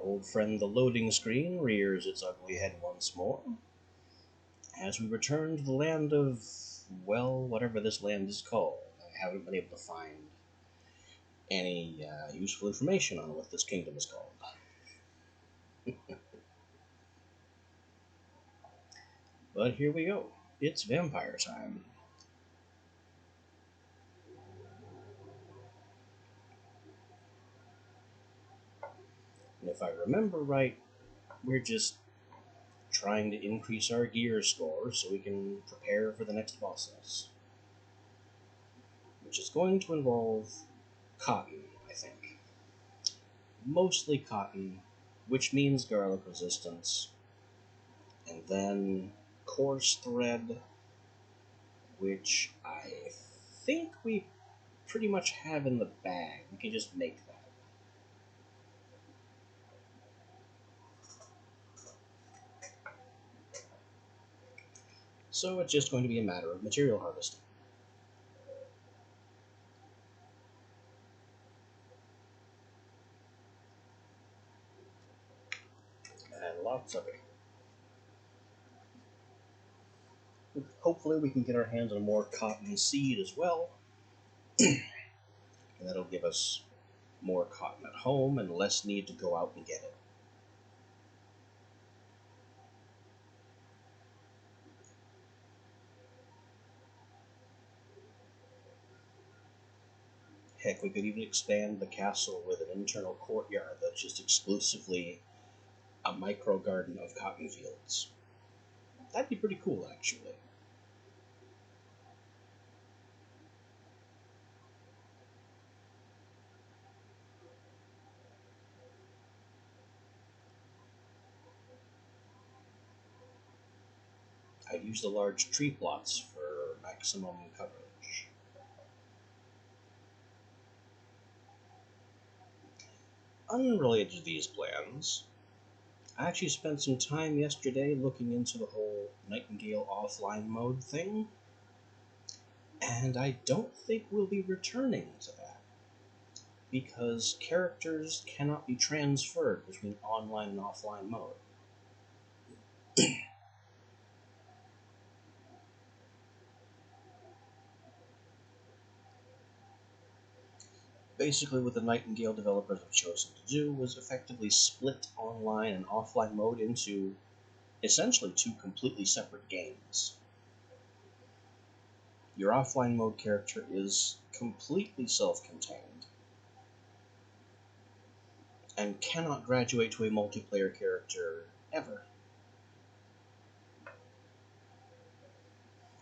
old friend the loading screen rears its ugly head once more, as we return to the land of, well, whatever this land is called. I haven't been able to find any useful information on what this kingdom is called. But here we go. It's vampire time. And if I remember right, we're just trying to increase our gear score so we can prepare for the next bosses. Which is going to involve cotton, I think. Mostly cotton, which means garlic resistance. And then coarse thread, which I think we pretty much have in the bag. We can just make that. So it's just going to be a matter of material harvesting. And lots of it. Hopefully we can get our hands on more cotton seed as well. And that'll give us more cotton at home and less need to go out and get it. Heck, we could even expand the castle with an internal courtyard that's just exclusively a micro garden of cotton fields. That'd be pretty cool, actually. I'd use the large tree plots for maximum coverage. Unrelated to these plans, I actually spent some time yesterday looking into the whole Nightingale offline mode thing, and I don't think we'll be returning to that, because characters cannot be transferred between online and offline mode. Basically, what the Nightingale developers have chosen to do was effectively split online and offline mode into essentially two completely separate games. Your offline mode character is completely self-contained and cannot graduate to a multiplayer character ever.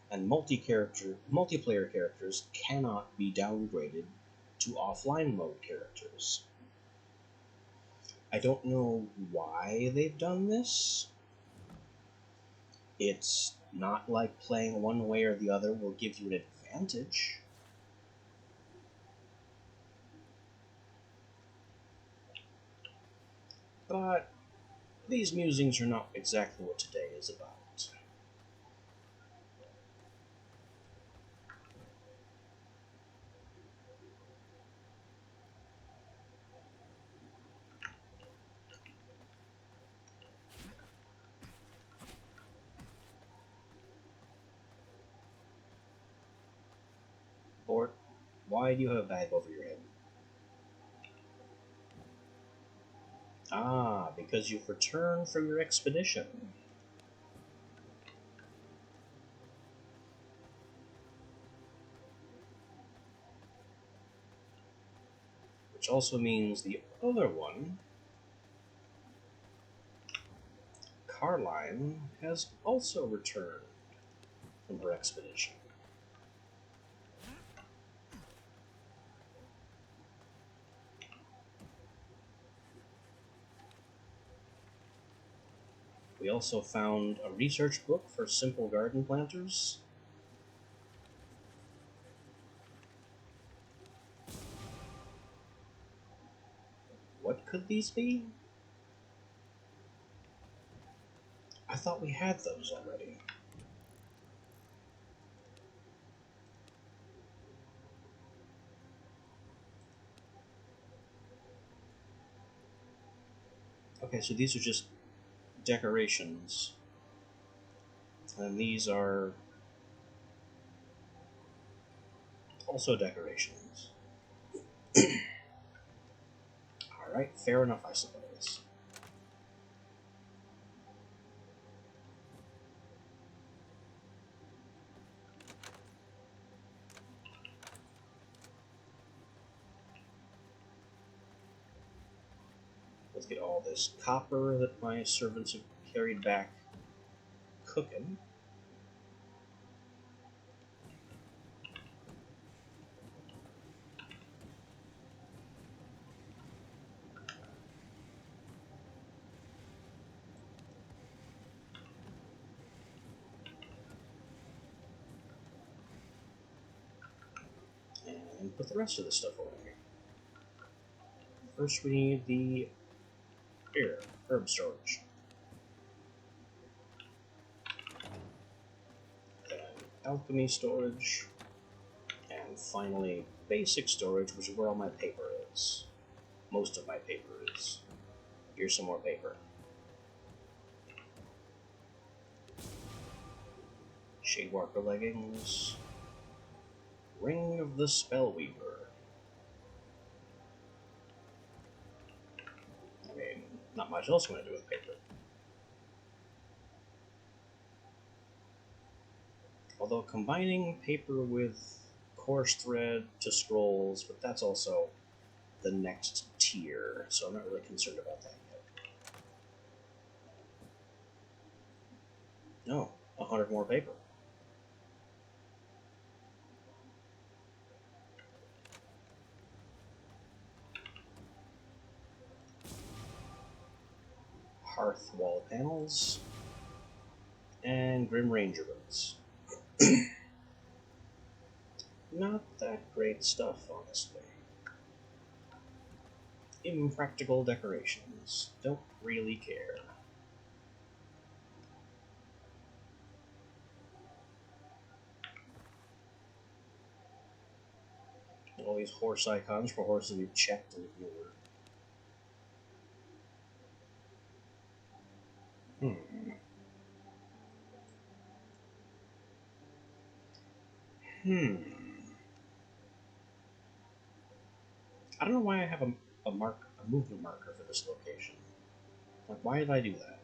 And multiplayer characters cannot be downgraded to offline mode characters. I don't know why they've done this. It's not like playing one way or the other will give you an advantage. But these musings are not exactly what today is about. Bort, why do you have a bag over your head? Ah, because you've returned from your expedition. Which also means the other one, Carline, has also returned from her expedition. We also found a research book for simple garden planters. What could these be? I thought we had those already. Okay, so these are just decorations. And these are also decorations. Alright, fair enough, I suppose. Let's get all this copper that my servants have carried back cooking. And put the rest of the stuff over here. First we need the herb storage. Then alchemy storage. And finally basic storage, which is where all my paper is. Most of my paper is. Here's some more paper. Shadewalker leggings. Ring of the Spellweaver. I mean, not much else I'm going to do with paper. Although combining paper with coarse thread to scrolls, but that's also the next tier, so I'm not really concerned about that yet. No, 100 more paper. Hearth wall panels, and Grim Ranger boots. Not that great stuff, honestly. Impractical decorations. Don't really care. All these horse icons for horses we've checked and ignored. I don't know why I have a movement marker for this location. Like, why did I do that?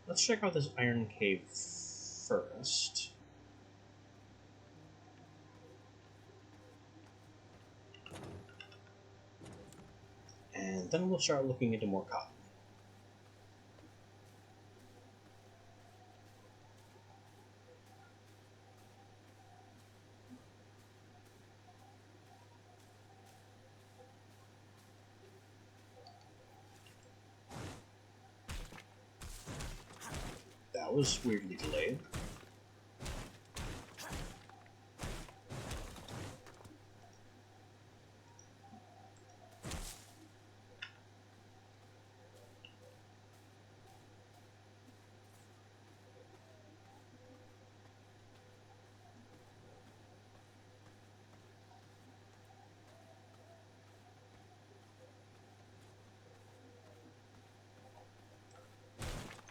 Let's check out this iron cave first. And then we'll start looking into more cotton. That was weirdly delayed.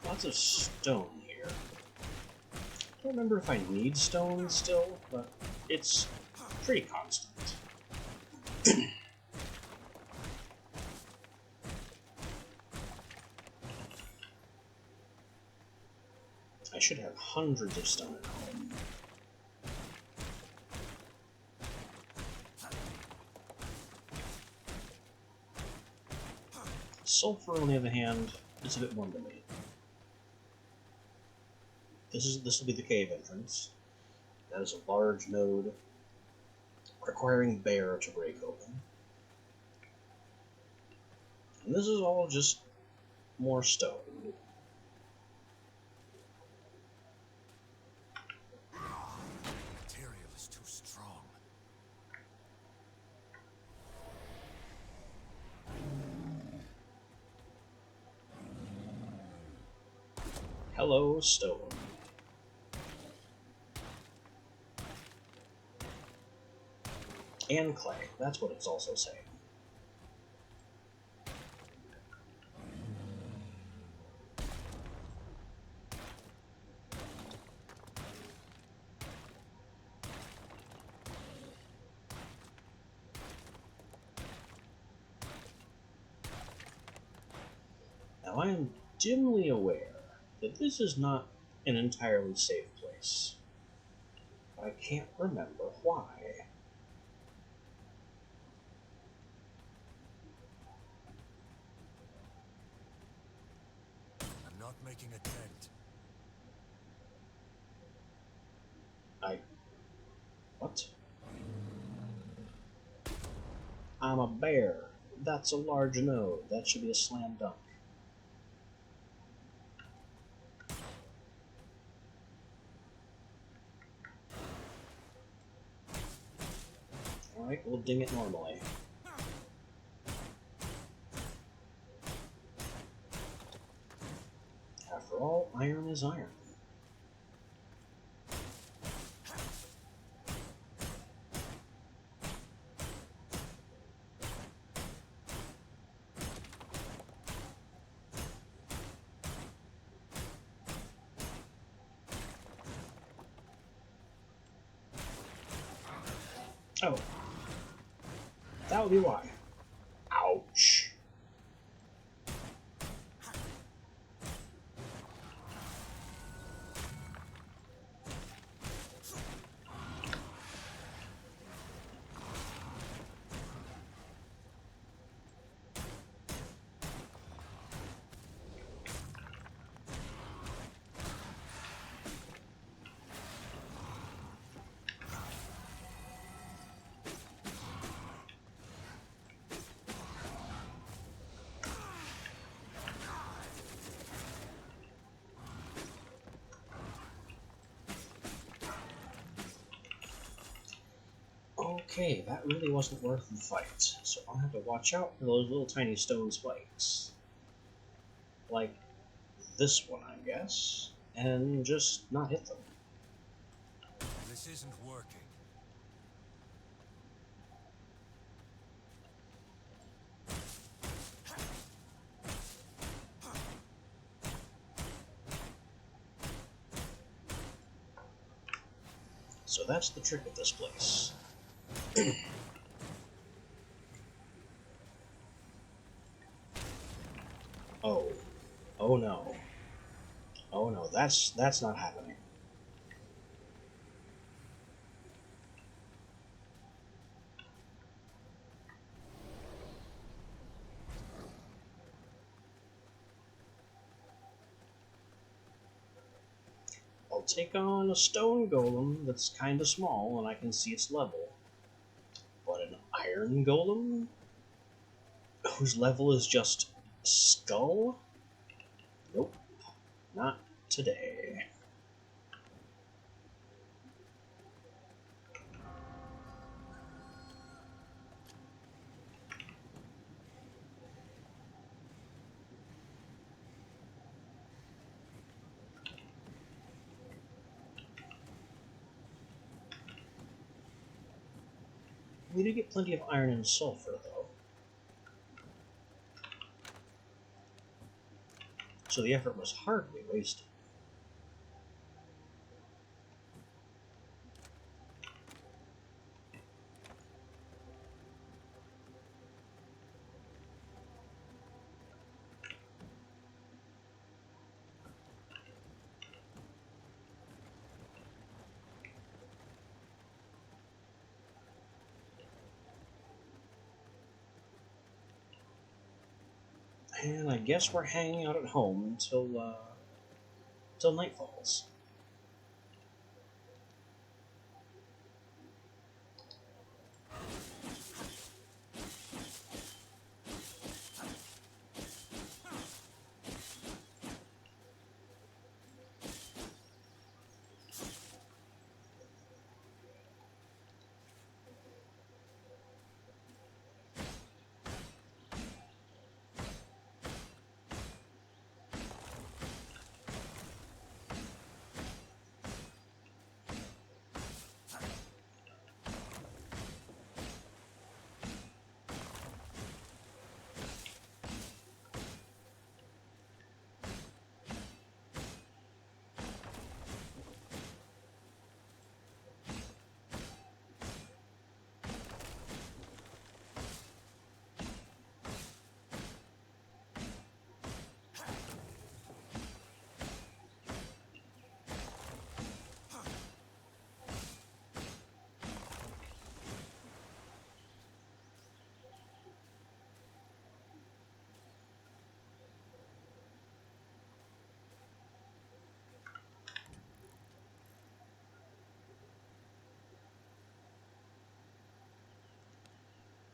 Lots of stone here. I don't remember if I need stone still, but it's pretty constant. I should have hundreds of stone at home. Sulfur, on the other hand, is a bit more limited. This will be the cave entrance. That is a large node requiring bear to break open. And this is all just more stone. Material is too strong. Hello, stone. And clay. That's what it's also saying. Now, I am dimly aware that this is not an entirely safe place, but I can't remember why. I'm not making a tent. What? I'm a bear. That's a large node. That should be a slam dunk. Alright, we'll ding it normally. After all, iron is iron. Oh. That would be why. Ouch. Okay, that really wasn't worth the fight, so I'll have to watch out for those little tiny stone spikes. Like this one, I guess, and just not hit them. This isn't working. So that's the trick of this place. Oh. Oh no. Oh no, that's not happening. I'll take on a stone golem that's kinda small and I can see its level. But an iron golem? Whose level is just skull? Nope. Not today. We did get plenty of iron and sulfur, though. So the effort was hardly wasted. And I guess we're hanging out at home until night falls.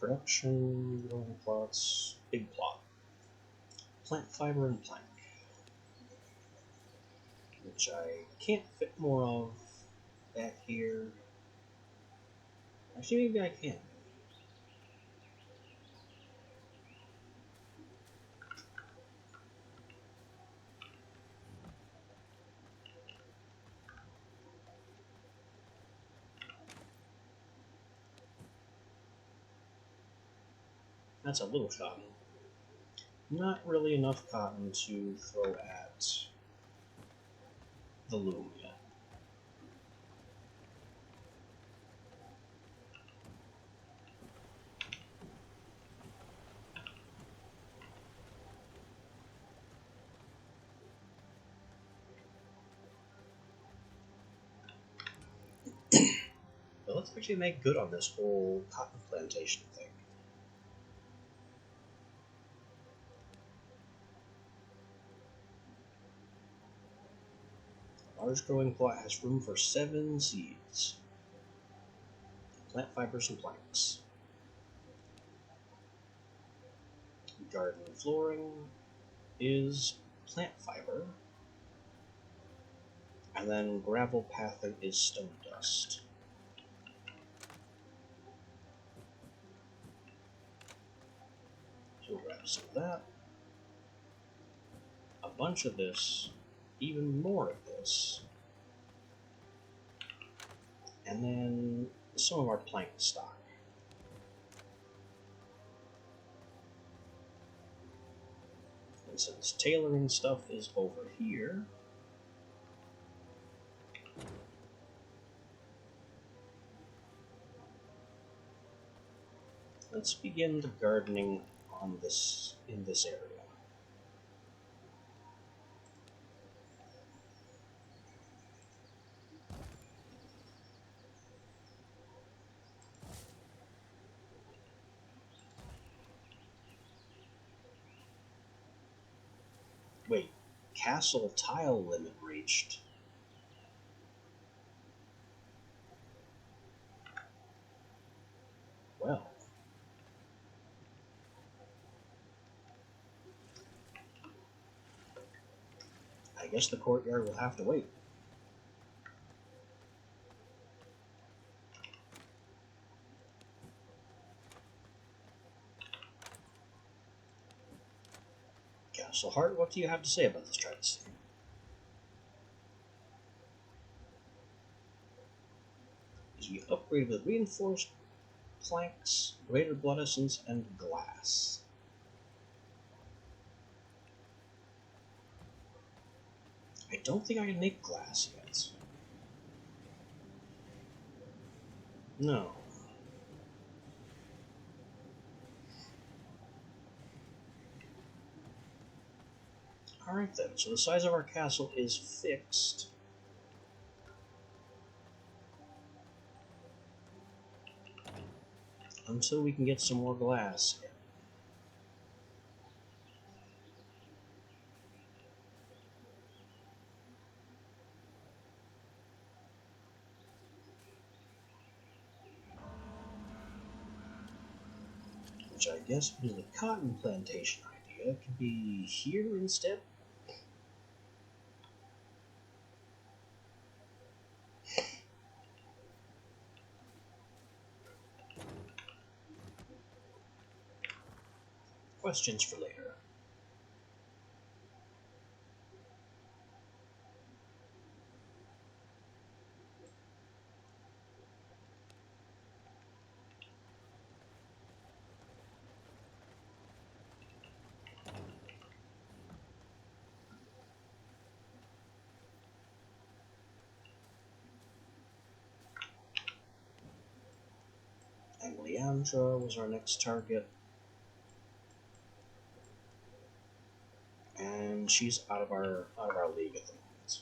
Production, growing plots, big plot. Plant fiber and plank, which I can't fit more of back here. Actually, maybe I can. That's a little cotton. Not really enough cotton to throw at the loom yet. But let's actually make good on this whole cotton plantation thing. Large growing plot has room for 7 seeds. Plant fibers and planks. Garden flooring is plant fiber. And then gravel pathing is stone dust. So we'll grab some of that. A bunch of this. Even more of this. And then some of our plank stock. And since tailoring stuff is over here, let's begin the gardening on in this area. Wait, castle tile limit reached. Well. I guess the courtyard will have to wait. Castle Heart, what do you have to say about this travesty? Is we upgraded with reinforced planks, greater blood essence, and glass. I don't think I can make glass yet. No. Alright then, so the size of our castle is fixed. Until we can get some more glass in. Which I guess with the cotton plantation idea could be here instead. Questions for later. And Leandra was our next target. And she's out of our league at the moment.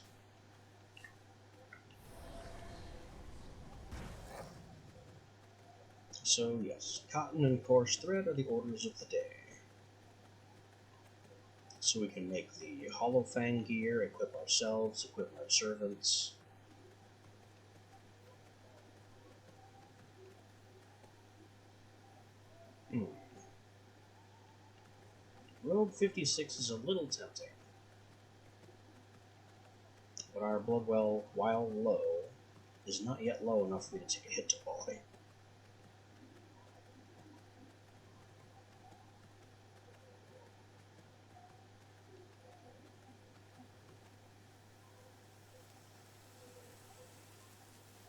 So yes, cotton and coarse thread are the orders of the day. So we can make the Hollow Fang gear, equip ourselves, equip our servants. Road 56 is a little tempting, but our Bloodwell, while low, is not yet low enough for me to take a hit to quality.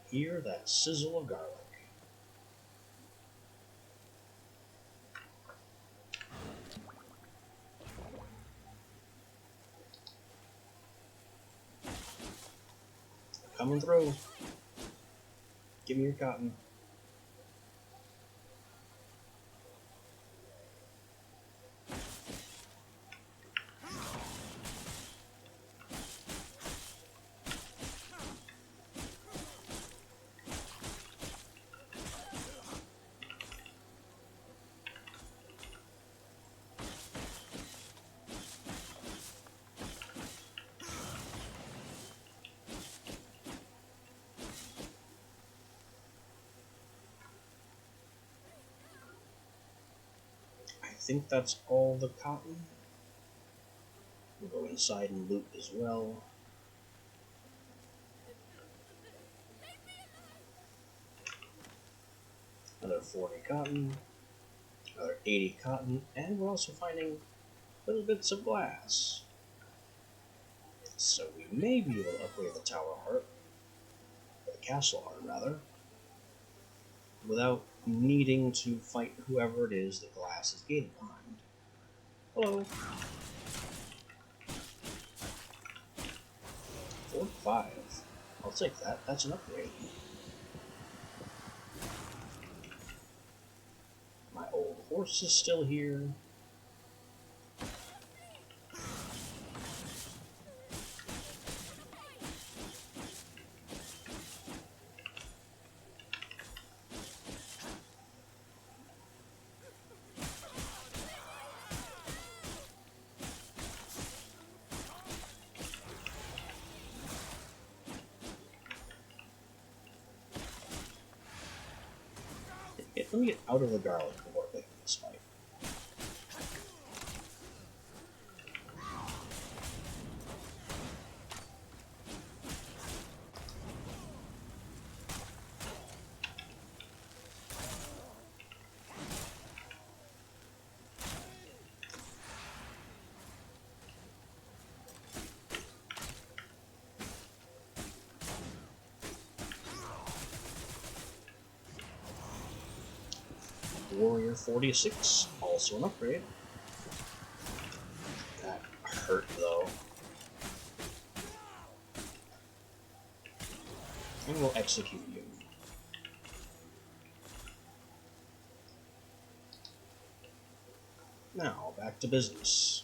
Hear that sizzle of garlic. Coming through. Give me your cotton. I think that's all the cotton. We'll go inside and loot as well. Another 40 cotton, another 80 cotton, and we're also finding little bits of glass. So we may be able to upgrade the tower heart, or the castle heart rather, without needing to fight whoever it is the glass is gated behind. Hello. 45. I'll take that. That's an upgrade. My old horse is still here. Let me get out of the garlic before making this fight. Warrior 46, also an upgrade. That hurt though. And we'll execute you. Now, back to business.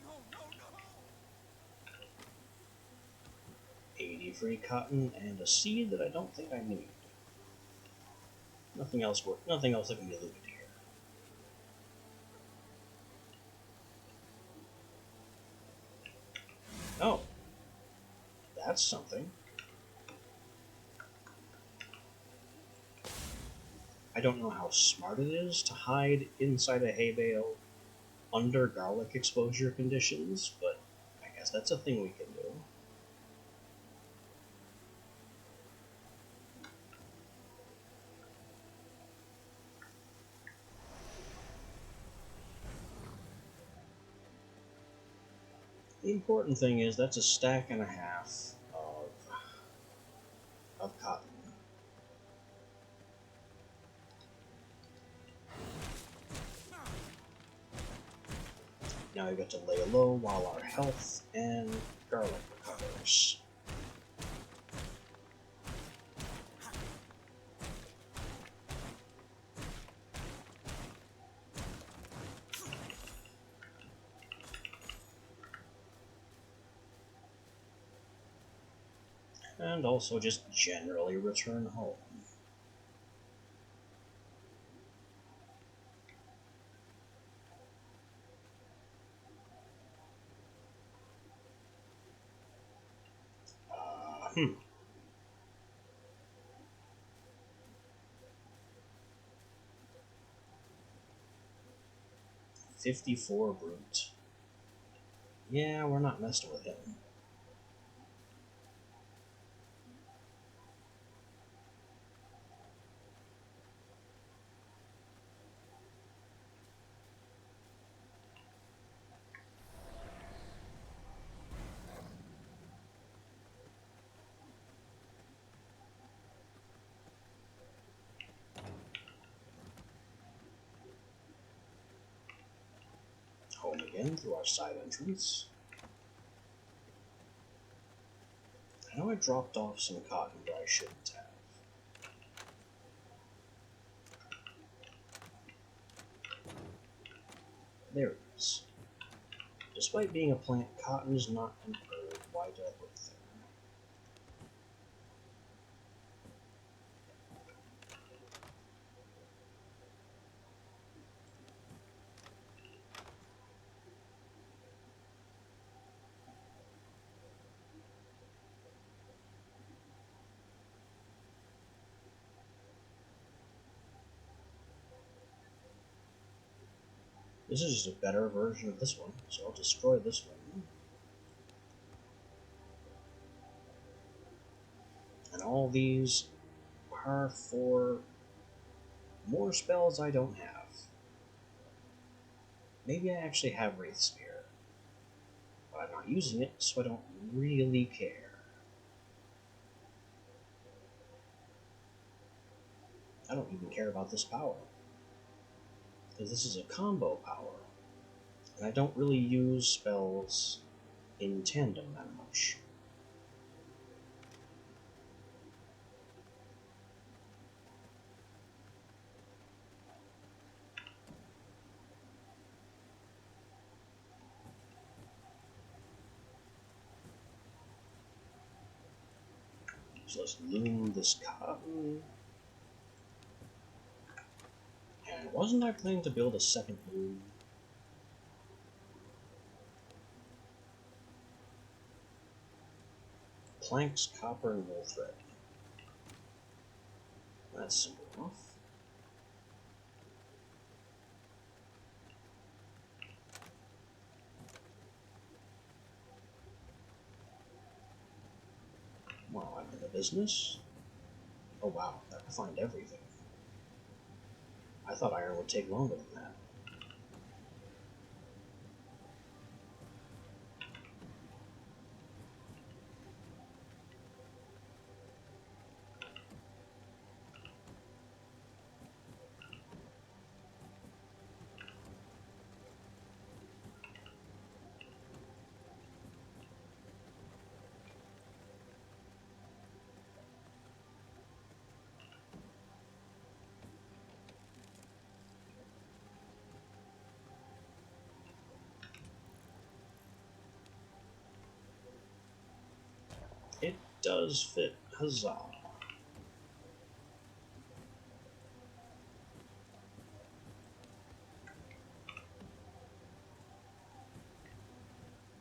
No, no, no! 80 free cotton and a seed that I don't think I need. Nothing else that can be looted here. Oh. That's something. I don't know how smart it is to hide inside a hay bale under garlic exposure conditions, but I guess that's a thing we can do. The important thing is that's a stack and a half of cotton. Now we got to lay low while our health and garlic recovers. And also just generally return home. 54 brute. Yeah, we're not messing with him. Home again through our side entrance. I know I dropped off some cotton that I shouldn't have. There it is. Despite being a plant, cotton is not an herb. Why did I put it there? This is just a better version of this one, so I'll destroy this one. And all these are for more spells I don't have. Maybe I actually have Wraith Spear, but I'm not using it, so I don't really care. I don't even care about this power, because this is a combo power, and I don't really use spells in tandem that much. So let's loom this cotton. And wasn't I planning to build a second loom? Planks, copper, and wool thread. That's simple enough. Well, I'm in the business. Oh wow, that refined everything. I thought iron would take longer than that. It does fit. Huzzah.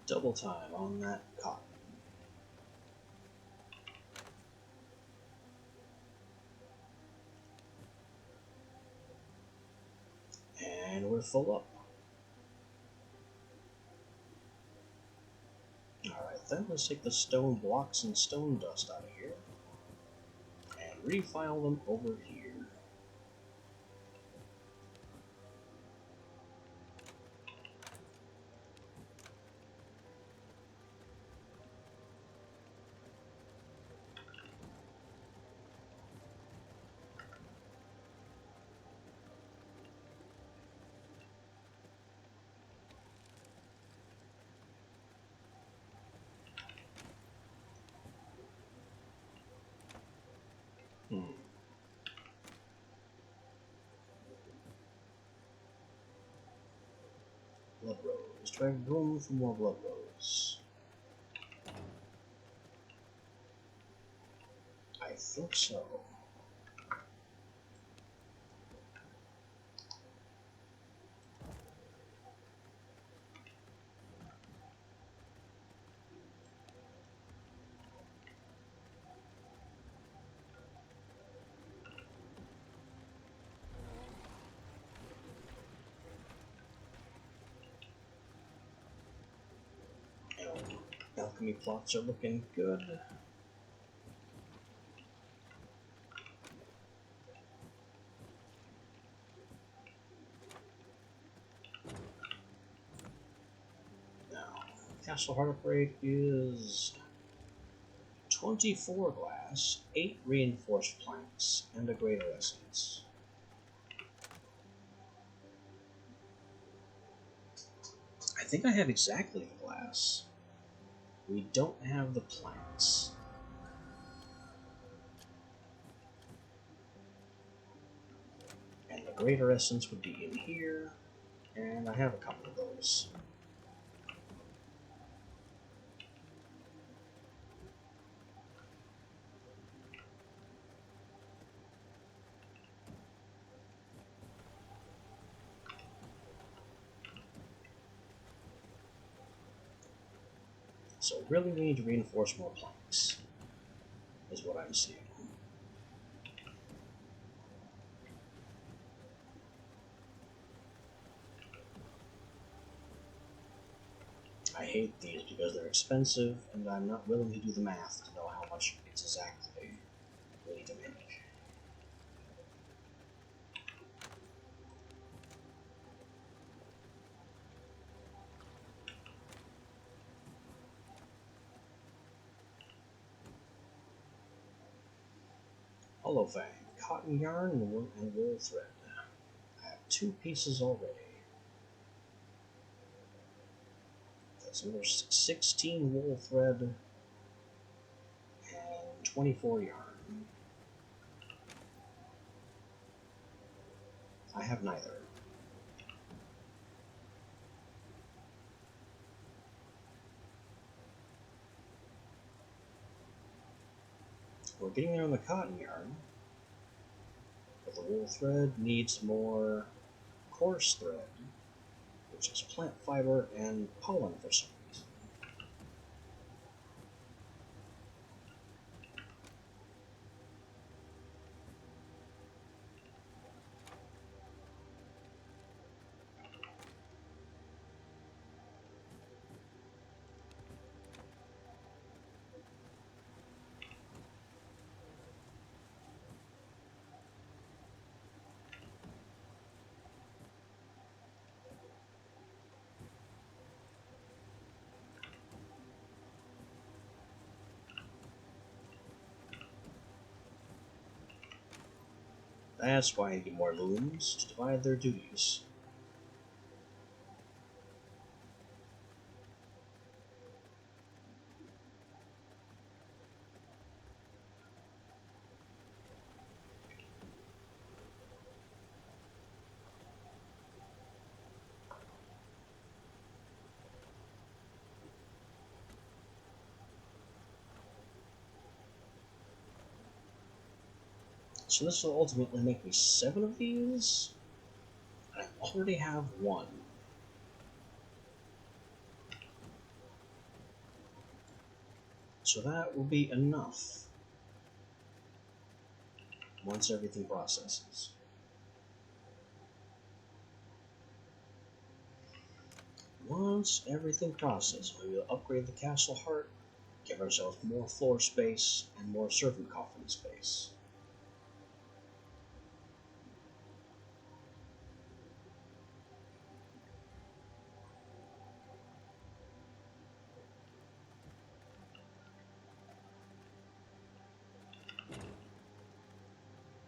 Double time on that cotton. And we're full up. Alright then, let's take the stone blocks and stone dust out of here. And refile them over here. Blood rose. Do I have room for more blood rose? I think so. Alchemy plots are looking good. Now, Castle Heart upgrade is 24 glass, 8 reinforced planks, and a greater essence. I think I have exactly the glass. We don't have the planks. And the greater essence would be in here, and I have a couple of those. So really we need to reinforce more planks, is what I'm seeing. I hate these because they're expensive, and I'm not willing to do the math to know how much it's exactly we need to make. Hollowfang, cotton yarn and wool thread. I have 2 pieces already. That's another 16 wool thread and 24 yarn. I have neither. We're getting there on the cotton yarn, but the wool thread needs more coarse thread, which is plant fiber and pollen for some reason. That's why I need more looms to divide their duties. So this will ultimately make me 7 of these, and I already have 1. So that will be enough once everything processes. Once everything processes, we will upgrade the Castle Heart, give ourselves more floor space and more servant coffin space.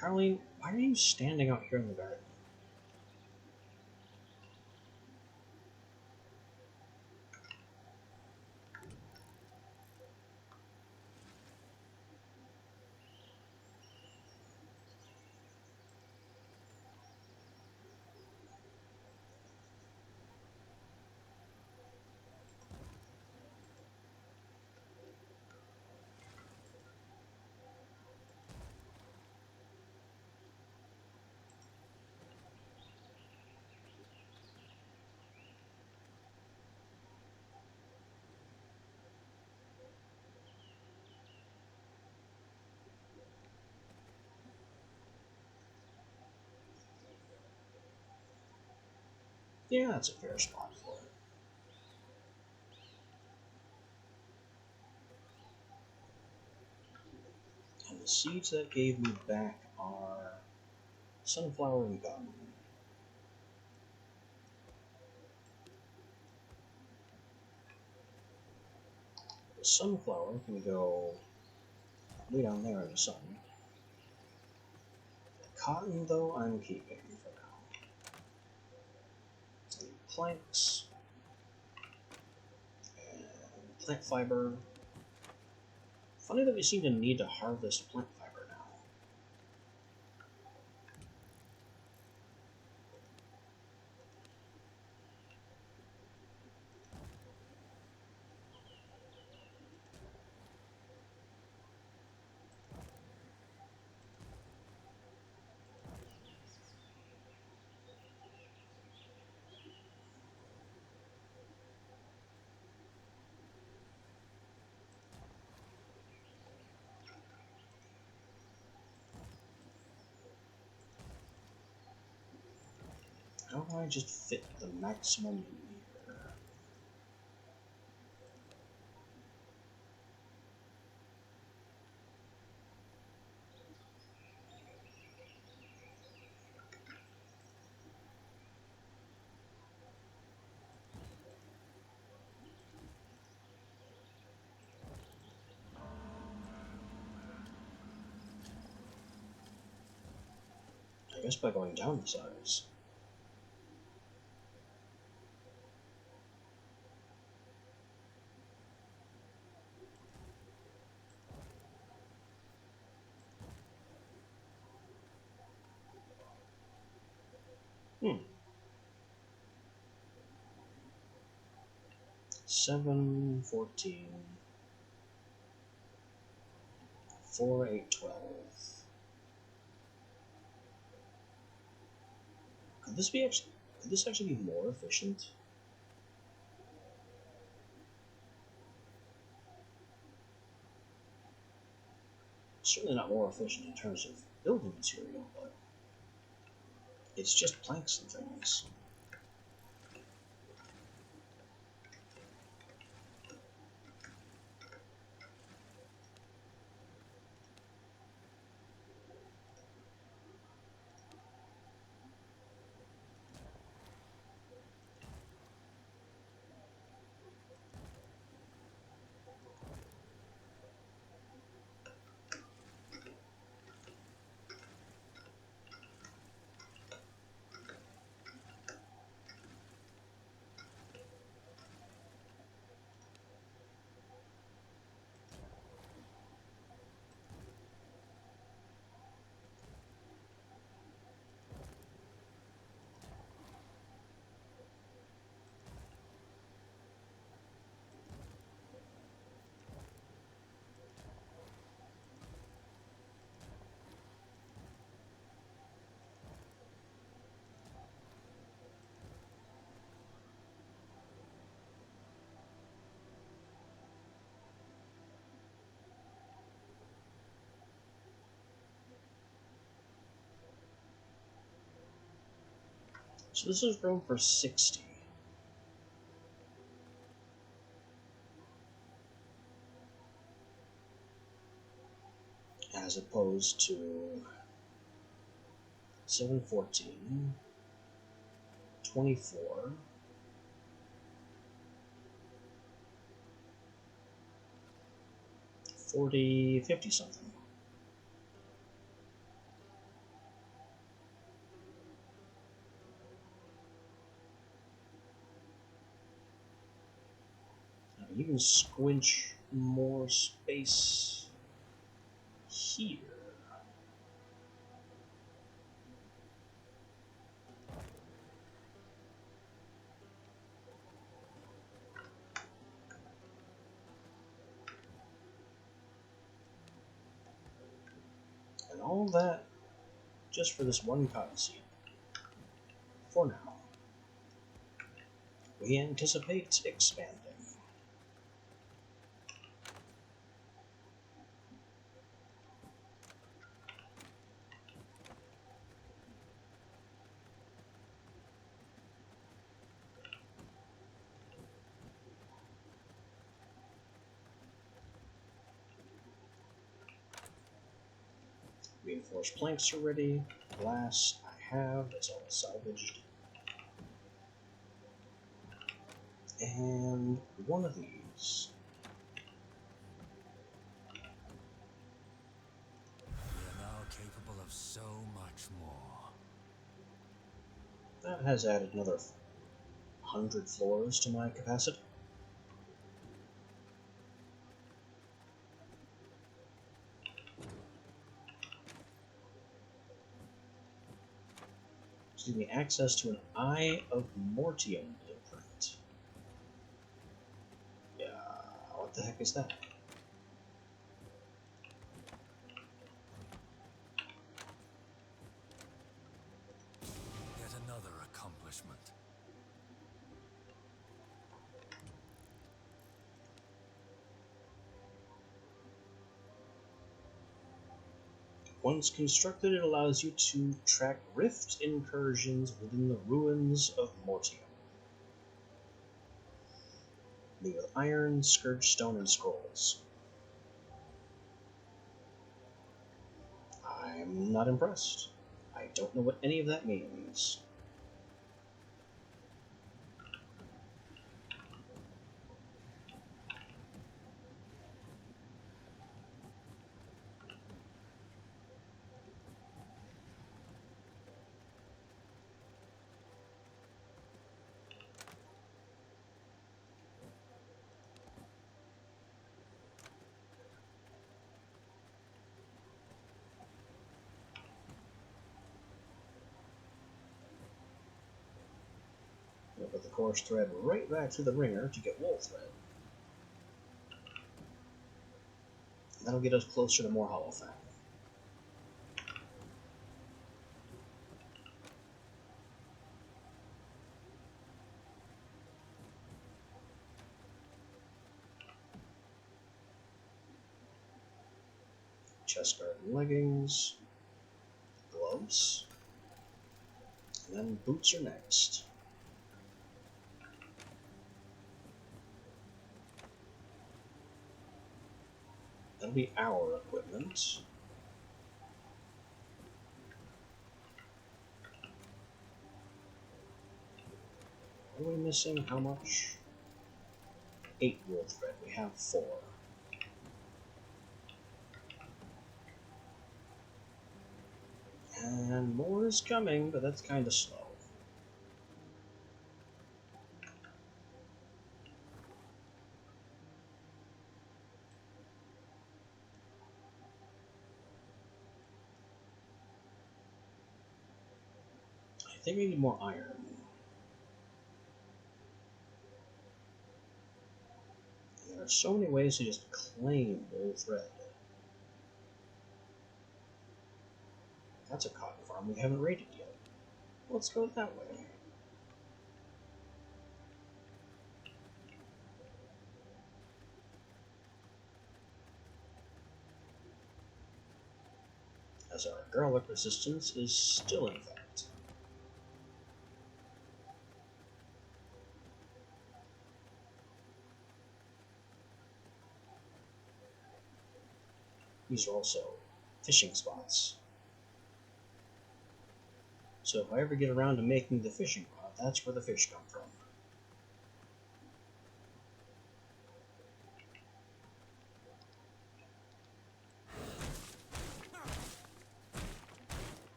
Carleen, why are you standing out here in the garden? Yeah, that's a fair spot for it. seeds that gave me back are sunflower and gum. The sunflower can go way down there in the sun. Cotton, though, I'm keeping for now. And planks and plant fiber. Funny that we seem to need to harvest plant fiber now. How do I just fit the maximum in here? I guess by going down the size. Hmm. 7, 14, 4, 8, 12. Could this actually be more efficient? Certainly not more efficient in terms of building material, but it's just planks and things. So this is room for 60. As opposed to 7, 14, 24, 40, 50 something. You can squinch more space here. And all that just for this one cotton seed. For now. We anticipate expanding. Reinforced planks are ready. Glass I have, that's all salvaged. And one of these. We are now capable of so much more. That has added another 100 floors to my capacity. Give me access to an Eye of Mortium blueprint. Yeah, what the heck is that? Yet another accomplishment. Once constructed, it allows you to track rift incursions within the ruins of Mortium. Made with iron, scourge stone, and scrolls. I'm not impressed. I don't know what any of that means. I'll put the course thread right back to the ringer to get wool thread. That'll get us closer to more Hollowfang. Chest guard and leggings, gloves, and then boots are next. That'll be our equipment. Are we missing how much? 8 wool thread. We have 4. And more is coming, but that's kind of slow. I think we need more iron. There are so many ways to just claim wool thread. That's a cotton farm we haven't raided yet. Let's go that way. As our garlic resistance is still in fact. These are also fishing spots. So if I ever get around to making the fishing rod, that's where the fish come from.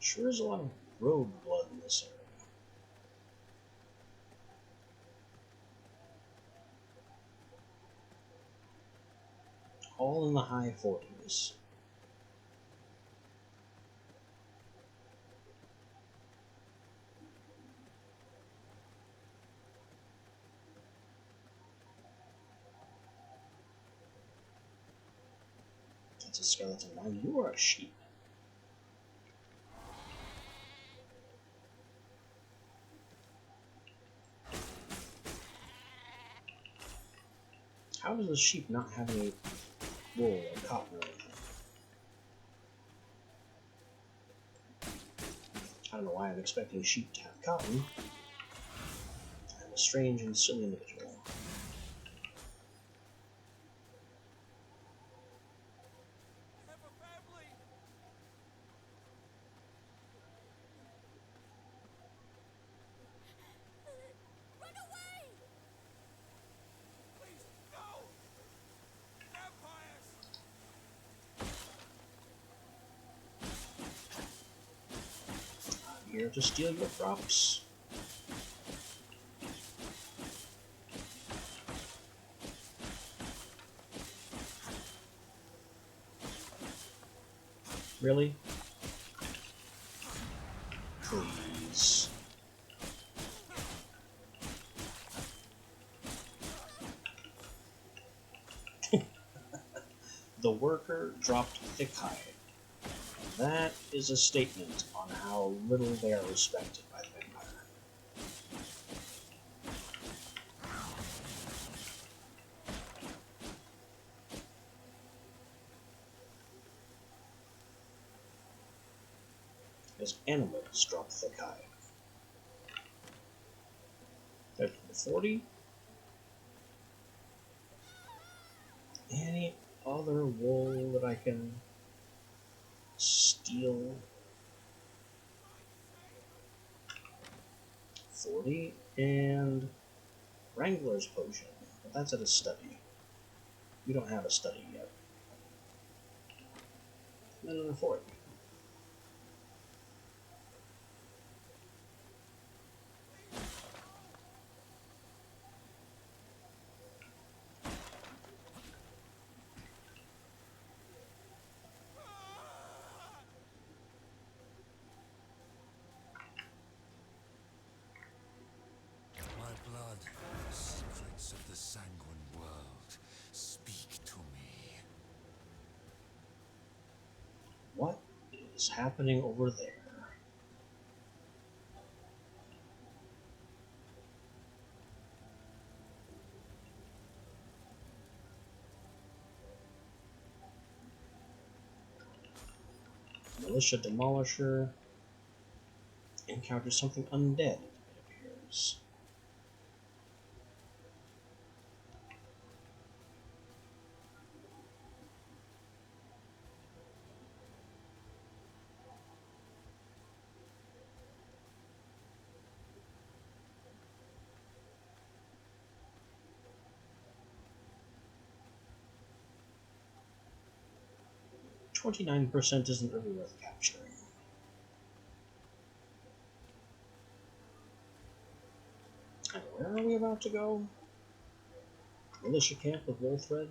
Sure is a lot of rogue blood in this area. All in the high 40s. That's a skeleton. Now you are a sheep. How does a sheep not have any wool or cotton or anything? don't know why I'm expecting sheep to have cotton. I'm a strange and silly individual. I have a family. Run away! Please, no! Vampires! I'm here to steal your crops. Really? Please. The worker dropped thick hide. That is a statement on how little they are respected by the vampire. As animals drop thick hide. That's 40. Any other wool that I can steal? 40. And Wrangler's Potion. But that's at a study. We don't have a study yet. And another 40. My blood, secrets of the sanguine world, speak to me. What is happening over there? Militia Demolisher encounters something undead, it appears. %29 isn't really worth capturing. And where are we about to go? Militia camp with Wolfred?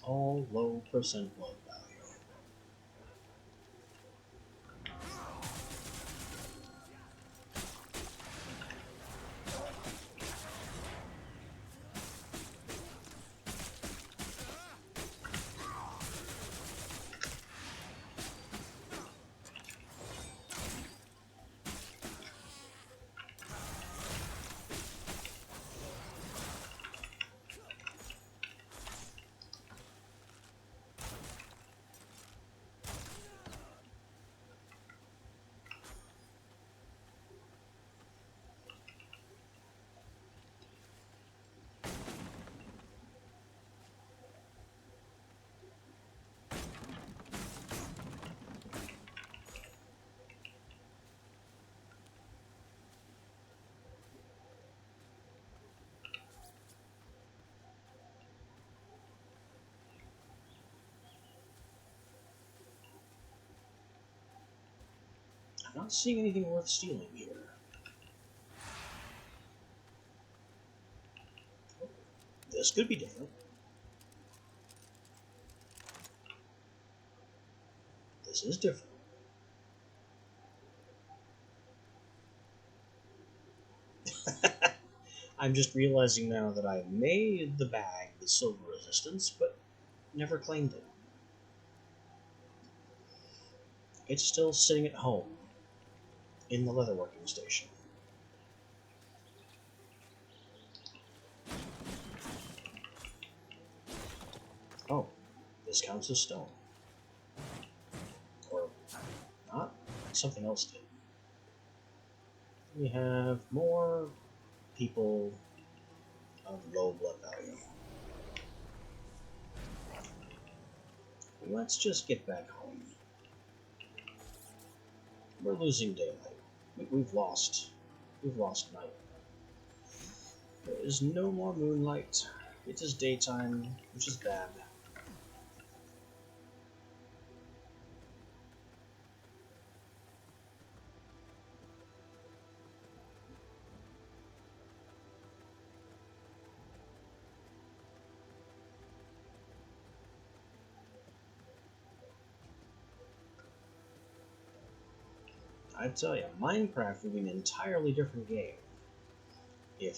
All low percent blood value. I'm not seeing anything worth stealing here. This could be different. This is different. I'm just realizing now that I made the bag with silver resistance, but never claimed it. It's still sitting at home in the leatherworking station. This counts as stone. Or not. Something else did. We have more people of low blood value. Let's just get back home. We're losing daylight. We've lost night. There is no more moonlight. It is daytime, which is bad. I tell you, Minecraft would be an entirely different game if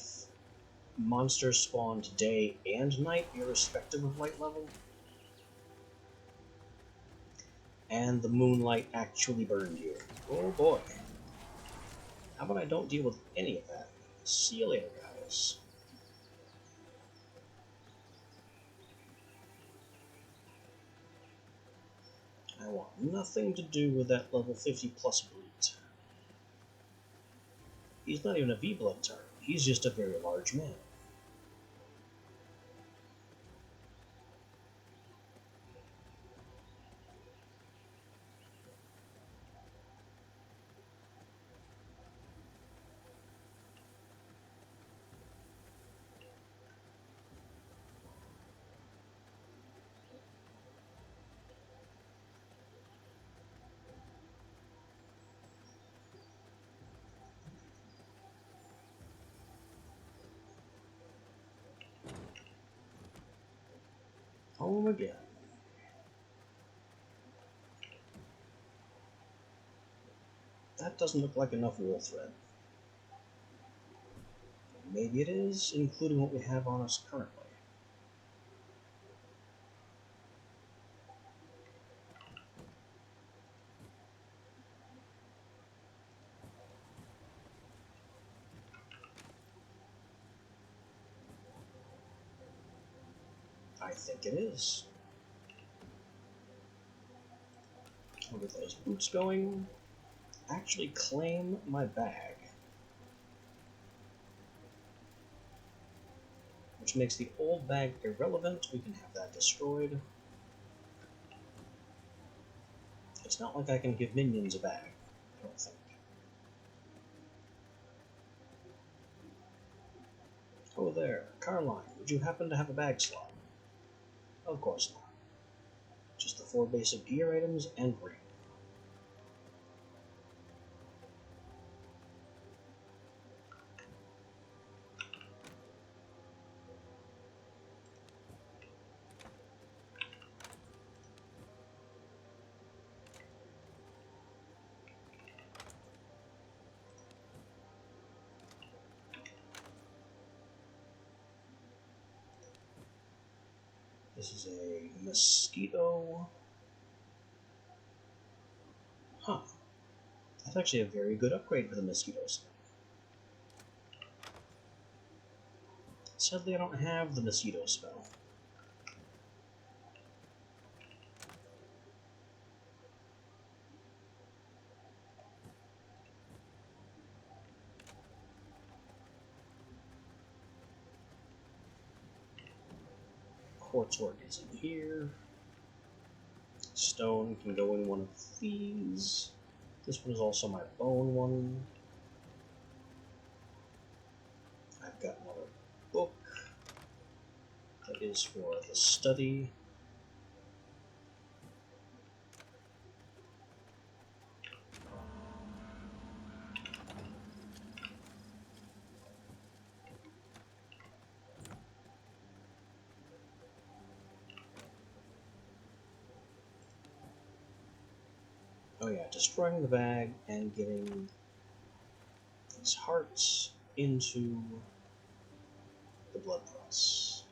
monsters spawned day and night, irrespective of light level, and the moonlight actually burned you. Oh boy. How about I don't deal with any of that? See you later, guys. I want nothing to do with that level 50 plus brute. He's not even a V-Blood turn. He's just a very large man. Home again. That doesn't look like enough wool thread. Maybe it is, including what we have on us currently. I think it is. I'll get those boots going. Actually claim my bag. Which makes the old bag irrelevant. We can have that destroyed. It's not like I can give minions a bag, I don't think. Oh there, Carline, would you happen to have a bag slot? Of course not. Just the 4 basic gear items and ring. This is a mosquito. Huh. That's actually a very good upgrade for the mosquitoes. Sadly, I don't have the mosquito spell. Quartz ore is in here. Stone can go in one of these. This one is also my bone one. I've got another book that is for the study. Oh yeah, destroying the bag and getting these hearts into the blood press.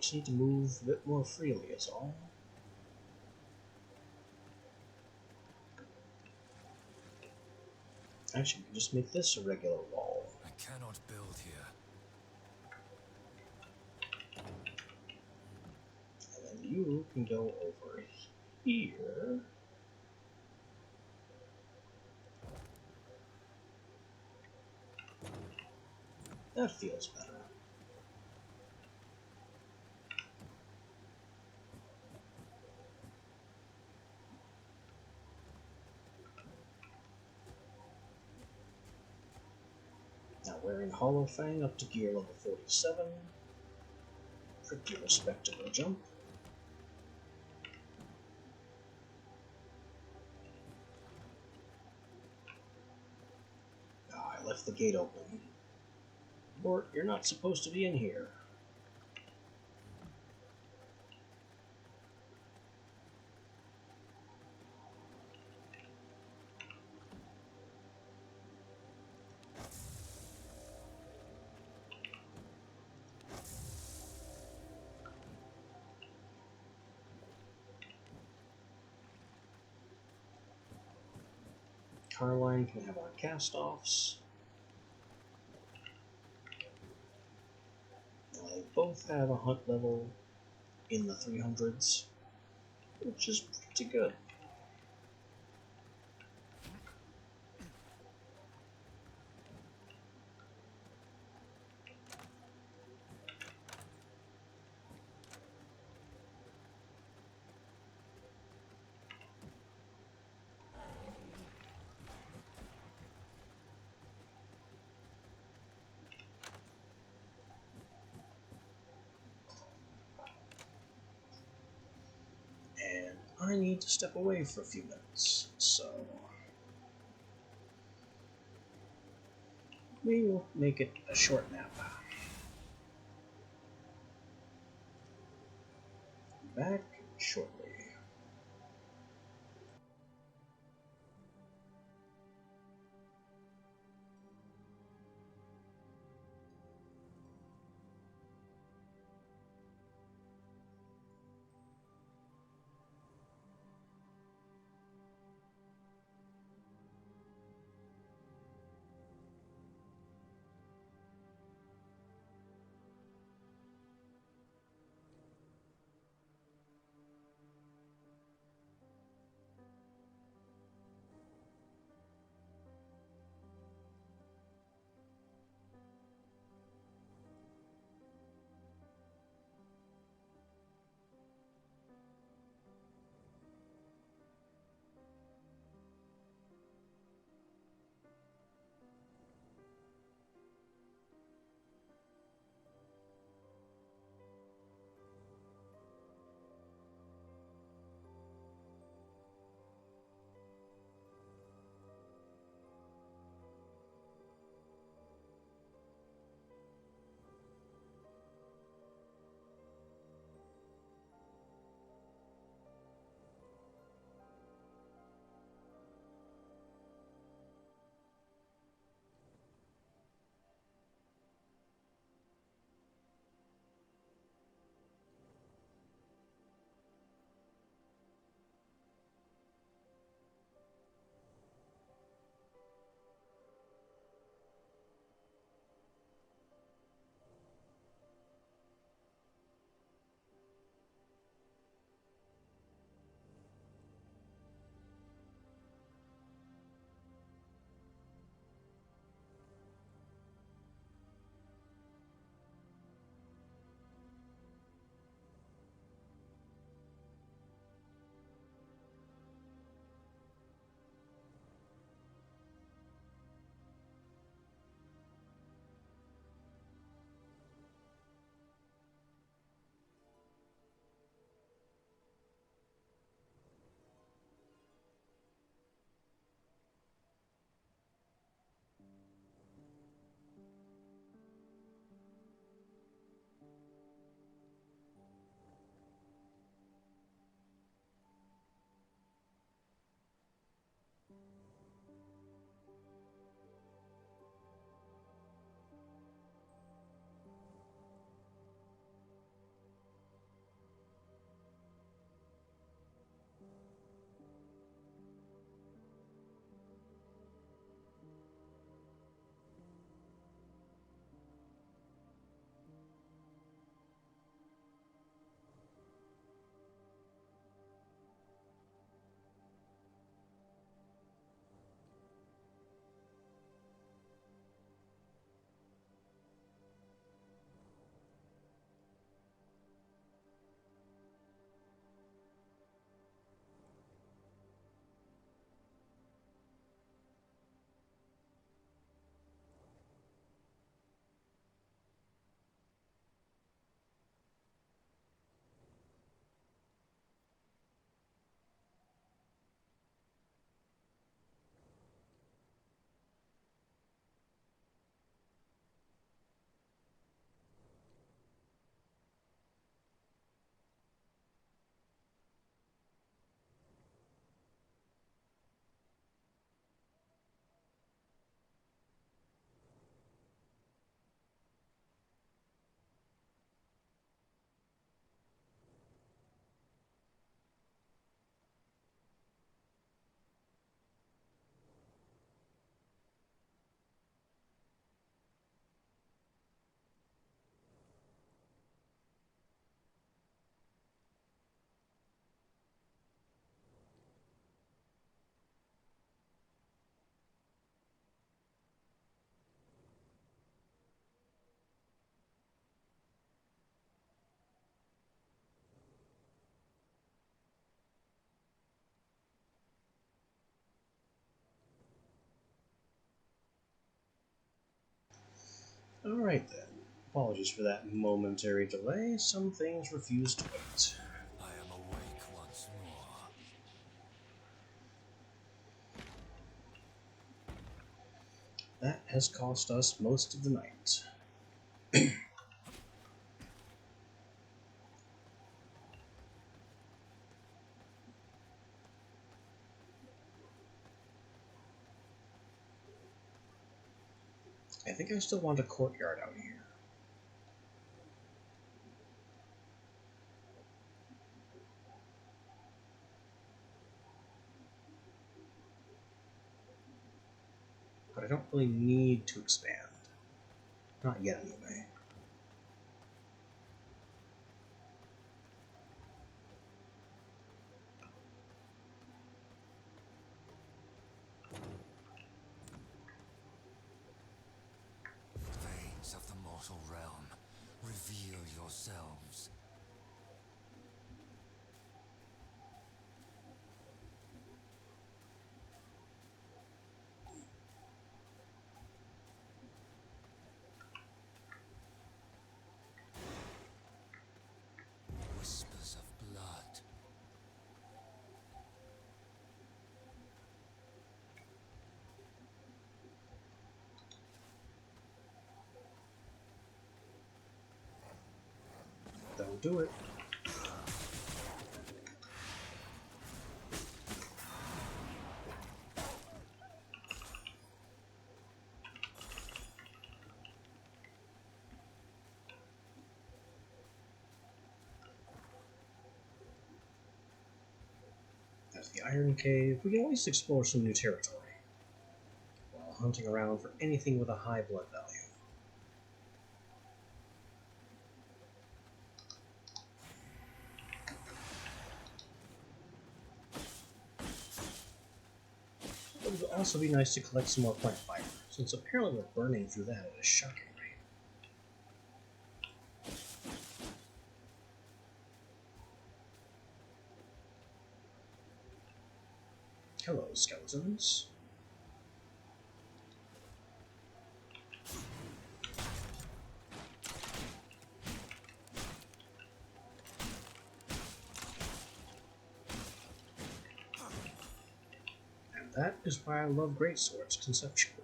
Just need to move a bit more freely is all. Actually, we can just make this a regular wall. I cannot build here. And then you can go over here. That feels better. Now we're in Hollow Fang up to gear level 47. Pretty respectable jump. Ah, I left the gate open. Or you're not supposed to be in here. Carline can have our cast-offs. Now they both have a hunt level in the 300s, which is pretty good. And I need to step away for a few minutes, so we will make it a short nap. Back shortly. Alright then. Apologies for that momentary delay. Some things refuse to wait. I am awake once more. That has cost us most of the night. I think I still want a courtyard out here. But I don't really need to expand. Not yet, anyway. Veins of the mortal realm, reveal yourselves. Whispers of blood. That'll do it. That's the Iron Cave. We can always explore some new territory while hunting around for anything with a high blood value. It would also be nice to collect some more plant fiber, since apparently we're burning through that at a shocking rate. Hello, skeletons. And that is why I love greatswords conceptually.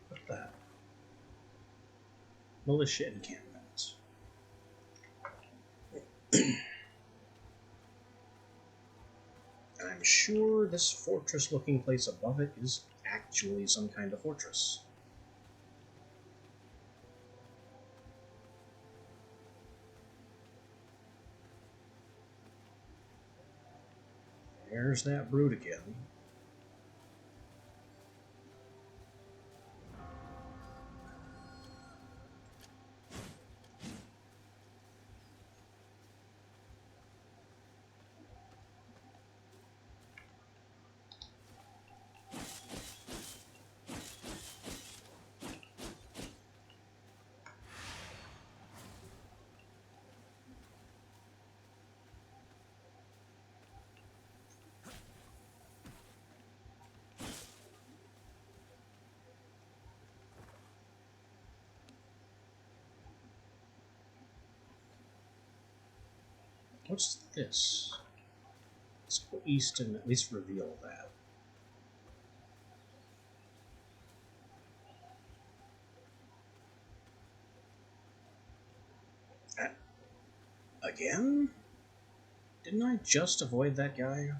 What's that? Militia encampment. And I'm sure this fortress-looking place above it is actually some kind of fortress. There's that brood again. What's this? Let's go east and at least reveal that. Again? Didn't I just avoid that guy?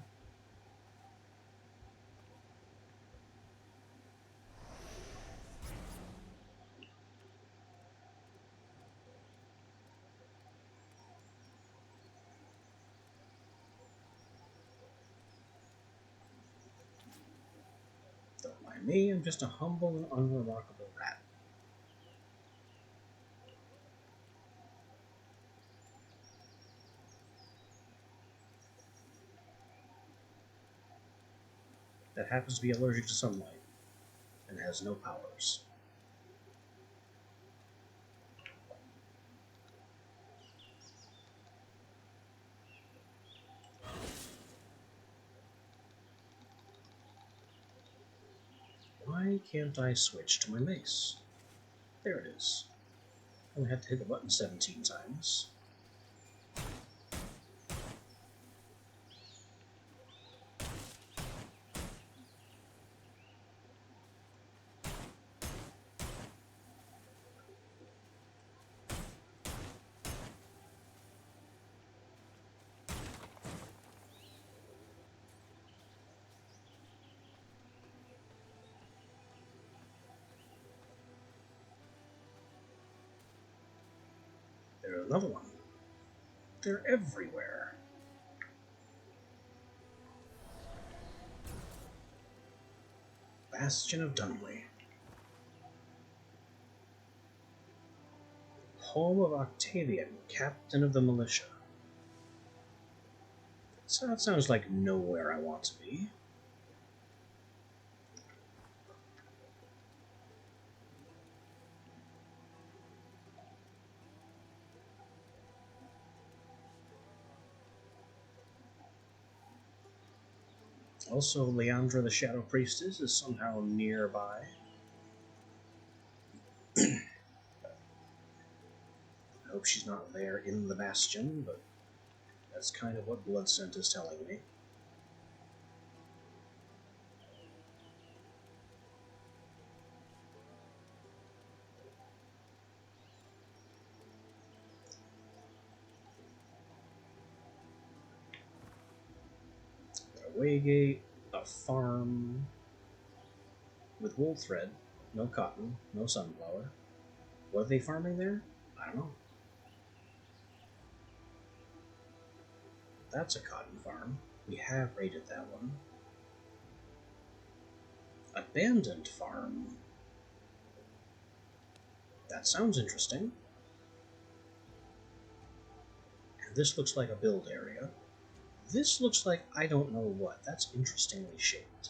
Don't mind me, I'm just a humble and unremarkable rat. That happens to be allergic to sunlight and has no powers. Why can't I switch to my mace? There it is. I only have to hit the button 17 times. There's another one. They're everywhere. Bastion of Dunley. Home of Octavian, captain of the militia. So that sounds like nowhere I want to be. Also, Leandra the Shadow Priestess is somehow nearby. I hope she's not there in the Bastion, but that's kind of what Bloodscent is telling me. A waygate, a farm with wool thread, no cotton, no sunflower. What are they farming there? I don't know. That's a cotton farm. We have raided that one. Abandoned farm. That sounds interesting. And this looks like a build area. This looks like I don't know what. That's interestingly shaped.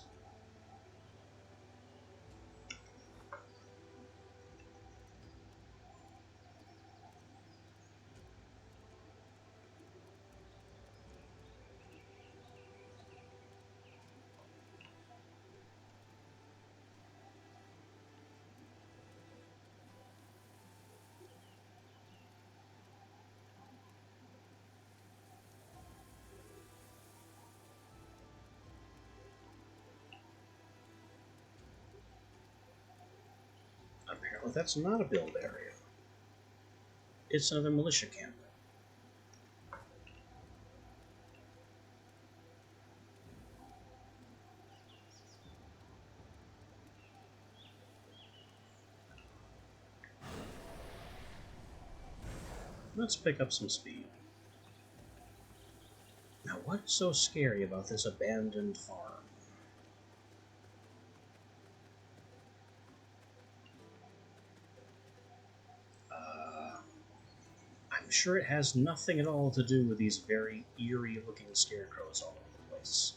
Apparently that's not a build area. It's another militia camp. Let's pick up some speed. Now, what's so scary about this abandoned farm? I'm sure it has nothing at all to do with these very eerie-looking scarecrows all over the place.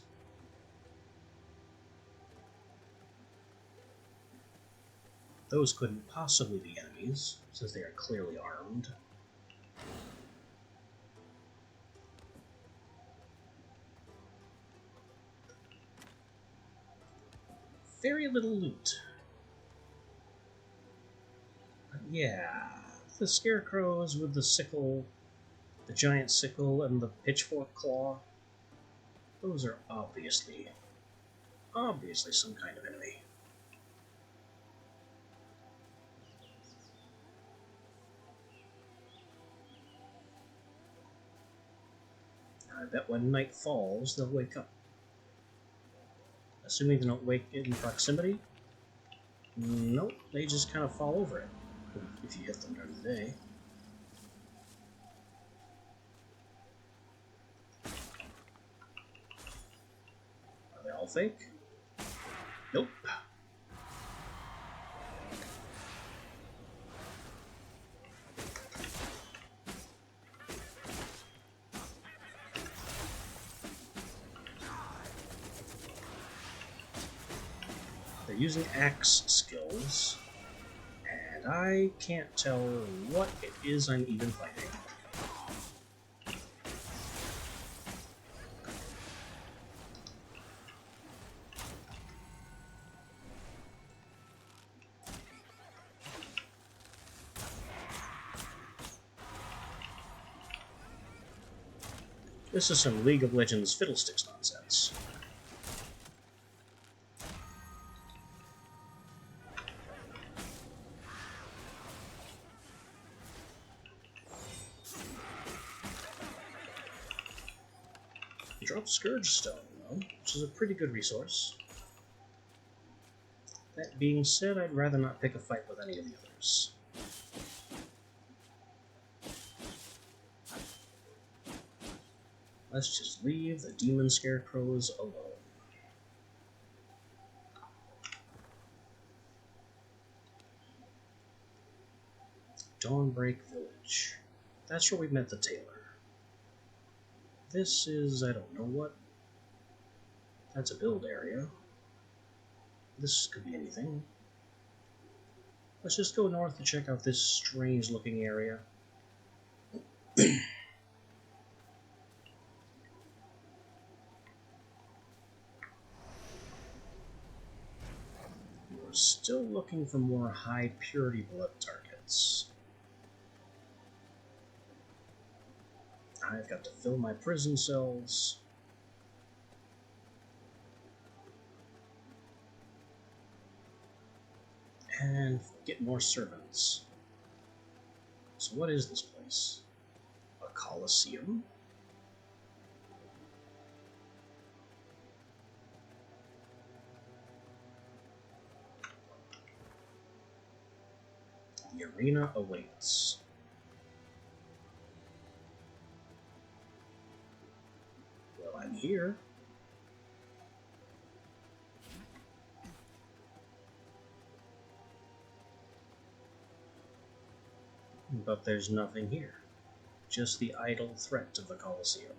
Those couldn't possibly be enemies, since they are clearly armed. Very little loot. But yeah, the scarecrows with the sickle, the giant sickle, and the pitchfork claw, those are obviously some kind of enemy. I bet when night falls, they'll wake up. Assuming they don't wake in proximity? Nope, they just kind of fall over it, if you hit them during the day. Are they all fake? Nope. They're using axe skills, and I can't tell what it is I'm even fighting. This is some League of Legends fiddlesticks nonsense. Drop Scourge Stone, though, which is a pretty good resource. That being said, I'd rather not pick a fight with any of the others. Let's just leave the demon scarecrows alone. Dawnbreak Village. That's where we met the tailor. This is, I don't know what. That's a build area. This could be anything. Let's just go north to check out this strange looking area. We're still looking for more high purity blood targets. I've got to fill my prison cells. And get more servants. So what is this place? A coliseum? The arena awaits. Well, I'm here. But there's nothing here. Just the idle threat of the Colosseum.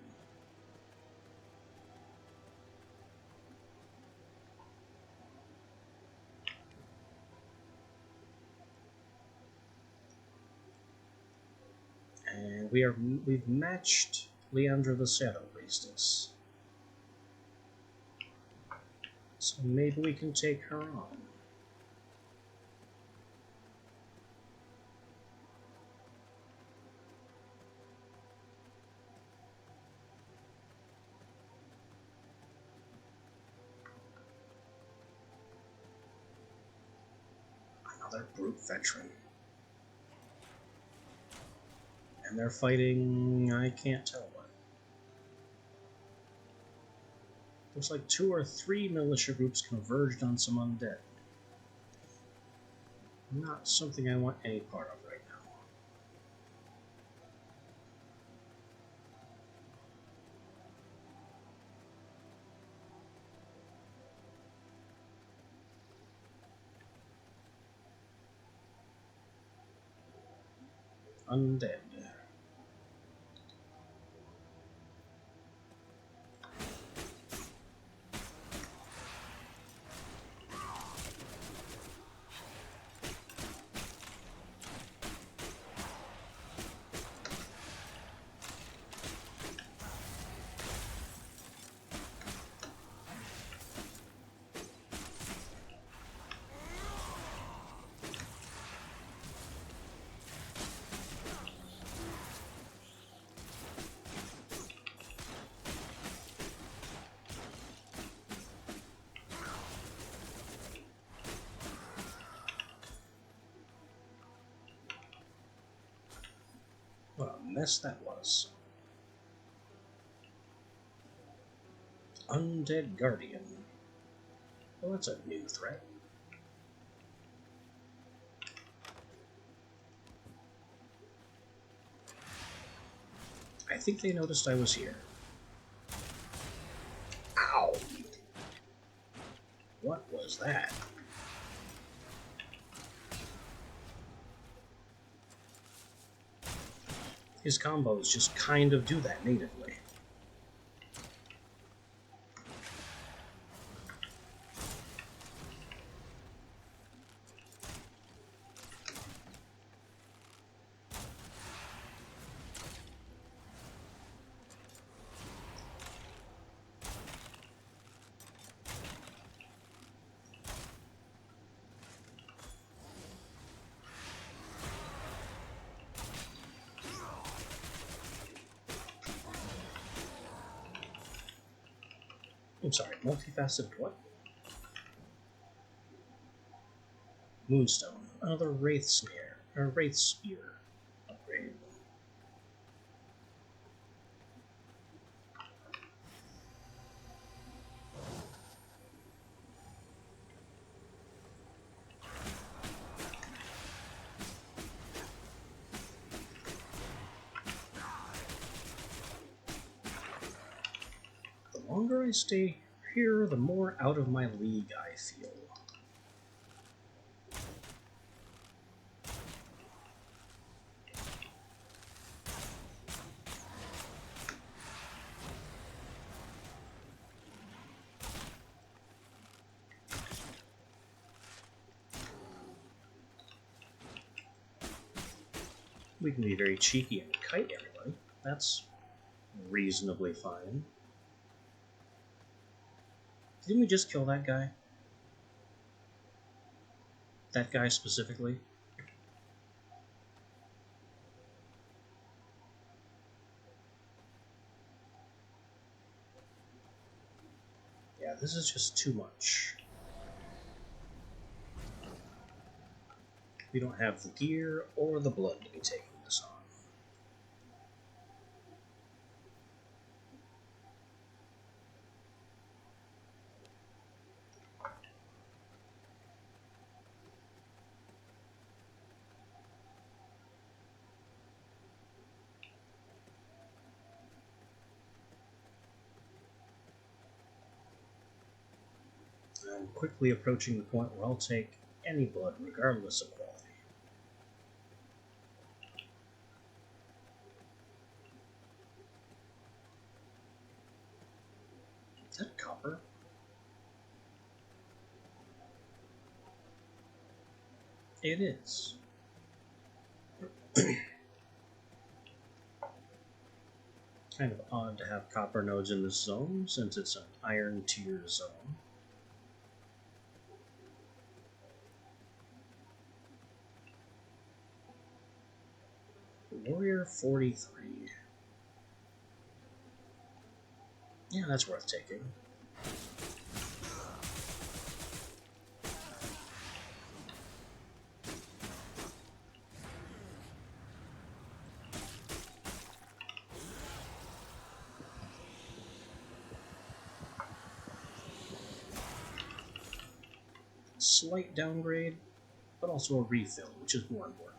And we've matched Leandra the Shadow Priestess. So maybe we can take her on. Another brute veteran. And they're fighting, I can't tell what. Looks like 2 or 3 militia groups converged on some undead. Not something I want any part of right now. Undead. What a mess that was. Undead Guardian. Well, that's a new threat. I think they noticed I was here. Ow! What was that? His combos just kind of do that natively. I'm sorry, multifaceted what? Moonstone. Another Wraith Spear. Or Wraith Spear upgrade. The longer I stay here, the more out of my league I feel. We can be very cheeky and kite everybody. That's reasonably fine. Didn't we just kill that guy? That guy specifically? Yeah, this is just too much. We don't have the gear or the blood to be taking this on. I'm quickly approaching the point where I'll take any blood, regardless of quality. Is that copper? It is. Kind of odd to have copper nodes in this zone, since it's an iron tier zone. Warrior 43. Yeah, that's worth taking. Slight downgrade, but also a refill, which is more important.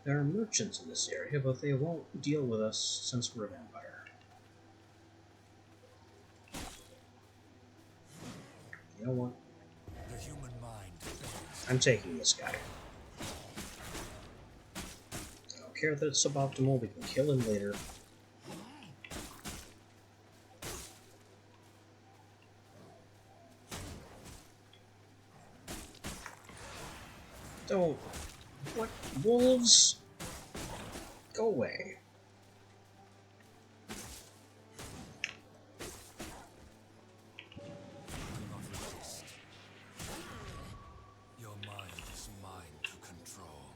There are merchants in this area, but they won't deal with us since we're a vampire. You know what? The human mind. I'm taking this guy. I don't care that it's suboptimal, we can kill him later. Don't... What? Wolves? Go away. Do not resist. Your mind is mine to control.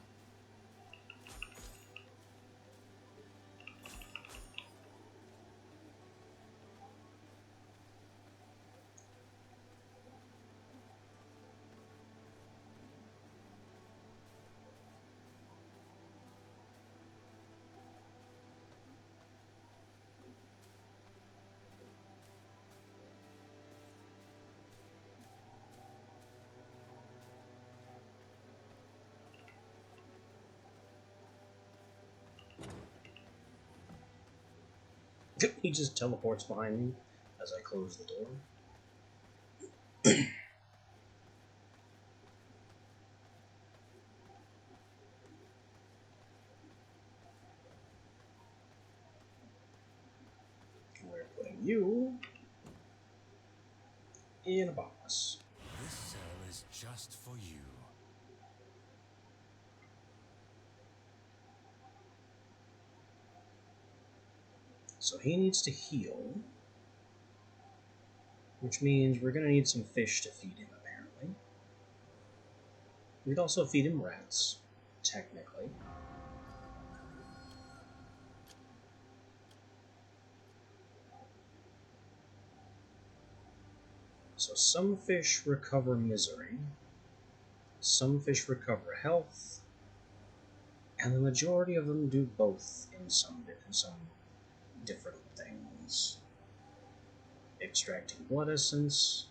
He just teleports behind me as I close the door. We're putting you in a box. This cell is just for you. So he needs to heal, which means we're going to need some fish to feed him, apparently. We'd also feed him rats, technically. So some fish recover misery, some fish recover health, and the majority of them do both in some different things. Extracting blood essence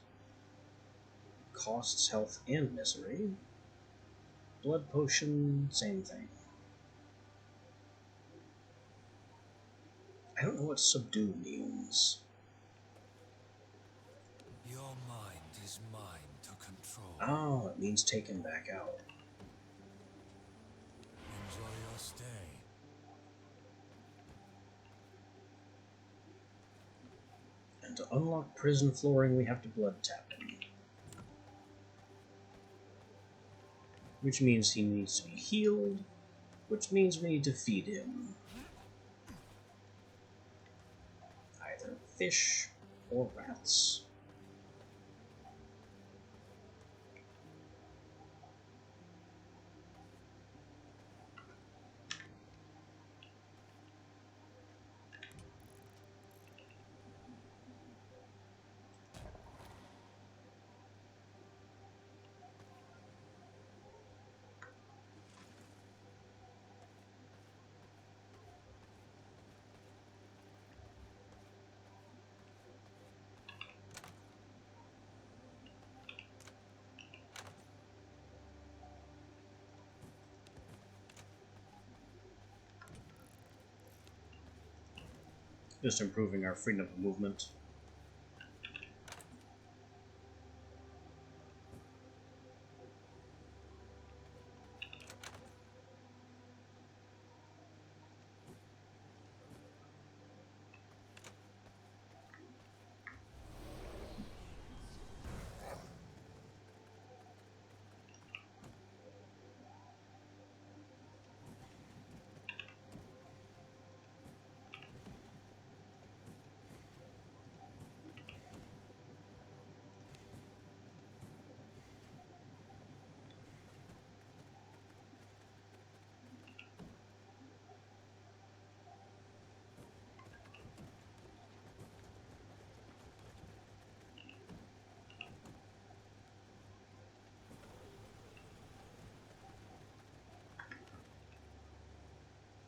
costs health and misery. Blood potion, same thing. I don't know what subdue means. Your mind is mine to control. Oh, it means take him back out. Enjoy your stay. And to unlock prison flooring, we have to blood tap him. Which means he needs to be healed, which means we need to feed him either fish or rats. Just improving our freedom of movement.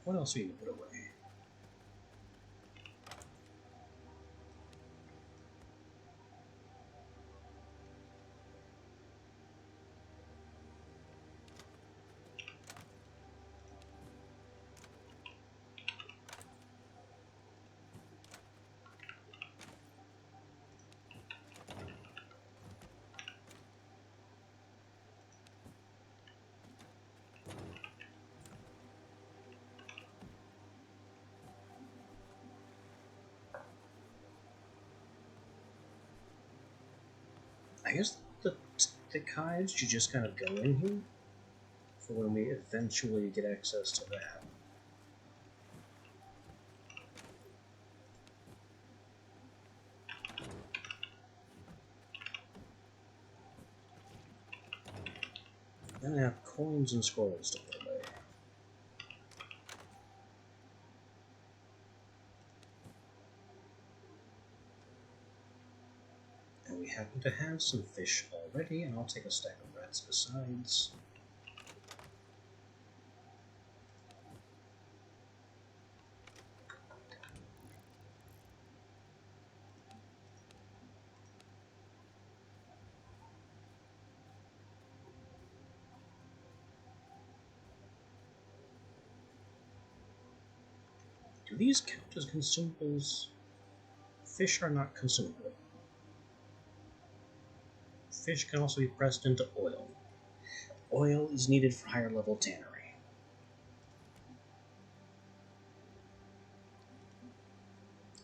What else do we need to put away? I guess the thick hides should just kind of go in here for when we eventually get access to that. Then I have coins and scrolls to put away. And we happen to have some fish already, and I'll take a stack of rats besides. Do these count as consumables? Fish are not consumable. Fish can also be pressed into oil. Oil is needed for higher level tannery.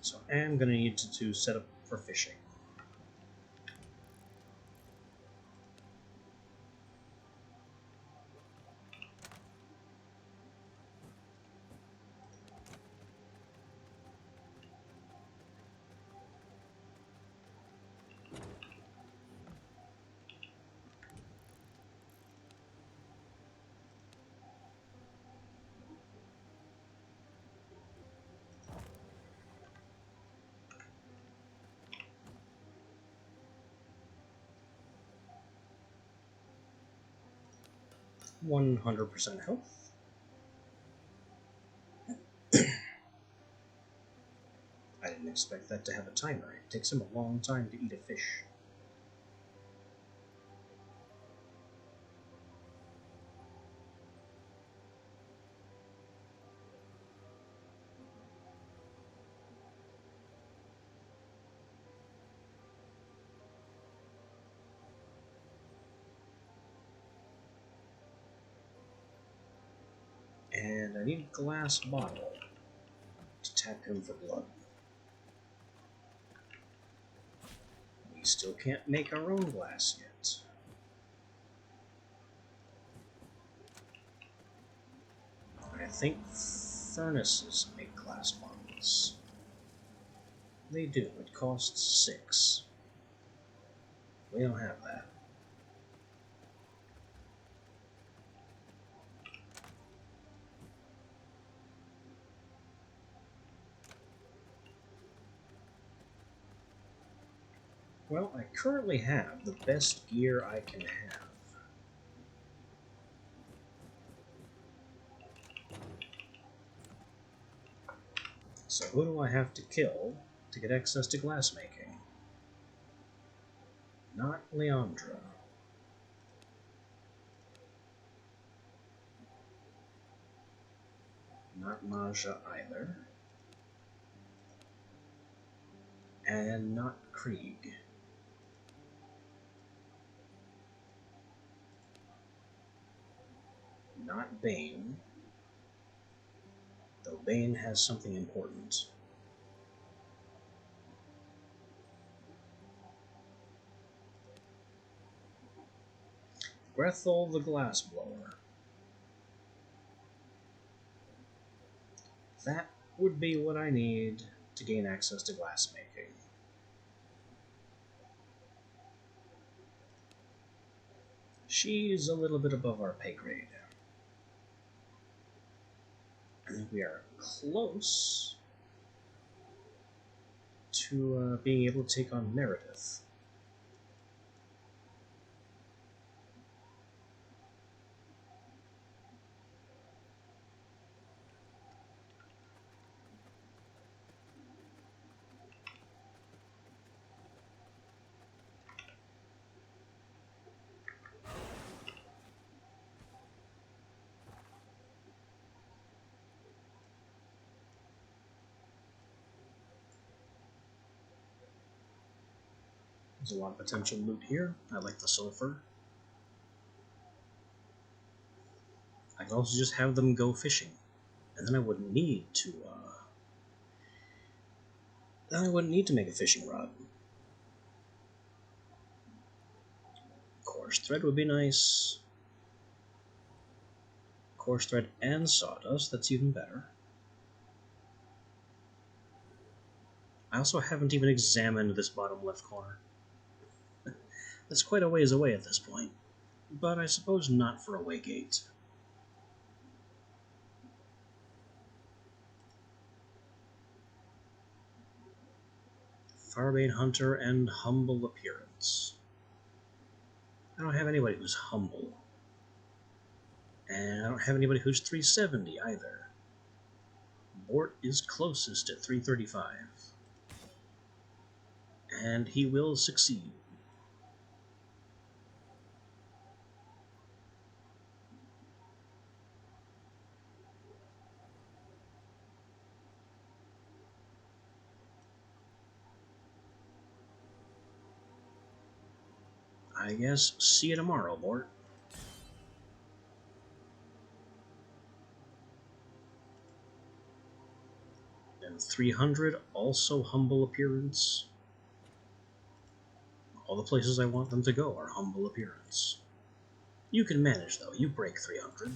So I am going to need to set up for fishing. %100 health. I didn't expect that to have a timer. It takes him a long time to eat a fish. And I need a glass bottle to tap him for blood. We still can't make our own glass yet. I think furnaces make glass bottles. They do. It costs 6. We don't have that. Well, I currently have the best gear I can have. So who do I have to kill to get access to glassmaking? Not Leandra. Not Maja either. And not Krieg. Not Bane. Though Bane has something important. Grethel the Glassblower. That would be what I need to gain access to glassmaking. She's a little bit above our pay grade. I think we are close to being able to take on Meredith. There's a lot of potential loot here. I like the sulfur. I could also just have them go fishing, and then I wouldn't need to. Then I wouldn't need to make a fishing rod. Coarse thread would be nice. Coarse thread and sawdust. That's even better. I also haven't even examined this bottom left corner. That's quite a ways away at this point, but I suppose not for a waygate. Farbane Hunter and humble appearance. I don't have anybody who's humble. And I don't have anybody who's 370 either. Bort is closest at 335. And he will succeed. I guess see you tomorrow, Bort. And 300, also humble appearance. All the places I want them to go are humble appearance. You can manage, though. You break 300.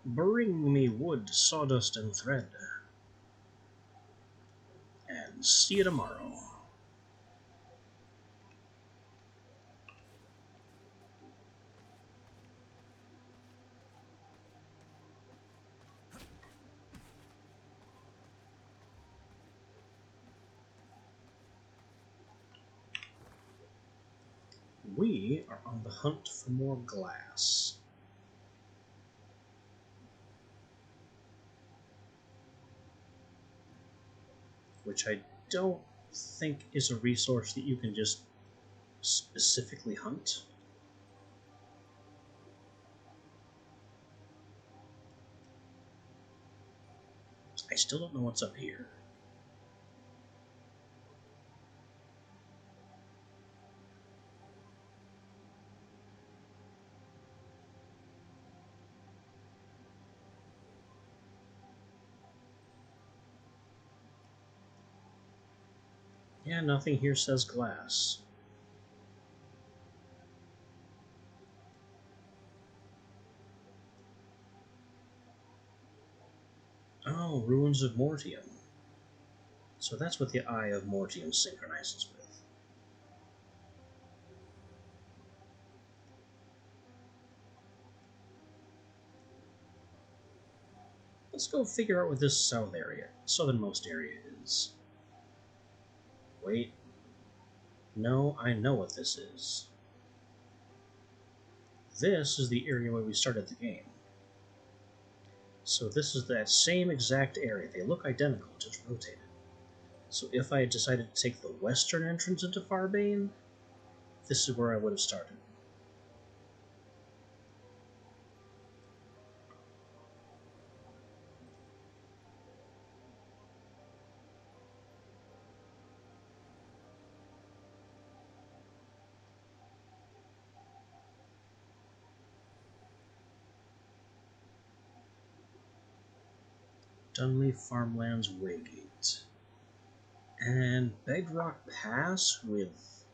Bring me wood, sawdust, and thread. And see you tomorrow. We are on the hunt for more glass. Which I don't think is a resource that you can just specifically hunt. I still don't know what's up here. Yeah, nothing here says glass. Oh, Ruins of Mortium. So that's what the Eye of Mortium synchronizes with. Let's go figure out what this southernmost area is. Wait. No, I know what this is. This is the area where we started the game. So this is that same exact area. They look identical, just rotated. So if I had decided to take the western entrance into Farbane, this is where I would have started. Dunleaf Farmlands Waygate. And Bedrock Pass with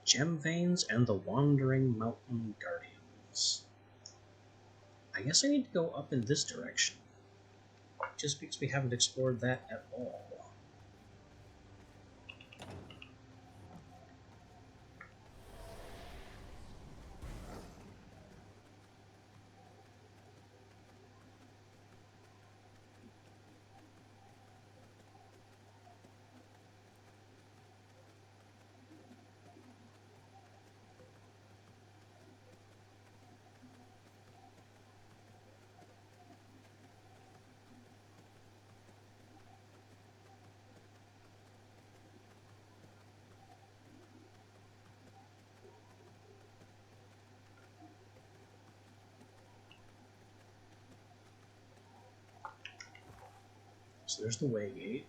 Gem Veins and the Wandering Mountain Guardians. I guess I need to go up in this direction, just because we haven't explored that at all. So there's the Waygate.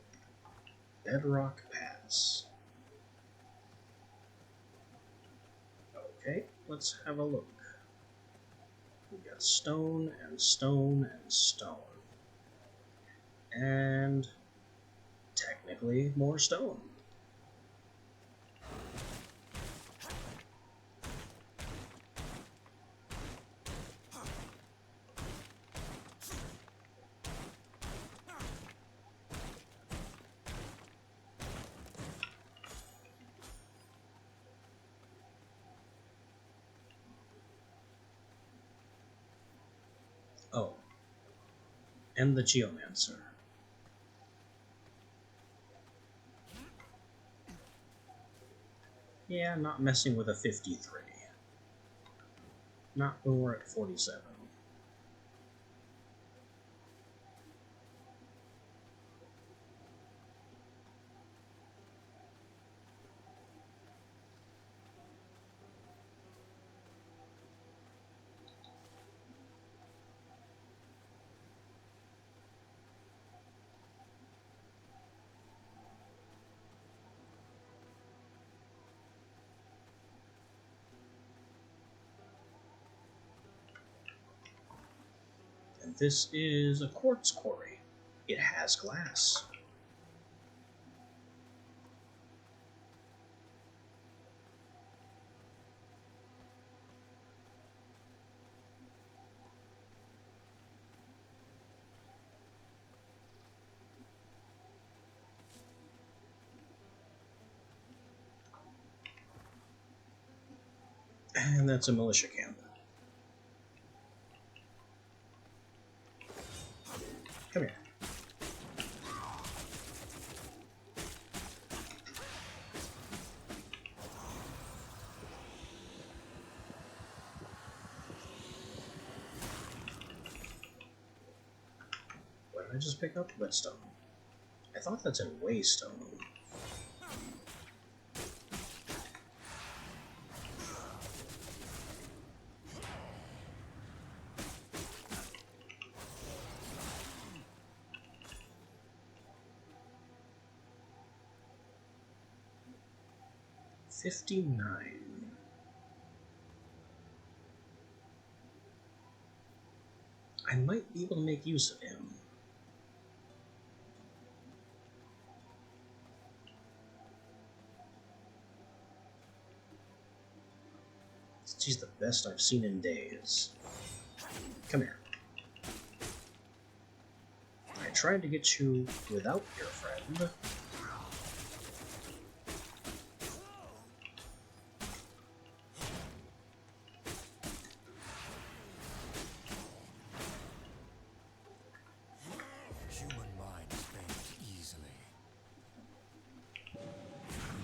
Bedrock Pass. Okay, let's have a look. We've got stone and stone and stone. And technically more stone. Oh, and the Geomancer. Yeah, not messing with a 53. Not when we're at 47. This is a quartz quarry. It has glass. And that's a militia camp. Come here. What did I just pick up? Whetstone. I thought that's in Waystone. $59. I might be able to make use of him. He's the best I've seen in days. Come here. I tried to get you without your friend. Human minds bend easily. You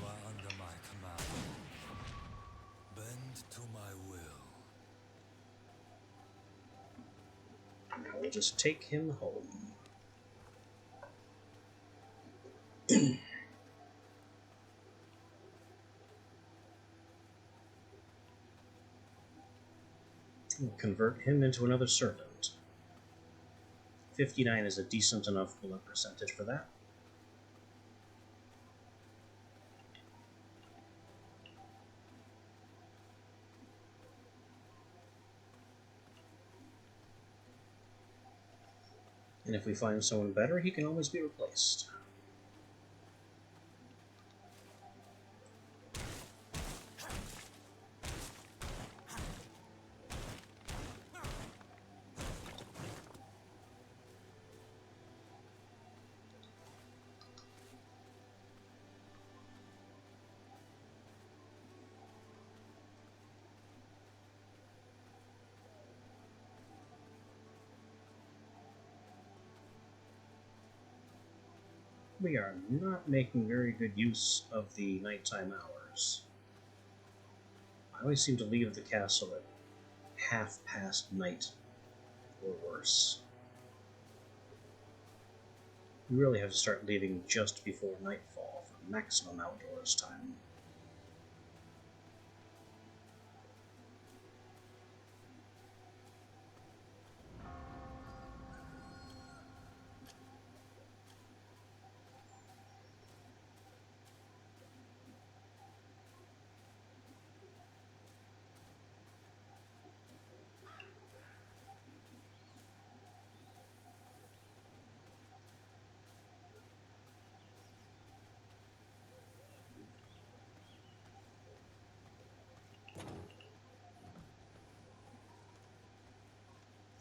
are under my command. Bend to my will. Now we'll just take him home. We'll convert him into another servant. 59 is a decent enough bullet percentage for that. And if we find someone better, he can always be replaced. We are not making very good use of the nighttime hours. I always seem to leave the castle at half past night, or worse. We really have to start leaving just before nightfall for maximum outdoors time.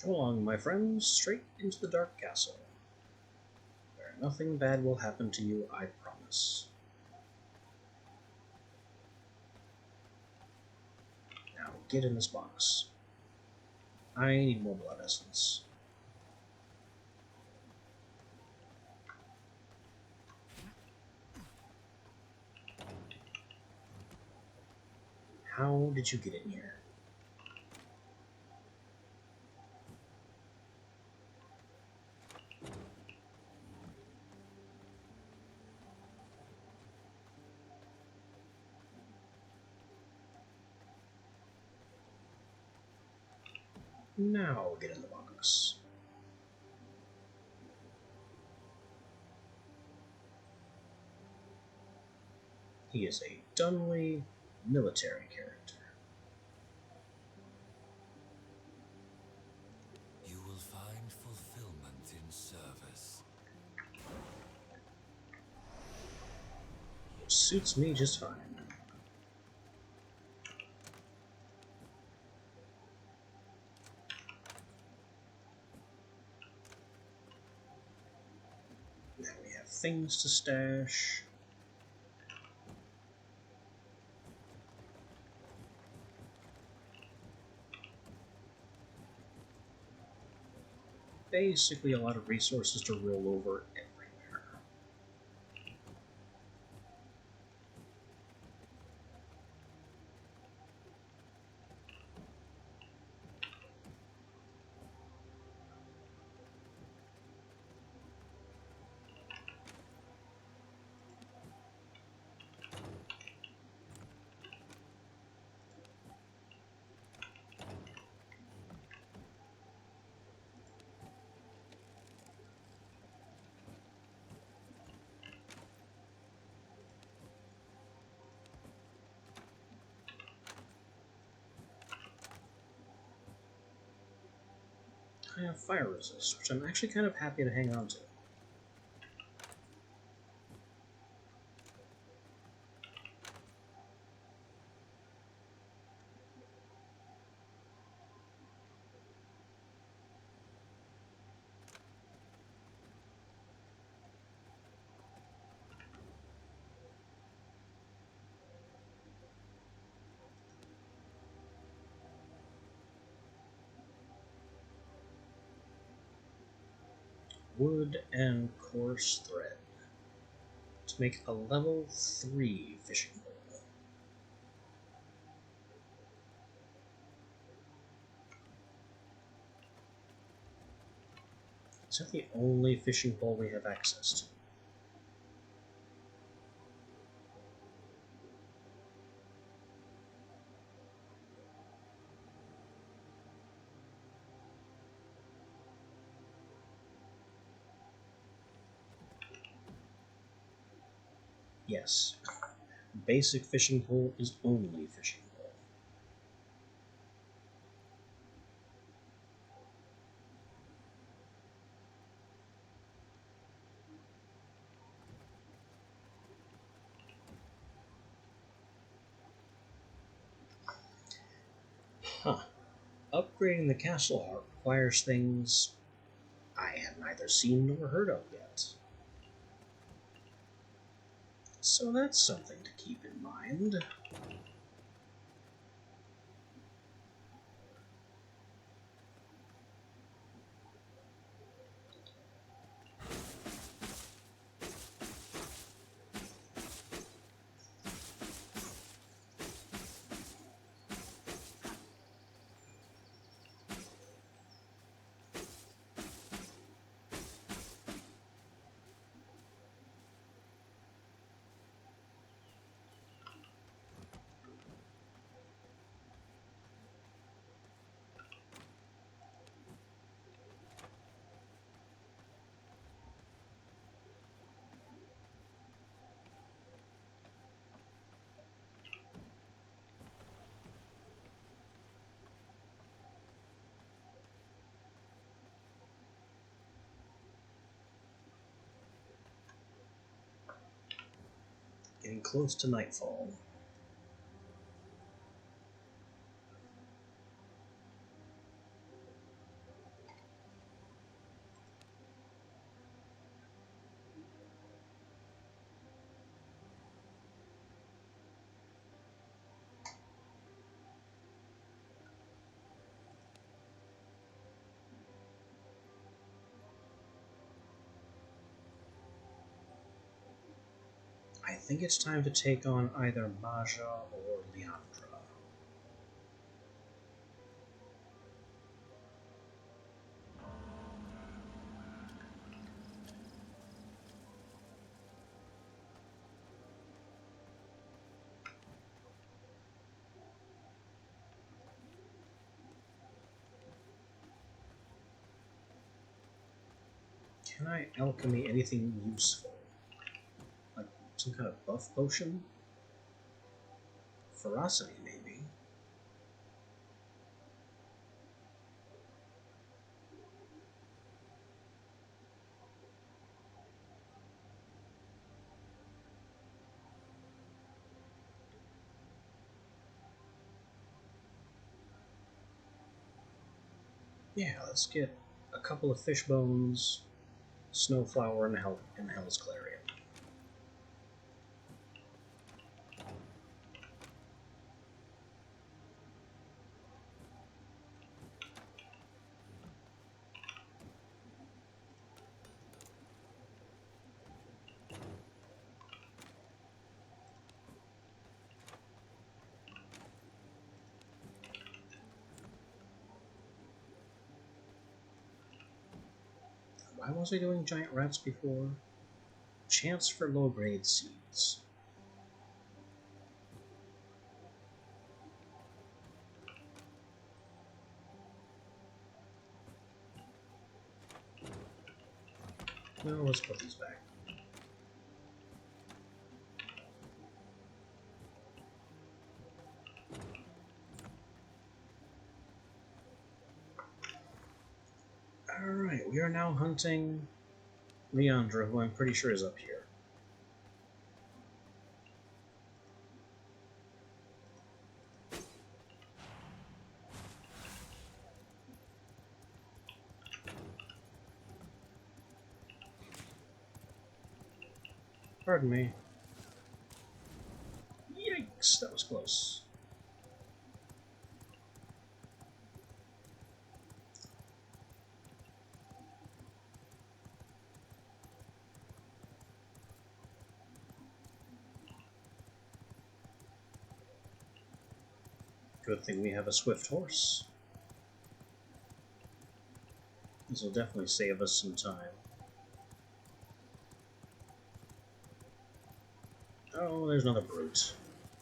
Come along, my friends, straight into the Dark Castle, where nothing bad will happen to you, I promise. Now, get in this box. I need more blood essence. How did you get in here? Now get in the box. He is a Dunley military character. You will find for suits me just fine. Now we have things to stash. Basically a lot of resources to roll over everywhere. I have fire resist, which I'm actually kind of happy to hang on to. Wood and coarse thread to make a level 3 fishing pole. Is that the only fishing pole we have access to? Yes. Basic fishing pole is only fishing pole. Huh. Upgrading the castle heart requires things I have neither seen nor heard of yet. So that's something to keep in mind. Getting close to nightfall. I think it's time to take on either Maja or Leandra. Can I alchemy anything useful? Like some kind of buff potion? Ferocity, maybe. Yeah, let's get a couple of fish bones, snowflower, and Hell's Clarion. Why was I doing giant rats before? Chance for low-grade seeds. No, let's put these back. Alright, we are now hunting Leandra, who I'm pretty sure is up here. Pardon me. Yikes, that was close. Good thing we have a swift horse. This will definitely save us some time. Oh, there's another brute.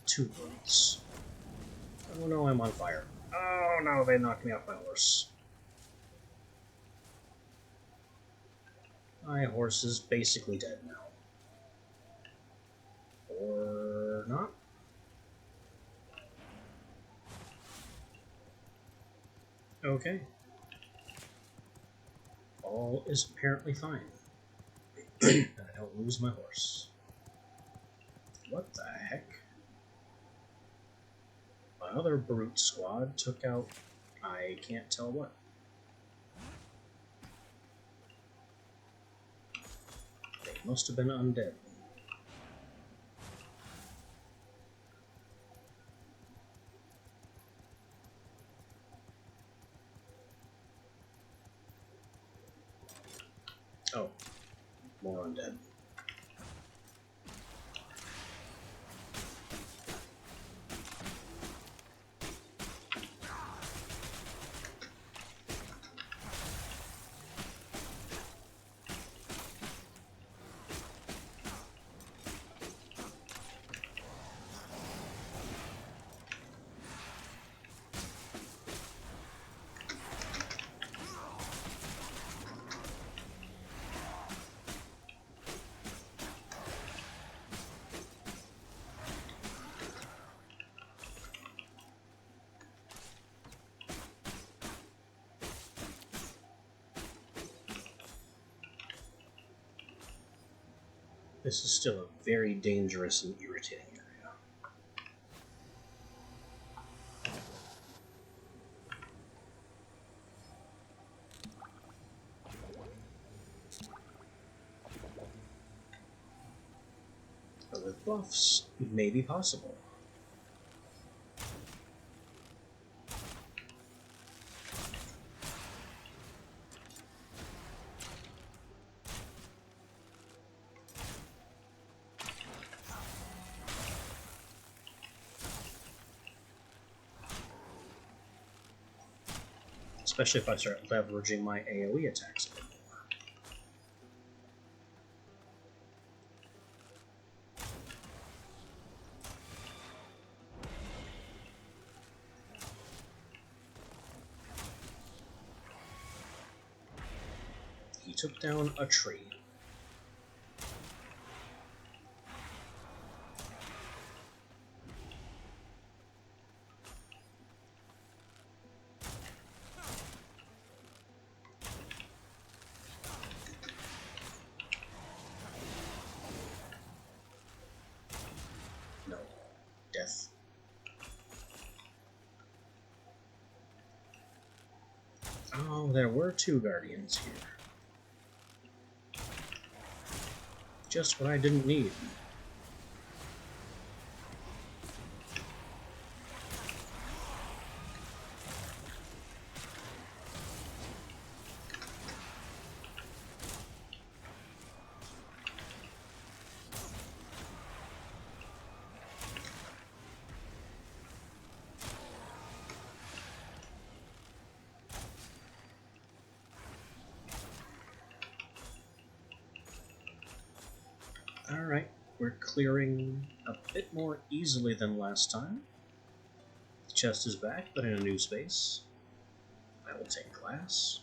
2 brutes. Oh no, I'm on fire. Oh no, they knocked me off my horse. My horse is basically dead now. Or not? Okay. All is apparently fine. And I don't lose my horse. What the heck? My other brute squad took out I can't tell what. They must have been undead. Oh, more undead. This is still a very dangerous and irritating area. But with buffs, it may be possible. Especially if I start leveraging my AoE attacks a bit more. He took down a tree. No. Death. Oh, there were two guardians here. Just what I didn't need. Alright, we're clearing a bit more easily than last time. The chest is back, but in a new space. I will take glass,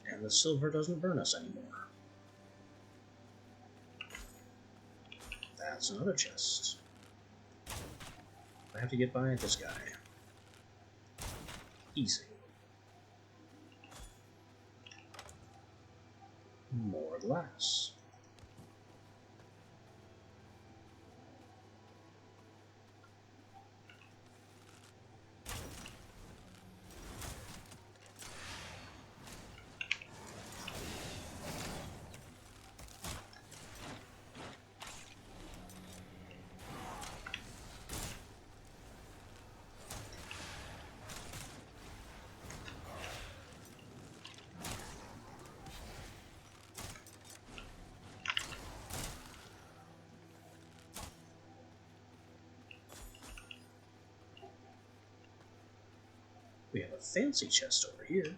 and the silver doesn't burn us anymore. That's another chest. I have to get by this guy. Easy. More glass. We have a fancy chest over here.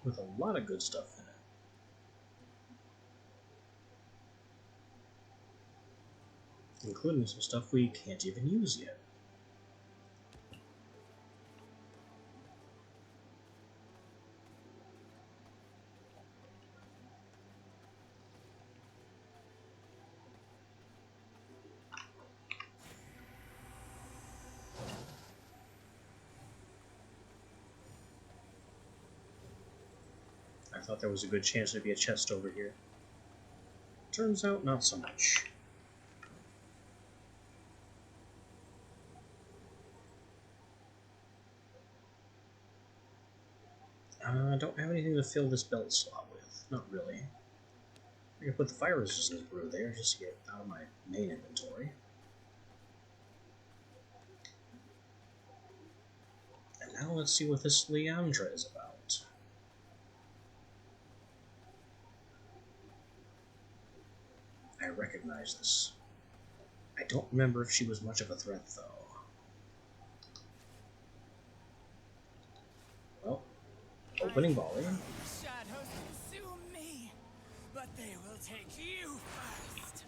With a lot of good stuff in it. Including some stuff we can't even use yet. I thought there was a good chance there'd be a chest over here. Turns out, not so much. I don't have anything to fill this belt slot with. Not really. I can put the fire resistance brew there just to get out of my main inventory. And now let's see what this Leandra is about. I recognize this. I don't remember if she was much of a threat, though. Well, opening volley. Shadows consume me, but they will take you first.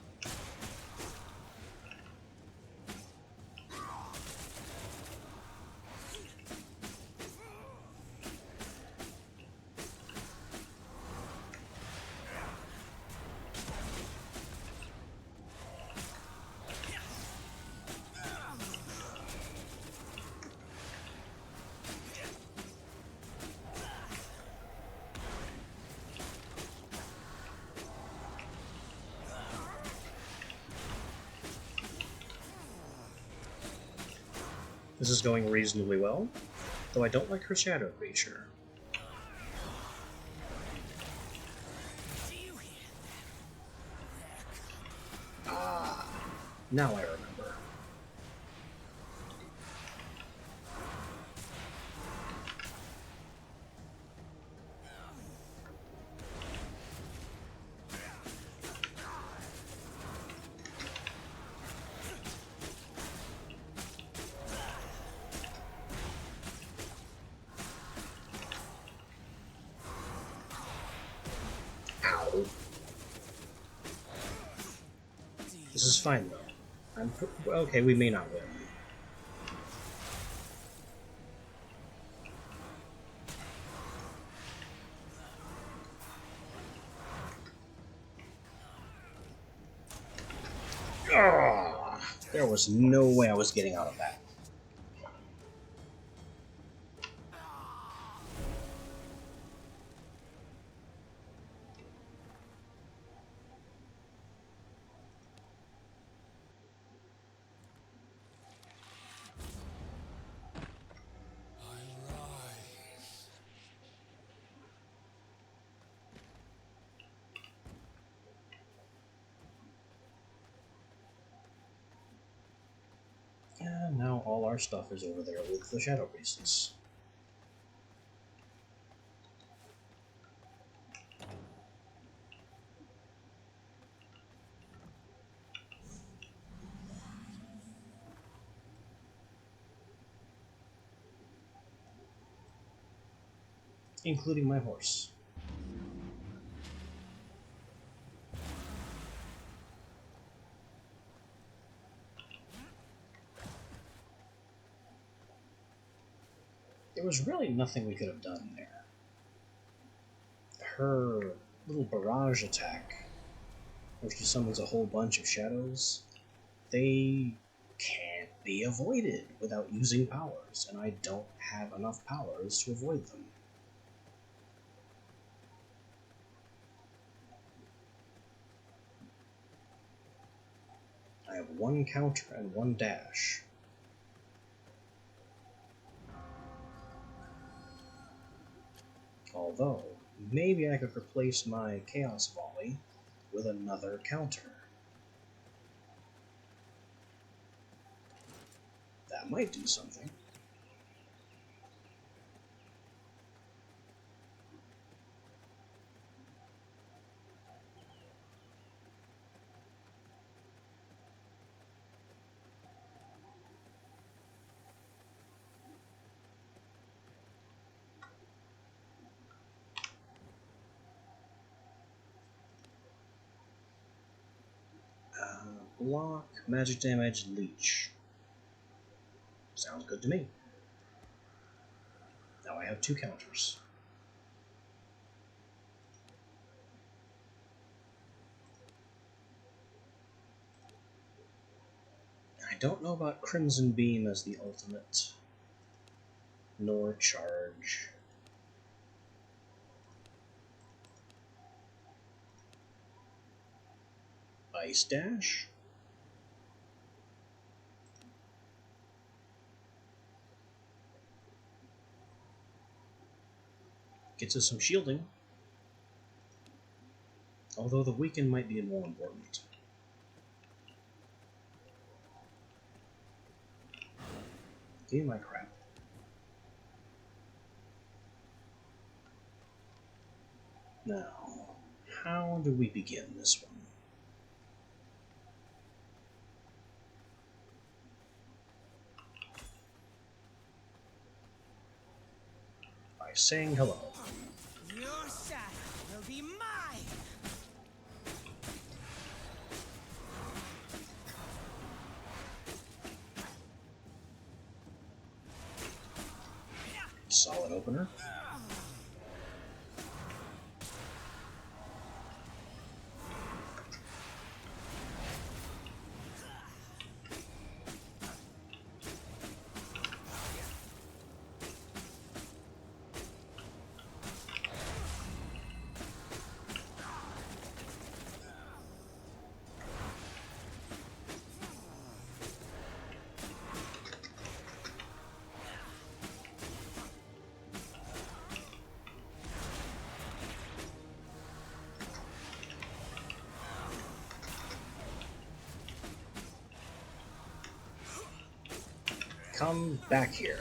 This is going reasonably well, though I don't like her shadow creature. Do you hear Ah, now I remember. Ow. This is fine though. Okay, we may not win. Ah, there was no way I was getting out of that. all our stuff is over there with the Shadow Priestess. Including my horse. There was really nothing we could have done there. Her little barrage attack, where she summons a whole bunch of shadows, they can't be avoided without using powers, and I don't have enough powers to avoid them. I have one counter and one dash. Although, maybe I could replace my Chaos Volley with another counter. That might do something. Block, magic damage, leech. Sounds good to me. Now I have two counters. I don't know about Crimson Beam as the ultimate, nor Charge. Ice Dash? Gets us some shielding. Although the weaken might be more important. Give me my crap. Now, how do we begin this one? By saying hello. Your shadow will be mine! Solid opener. Come back here.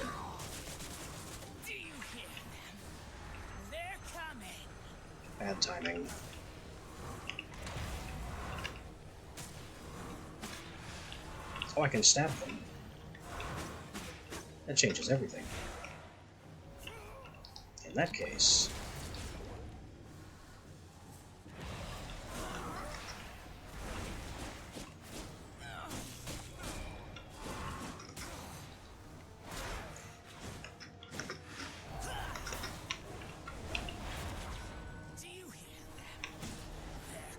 Do you hear them? They're coming! Bad timing. Oh, I can stab them. That changes everything. In that case... Do you hear them? They're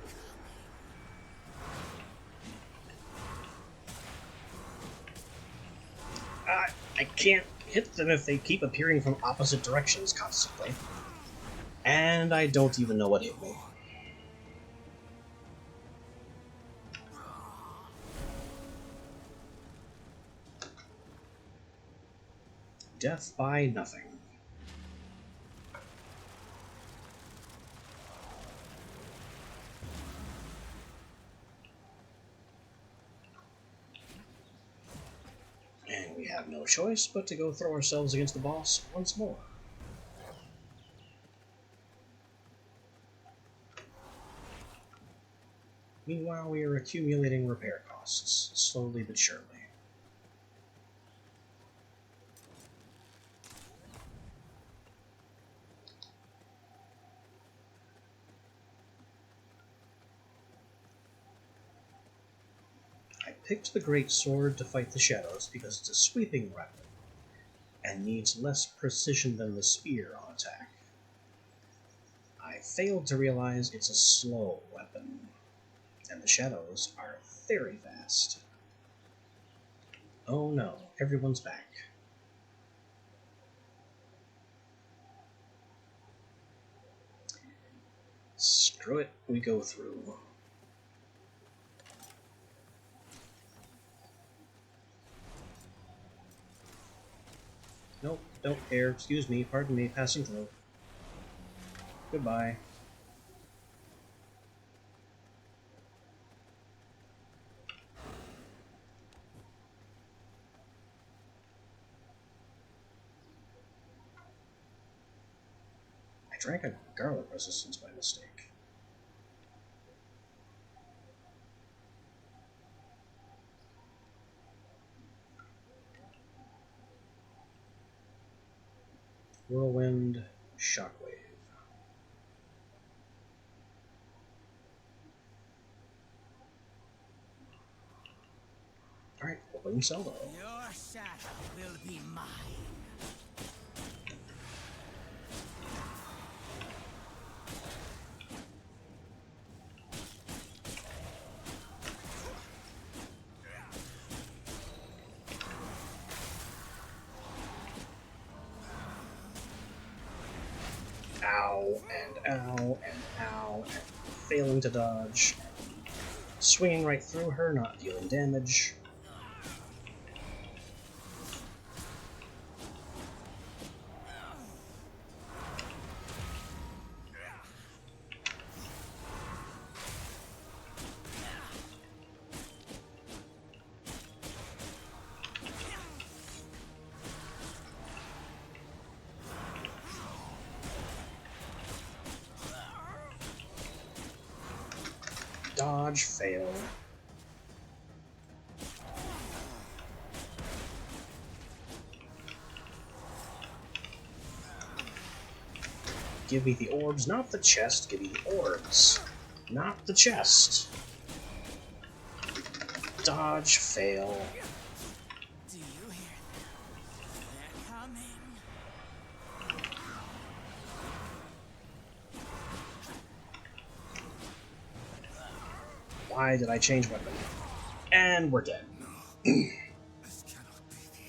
coming! I can't hit them if they keep appearing from opposite directions constantly. And I don't even know what hit me. Death by nothing. And we have no choice but to go throw ourselves against the boss once more. Meanwhile, we are accumulating repair costs, slowly but surely. I picked the Great Sword to fight the shadows because it's a sweeping weapon, and needs less precision than the spear on attack. I failed to realize it's a slow weapon, and the shadows are very fast. Oh no, everyone's back. Screw it, we go through. Nope, don't care. Excuse me, pardon me, passing through. Goodbye. I drank a garlic resistance by mistake. Whirlwind, Shockwave. Alright, opening salvo. Your shadow will be mine. Ow, and ow, and ow, and failing to dodge. Swinging right through her, not dealing damage. Dodge, fail. Give me the orbs, not the chest. Give me the orbs, not the chest. Dodge, fail. Do you hear them? They're coming. Why did I change weapon? And we're dead. This cannot be the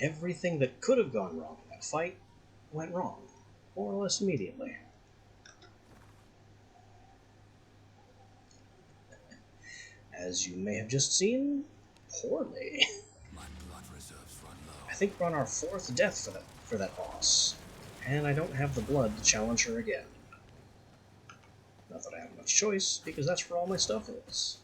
end. Everything that could have gone wrong in that fight went wrong, more or less immediately. As you may have just seen, poorly. My blood reserves run low. I think we're on our 4th death for that boss, and I don't have the blood to challenge her again. Not that I have much choice, because that's where all my stuff is.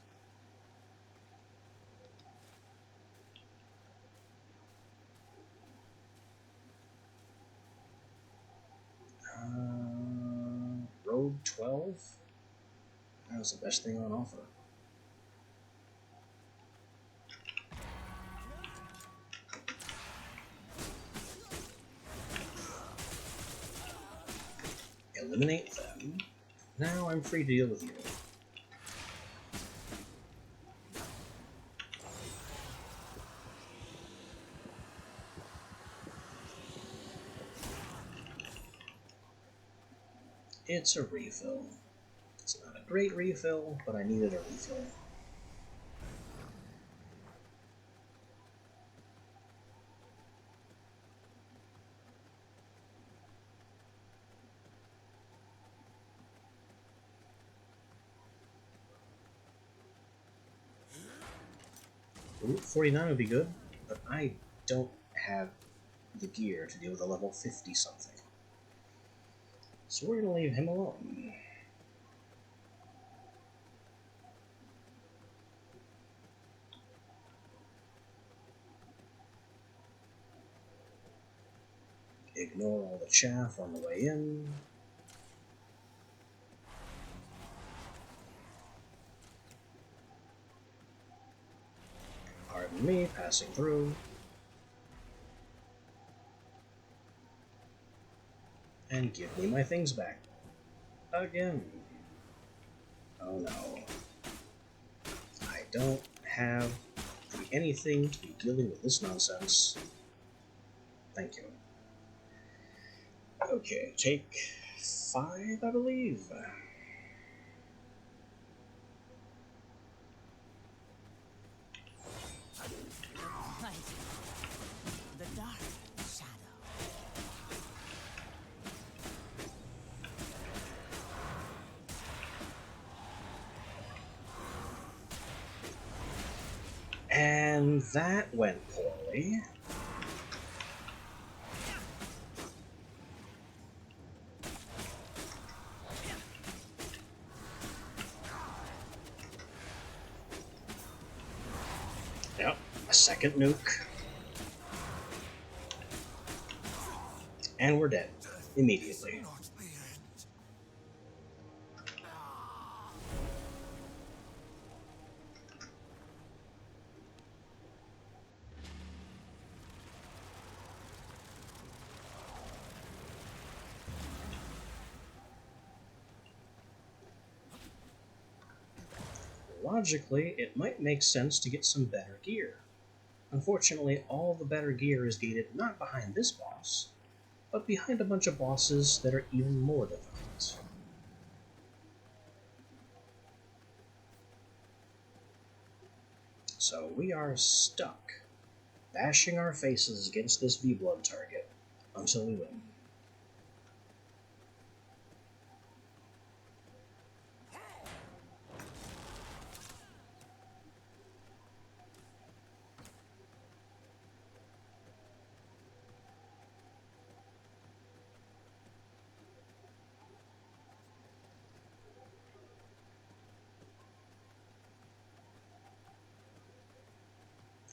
Road 12? That was the best thing on offer. Eliminate them. Now I'm free to deal with you. It's a refill. It's not a great refill, but I needed a refill. Route 49 would be good, but I don't have the gear to deal with a level 50 something. So we're gonna leave him alone. Ignore all the chaff on the way in. Pardon me, passing through. And give me my things back. Again. Oh no. I don't have anything to be dealing with this nonsense. Thank you. Okay, take 5, I believe. Light. The dark shadow. And that went poorly. Yep, a second nuke. And we're dead. Immediately. Not the end. Logically, it might make sense to get some better gear. Unfortunately, all the better gear is gated not behind this boss, but behind a bunch of bosses that are even more difficult. So we are stuck, bashing our faces against this V-Blood target until we win.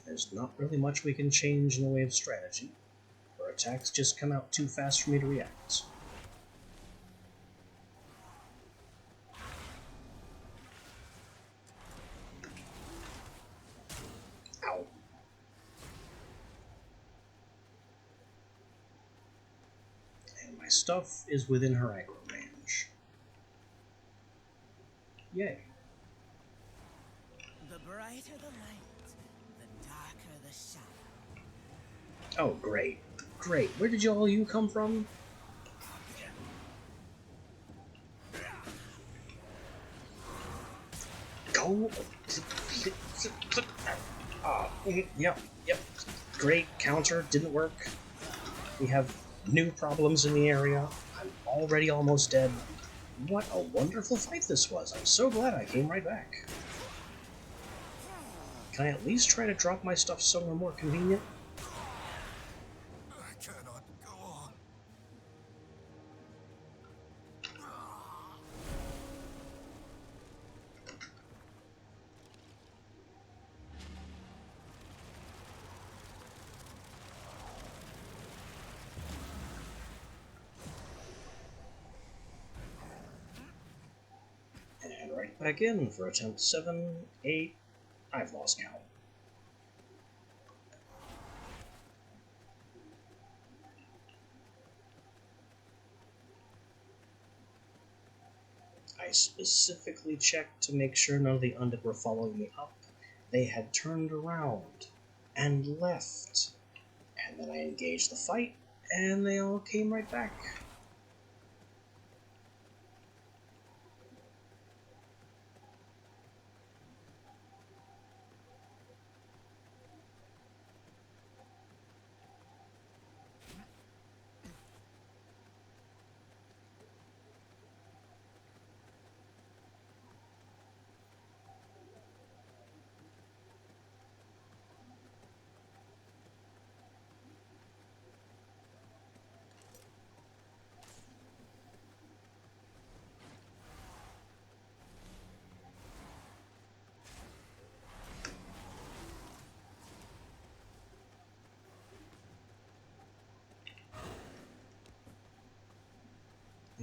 There's not really much we can change in the way of strategy. Her attacks just come out too fast for me to react. Ow. And my stuff is within her aggro range. Yay. The brighter the light, the darker the shadow. Oh, great. Great. Where did all you come from? Go. Yep. Great. Counter. Didn't work. We have new problems in the area. I'm already almost dead. What a wonderful fight this was. I'm so glad I came right back. Can I at least try to drop my stuff somewhere more convenient? I cannot go on. And right back in for attempt 7, 8. I've lost count. I specifically checked to make sure none of the undead were following me up. They had turned around and left. And then I engaged the fight, and they all came right back.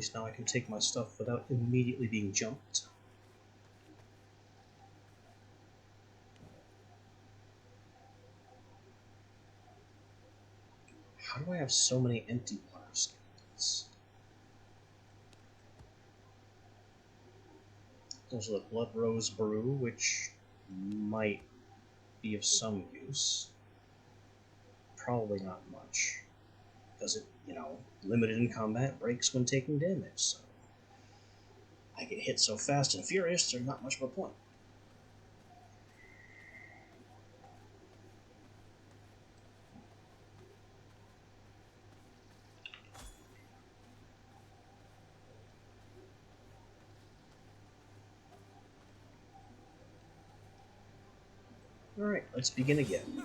least now I can take my stuff without immediately being jumped. How do I have so many empty water skeletons? There's the Blood Rose Brew, which might be of some use. Probably not much. Because it, limited in combat, breaks when taking damage, so I get hit so fast and furious, there's not much of a point. Alright, let's begin again.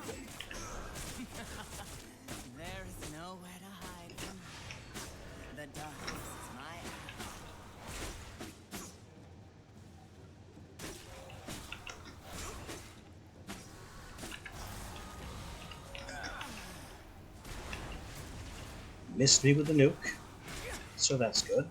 There is nowhere to hide from me. The darkness is my Missed me with the nuke, so that's good.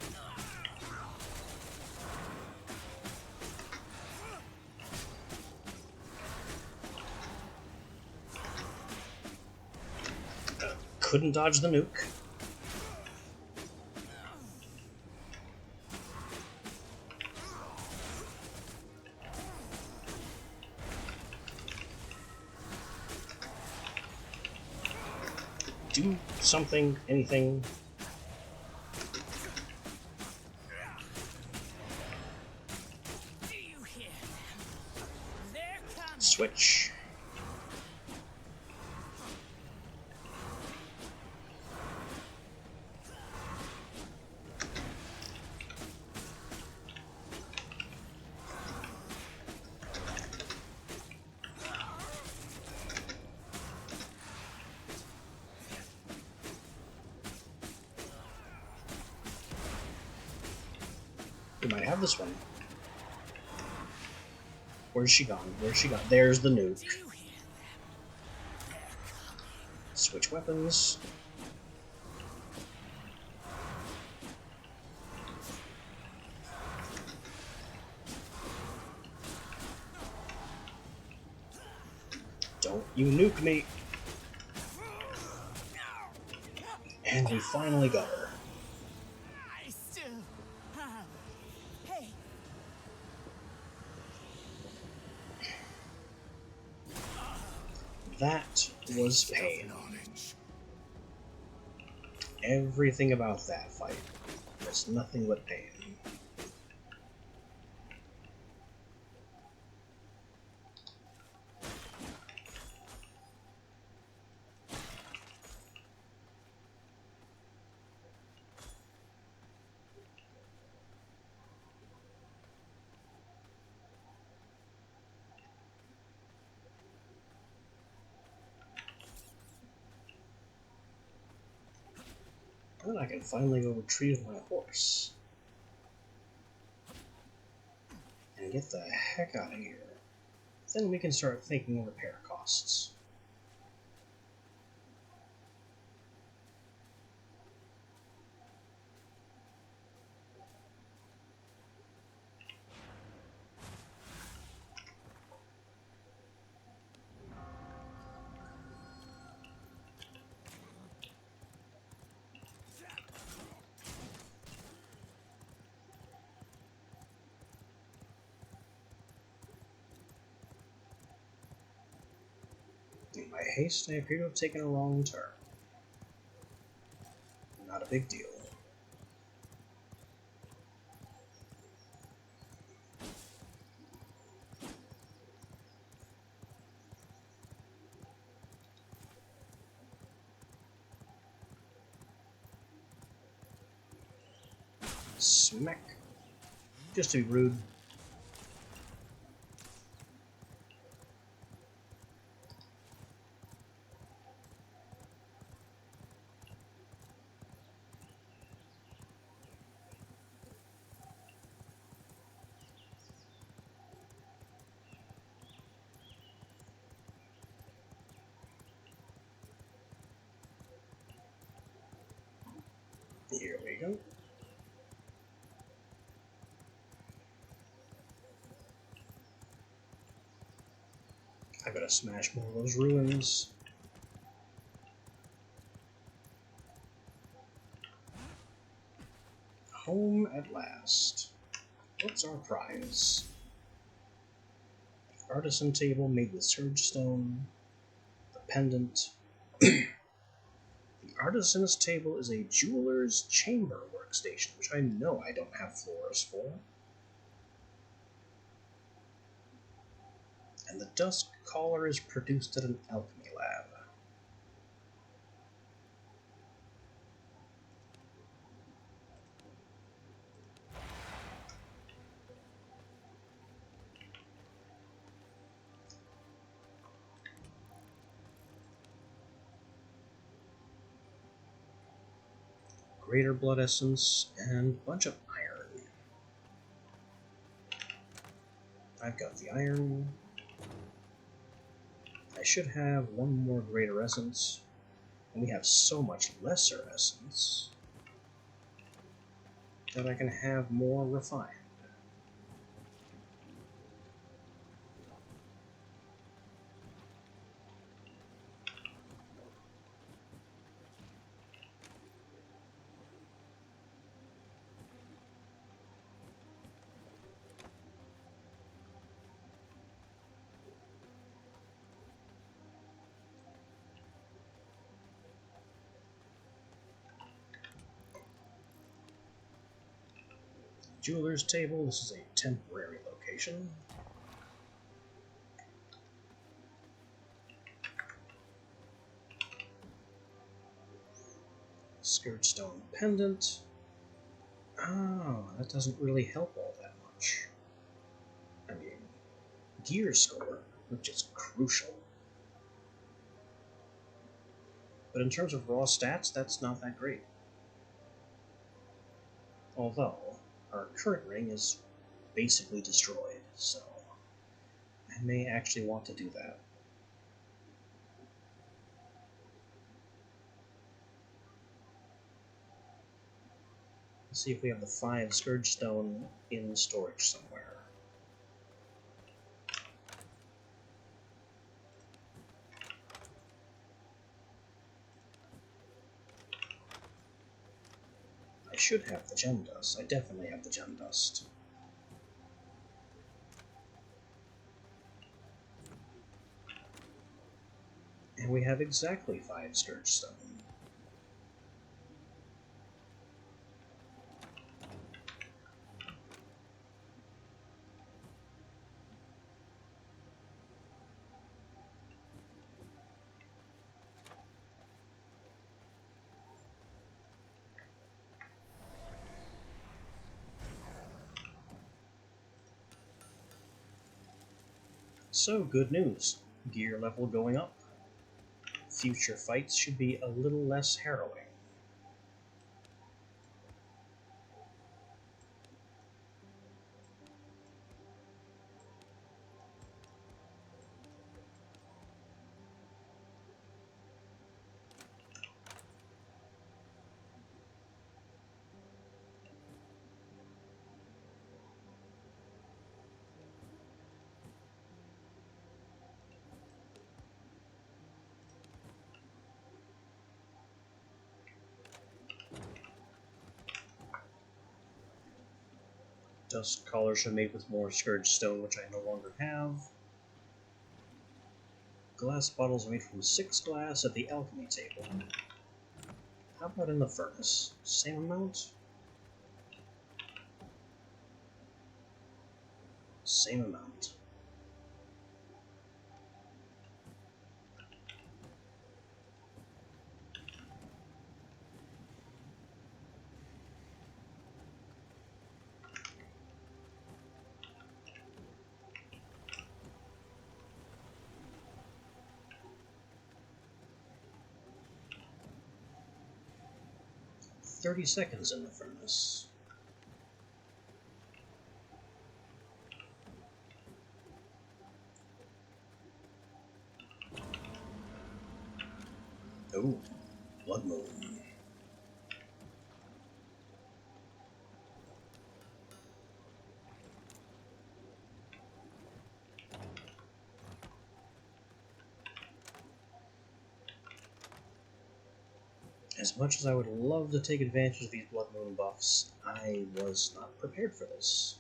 Couldn't dodge the nuke. Do something, anything. Do you hear them? They're coming. Switch. We might have this one. Where's she gone? Where's she gone? There's the nuke. Do you hear them? They're coming. Switch weapons. Don't you nuke me. And we finally got her. I still have. Hey, That was pain. Knowledge. Everything about that fight was nothing but pain. Then I can finally go retrieve my horse. And get the heck out of here. Then we can start thinking repair costs. In my haste, I appear to have taken a wrong turn. Not a big deal. Smack. Just to be rude. Here we go. I gotta smash more of those ruins. Home at last. What's our prize? Artisan table made with surge stone. The pendant. The artisan's table is a jeweler's chamber workstation, which I know I don't have floors for. And the dusk collar is produced at an alchemy lab. Greater blood essence and a bunch of iron. I've got the iron. I should have one more greater essence, and we have so much lesser essence that I can have more refined. Jeweler's table, this is a temporary location. Skirdstone pendant. Oh, that doesn't really help all that much. I mean, gear score, which is crucial. But in terms of raw stats, that's not that great. Although, our current ring is basically destroyed, so I may actually want to do that. Let's see if we have the 5 Scourgestone in storage somewhere. I should have the gem dust. I definitely have the gem dust. And we have exactly 5 Scourgestone. So, good news. Gear level going up. Future fights should be a little less harrowing. Dust collars are made with more Scourge Stone, which I no longer have. Glass bottles are made from 6 glass at the alchemy table. How about in the furnace? Same amount? Same amount. "30 seconds in the furnace. Oh, Blood Moon. As much as I would love to take advantage of these Blood Moon buffs, I was not prepared for this.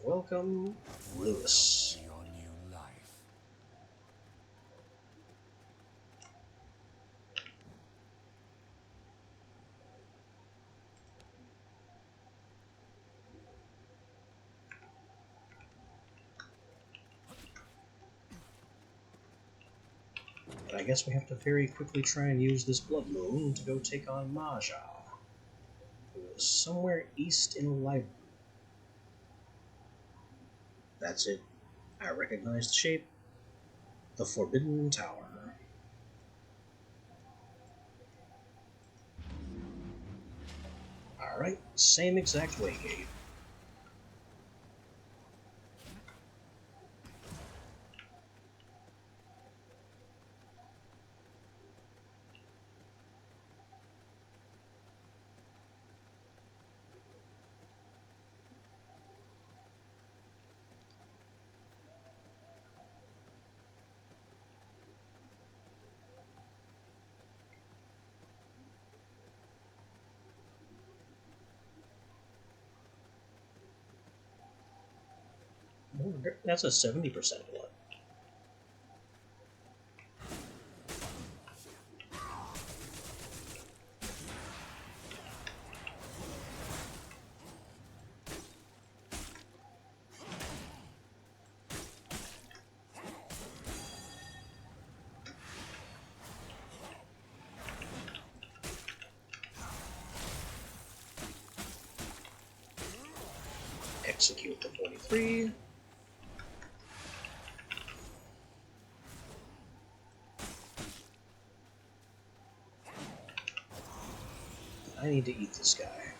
Welcome, Lewis. To your new life. But I guess we have to very quickly try and use this Blood Moon to go take on Maja, who is somewhere east in a library. That's it. I recognize the shape. The Forbidden Tower. Alright, same exact waygate. That's a 70% one. Execute the 43. I need to eat this guy.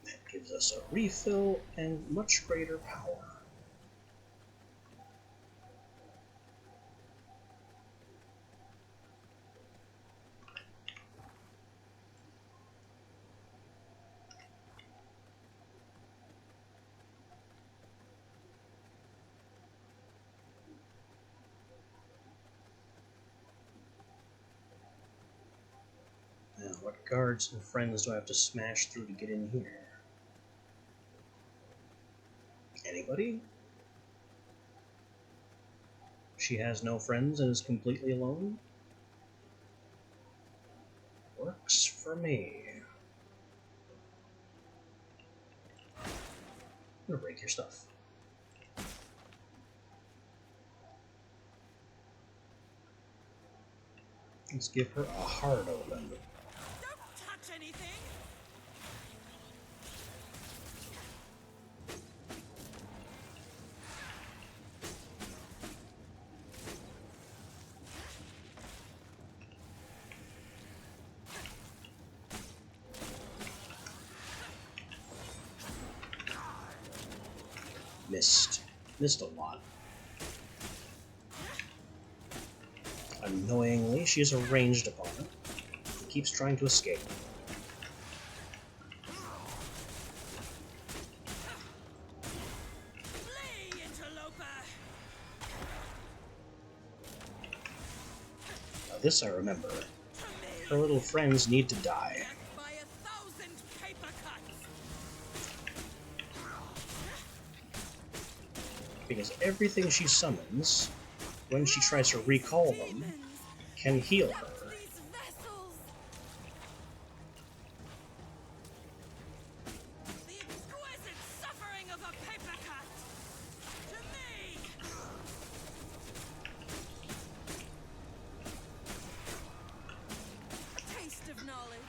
That gives us a refill and much greater power. Now, what guards and friends do I have to smash through to get in here? Anybody? She has no friends and is completely alone? Works for me. I'm gonna break your stuff. Let's give her a hard open. Don't touch anything! Missed. Missed a lot. Annoyingly, she is a ranged opponent. She keeps trying to escape. Flee, interloper! Now this I remember. To me, Her little friends need to die. death by 1,000 paper cuts! Because everything she summons, when she tries to recall them, Demons can heal Not her. these vessels! The exquisite suffering of a paper cut! To me! A taste of knowledge.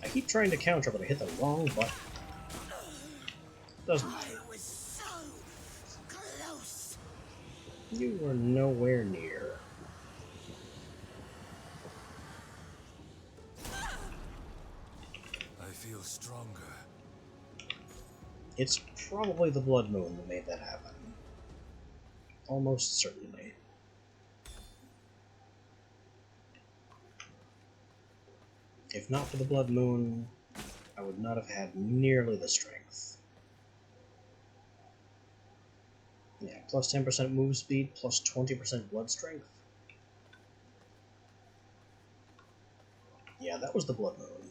I keep trying to counter, but I hit the wrong button. Doesn't matter. I was so close. You were nowhere near. I feel stronger. It's probably the Blood Moon that made that happen. Almost certainly. If not for the Blood Moon, I would not have had nearly the strength. Yeah, plus 10% move speed, plus 20% blood strength. Yeah, that was the Blood Moon.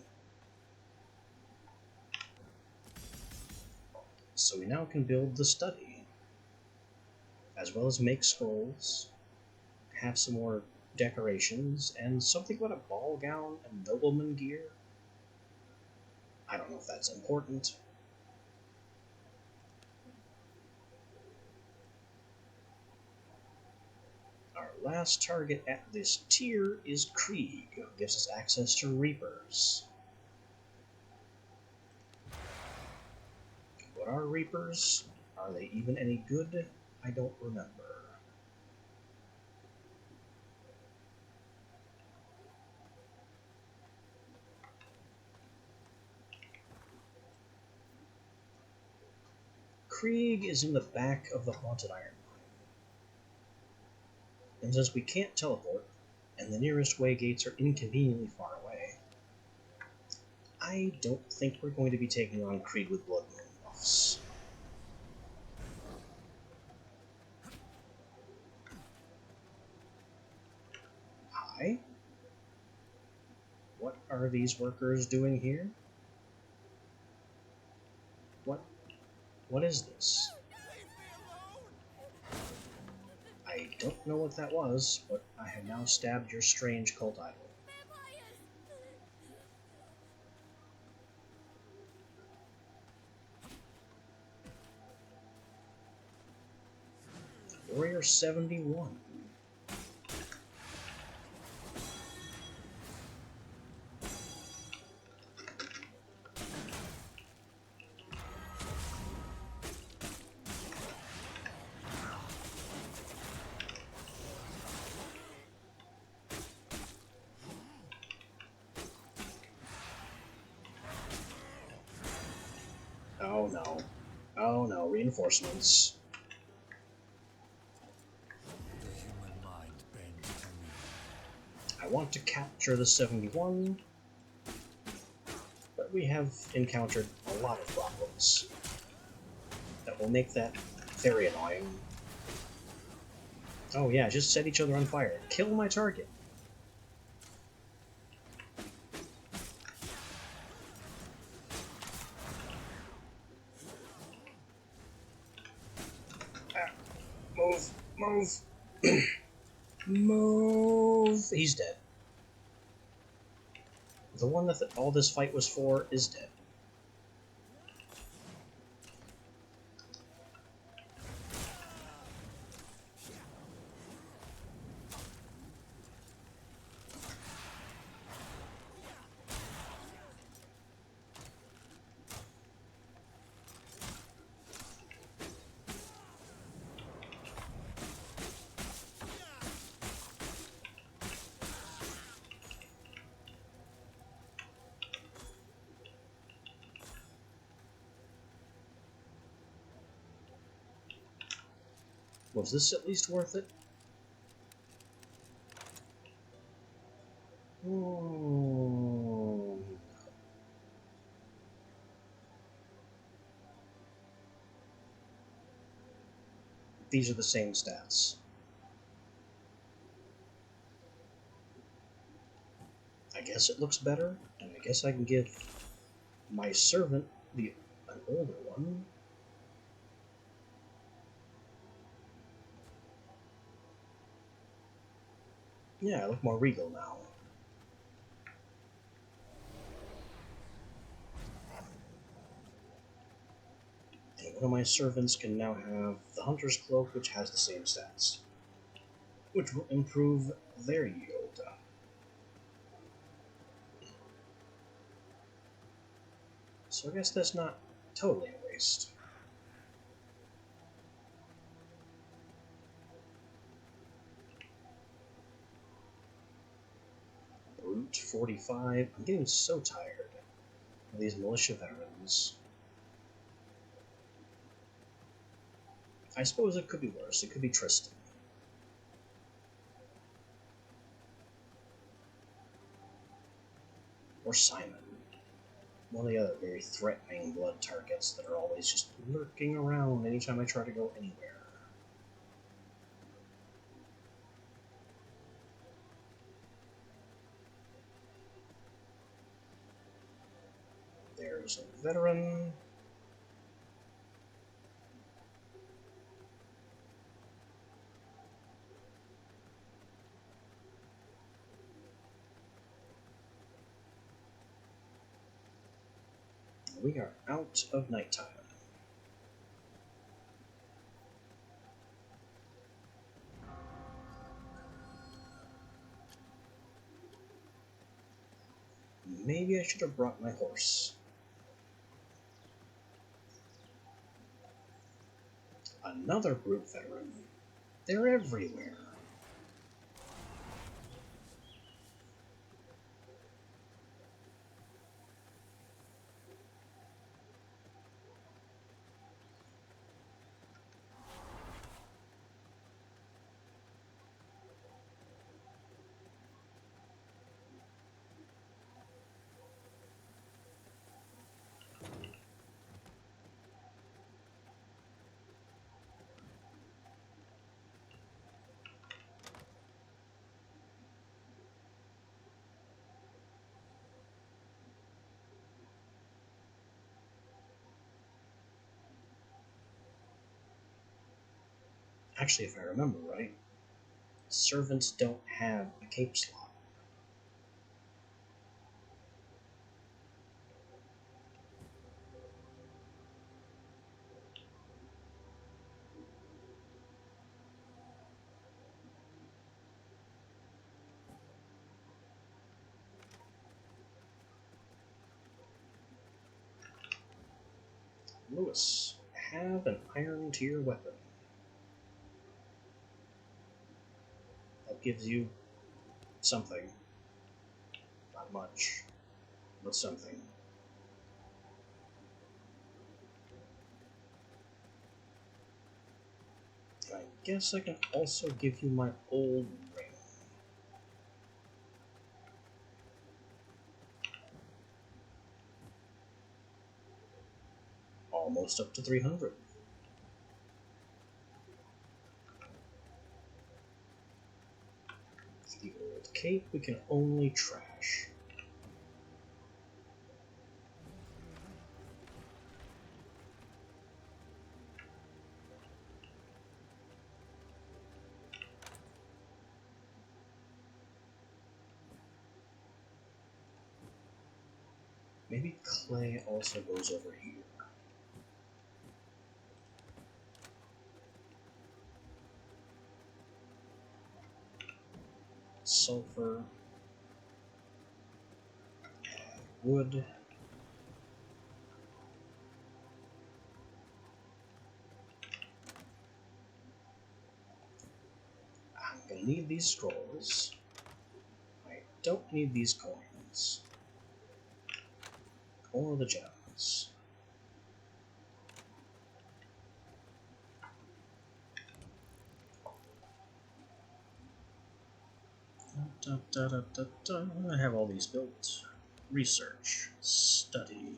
So we now can build the study, as well as make scrolls, have some more decorations, and something about a ball gown and nobleman gear. I don't know if that's important. Our last target at this tier is Krieg, who gives us access to Reapers. What are Reapers? Are they even any good? I don't remember. Krieg is in the back of the Haunted Iron Mine. And since we can't teleport, and the nearest way gates are inconveniently far away, I don't think we're going to be taking on Krieg with Blood Moon buffs. Hi? What are these workers doing here? What is this? I don't know what that was, but I have now stabbed your strange cult idol. Warrior 71. Oh no. Oh no, reinforcements. The human mind bends to me. I want to capture the 71, but we have encountered a lot of problems that will make that very annoying. Oh yeah, just set each other on fire. Kill my target. Ah, move, move, move. He's dead. The one that all this fight was for is dead. Was this at least worth it? Hmm. These are the same stats. guess it looks better, and I guess I can give my servant an older one. Yeah, I look more regal now. And one of my servants can now have the Hunter's Cloak, which has the same stats, which will improve their yield. So I guess that's not totally a waste. Brute 45. I'm getting so tired of these militia veterans. I suppose it could be worse. It could be Tristan. Or Simon. One of the other very threatening blood targets that are always just lurking around anytime I try to go anywhere. There's a veteran. We are out of nighttime. Maybe I should have brought my horse. Another brute veteran. They're everywhere. Actually, if I remember right, servants don't have a cape slot. Lewis, have an iron tier weapon. That gives you something. Not much, but something. I guess I can also give you my old ring. Almost up to 300. The old cape we can only trash. Maybe clay also goes over here. Sulfur. Wood. I'm gonna need these scrolls. I don't need these coins. Or the gems. I have all these built. Research. Study.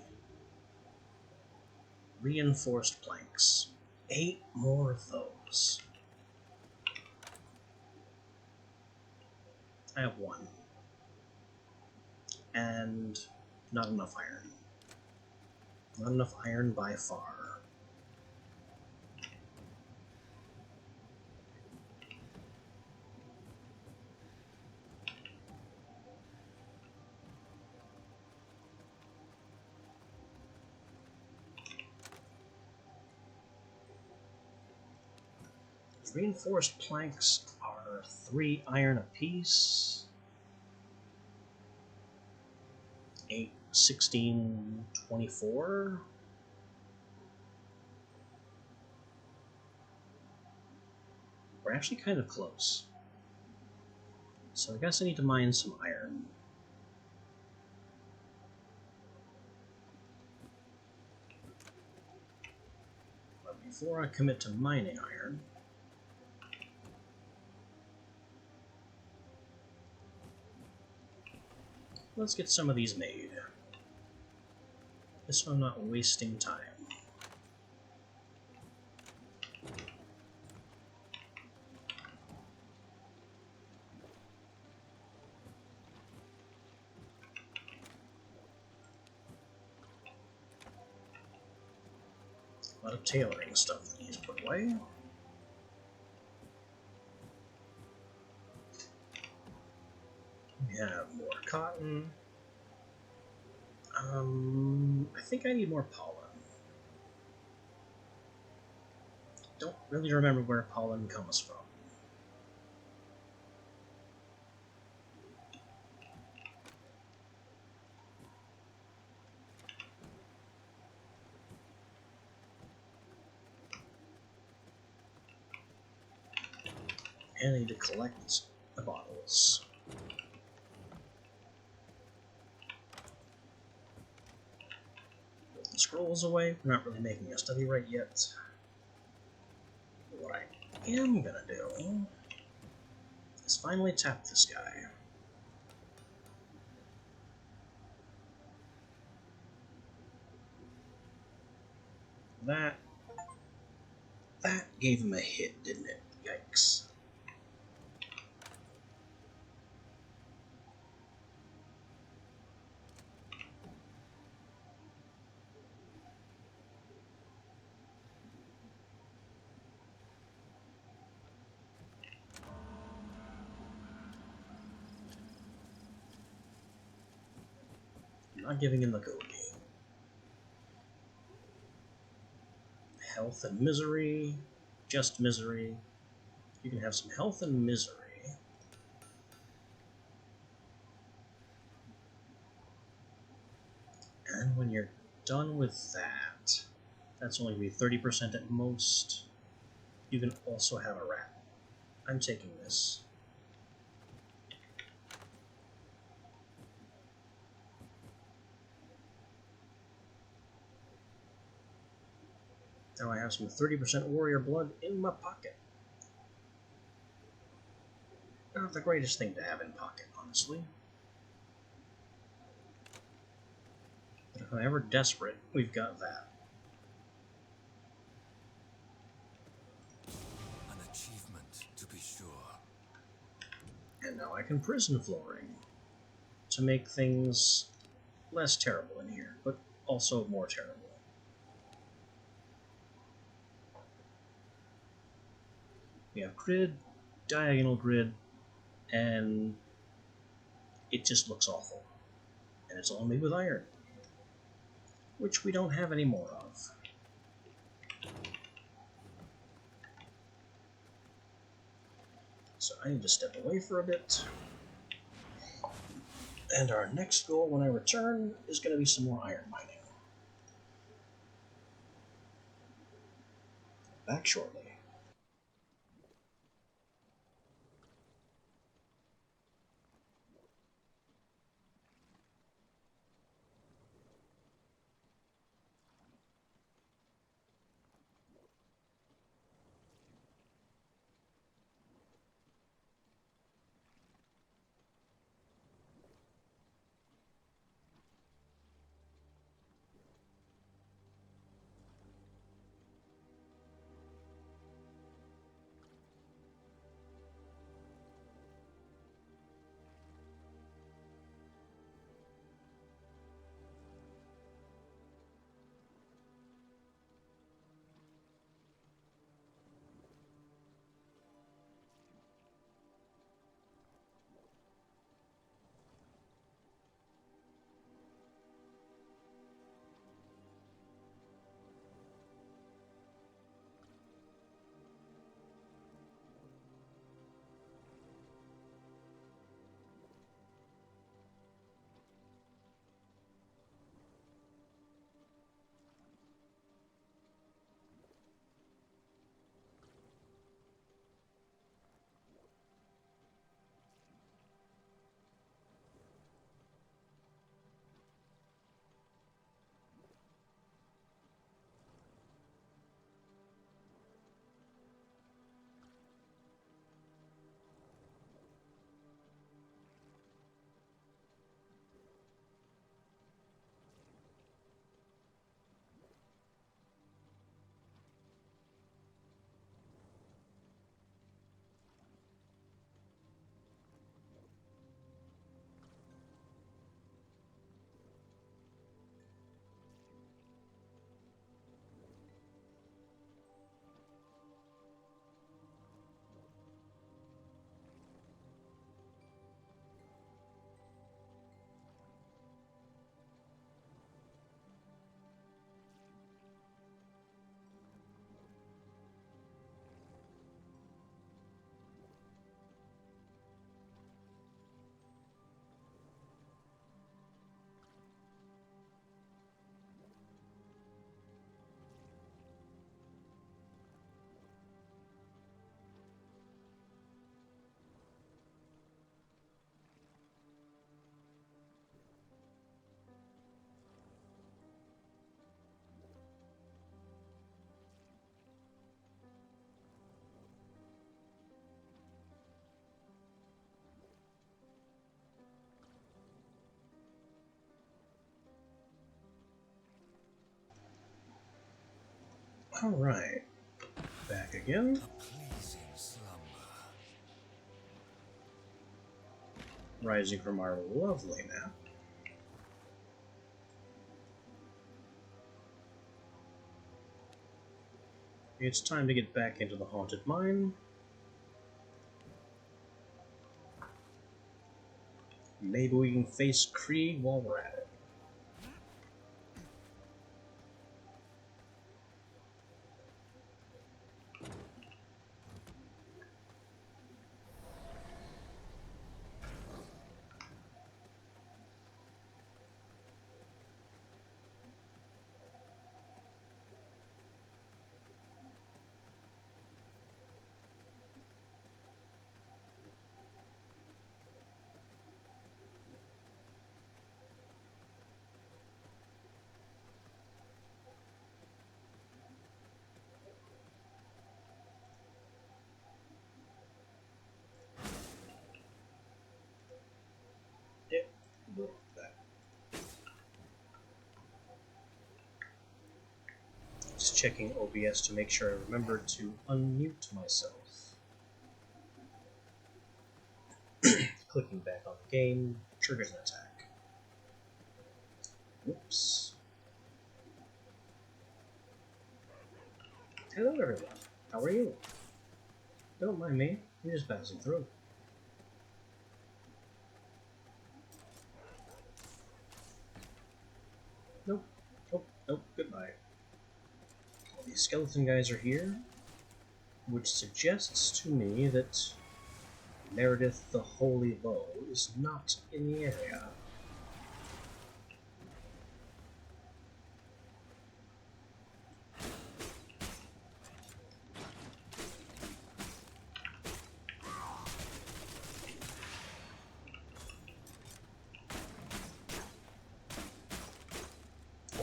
Reinforced planks. 8 more of those. I have 1. and not enough iron. Not enough iron by far. Reinforced planks are 3 iron apiece. 8, 16, 24. We're actually kind of close. So I guess I need to mine some iron. But before I commit to mining iron, let's get some of these made. This way I'm not wasting time. A lot of tailoring stuff that needs put away. We have more cotton. I think I need more pollen. Don't really remember where pollen comes from. And I need to collect the bottles. Put the scrolls away. We're not really making a study right yet. What I am gonna do is finally tap this guy. That gave him a hit, didn't it? Yikes. I'm not giving him the goatee. Health and misery. Just misery. You can have some health and misery. And when you're done with that, that's only going to be 30% at most. You can also have a rat. I'm taking this. Now I have some 30% warrior blood in my pocket. Not the greatest thing to have in pocket, honestly. But if I'm ever desperate, we've got that. An achievement, to be sure. And now I can prison flooring to make things less terrible in here, but also more terrible. We have grid, diagonal grid, and it just looks awful. And it's all made with iron, which we don't have any more of. So I need to step away for a bit. And our next goal when I return is going to be some more iron mining. Back shortly. Alright. Back again. A pleasing slumber. Rising from our lovely nap. It's time to get back into the haunted mine. Maybe we can face Krieg while we're at it. Just checking OBS to make sure I remember to unmute myself. Clicking back on the game triggers an attack. Oops. Hello everyone, how are you? Don't mind me, I'm just passing through. Nope, nope, goodbye. All these skeleton guys are here, which suggests to me that Meredith the Holy Low is not in the area.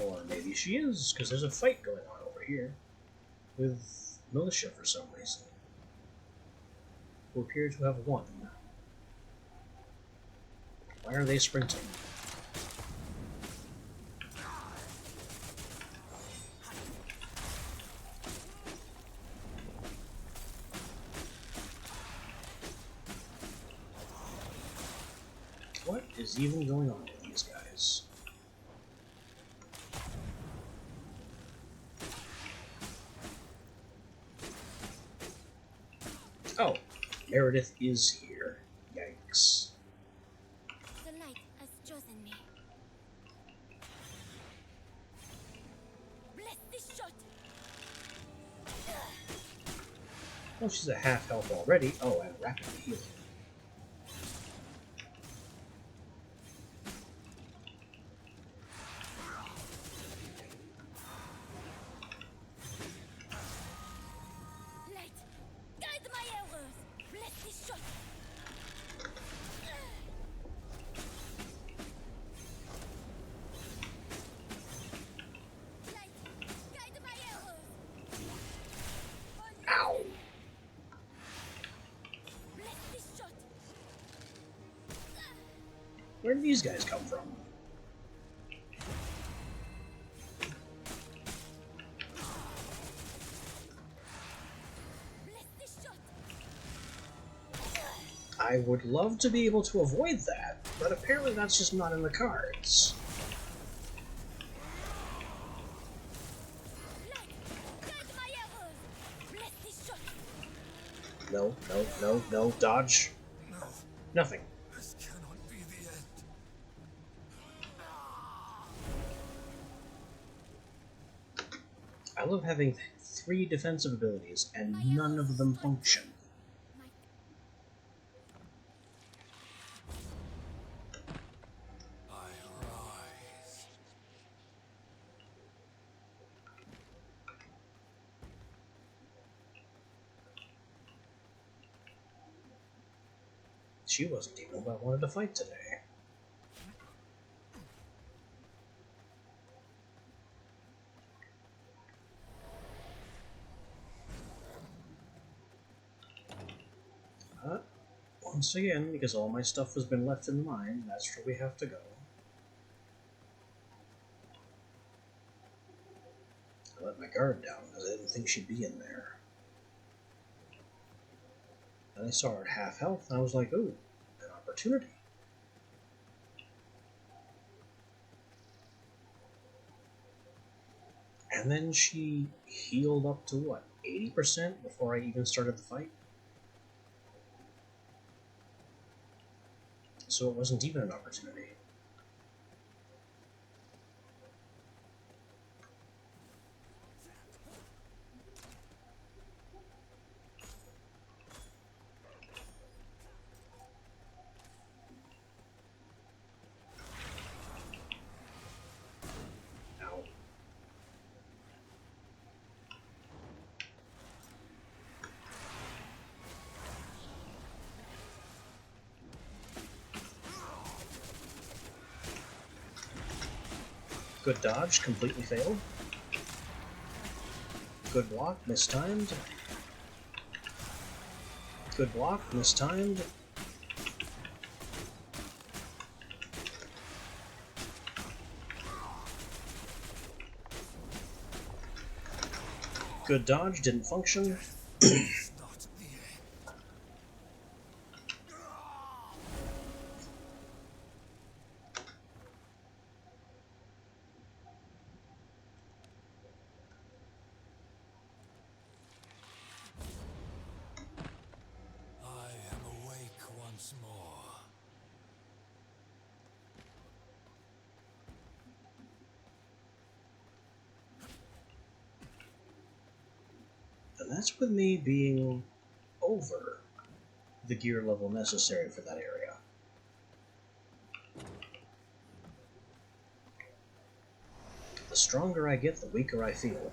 Or maybe she is, because there's a fight going on over here with militia for some reason, who appear to have won. Why are they sprinting? What is even going on with these guys? Oh, Meredith is here. Yikes. The light has chosen me. Bless this shot! Oh, she's at half health already. Oh, and rapidly healing. Light, guide my arrows! Bless this shot! Light, guide my arrows! Ow! Bless this shot! Where did these guys come from? Bless this shot! I would love to be able to avoid that, but apparently that's just not in the cards. Light, guide my arrows! Bless this shot! No, dodge. No, Nothing. this cannot be the end. I love having 3 defensive abilities and none of them function. My I rise. She wasn't even who I wanted to fight today. But, once again, because all my stuff has been left in the mine, that's where we have to go. I let my guard down because I didn't think she'd be in there. And I saw her at half health, and I was like, ooh, an opportunity. And then she healed up to what, 80% before I even started the fight? So it wasn't even an opportunity. Ow. Good dodge, completely failed. Good block, mistimed. Good block, mistimed. Good dodge, didn't function. It's not the end. I am awake once more. And that's with me being over the gear level necessary for that area. The stronger I get, the weaker I feel.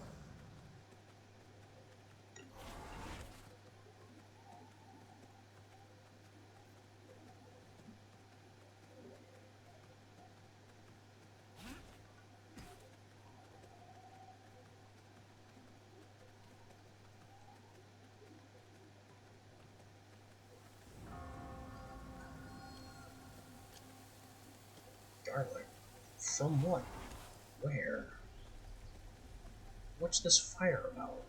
Garlic? From what? Where? What's this fire about?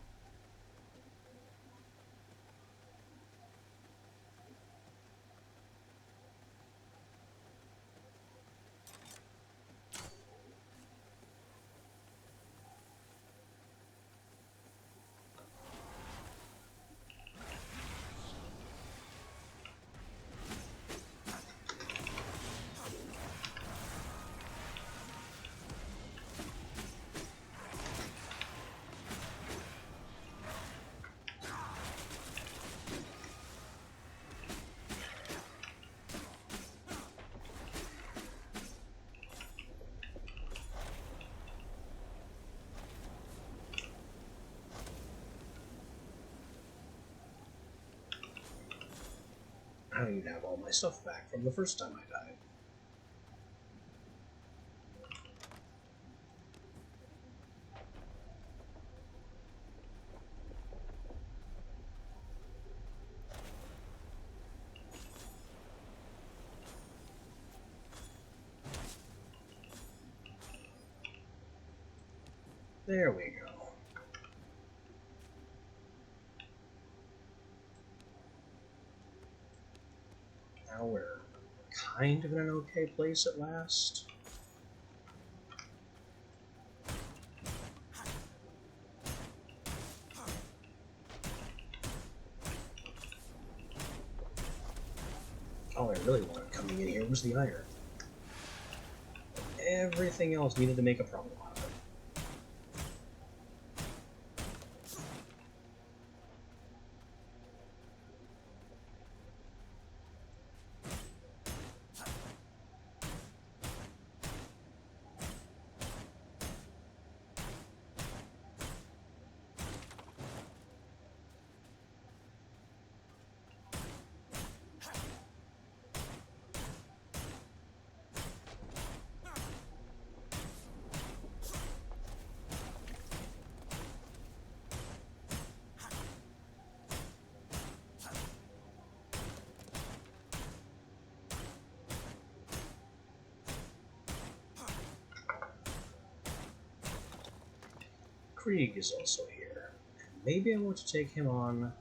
I don't even have all my stuff back from the first time I died. There we go. Now we're kind of in an okay place at last. All I really wanted coming in here was the iron. Everything else needed to make a problem out of it. Krieg is also here. maybe I want to take him on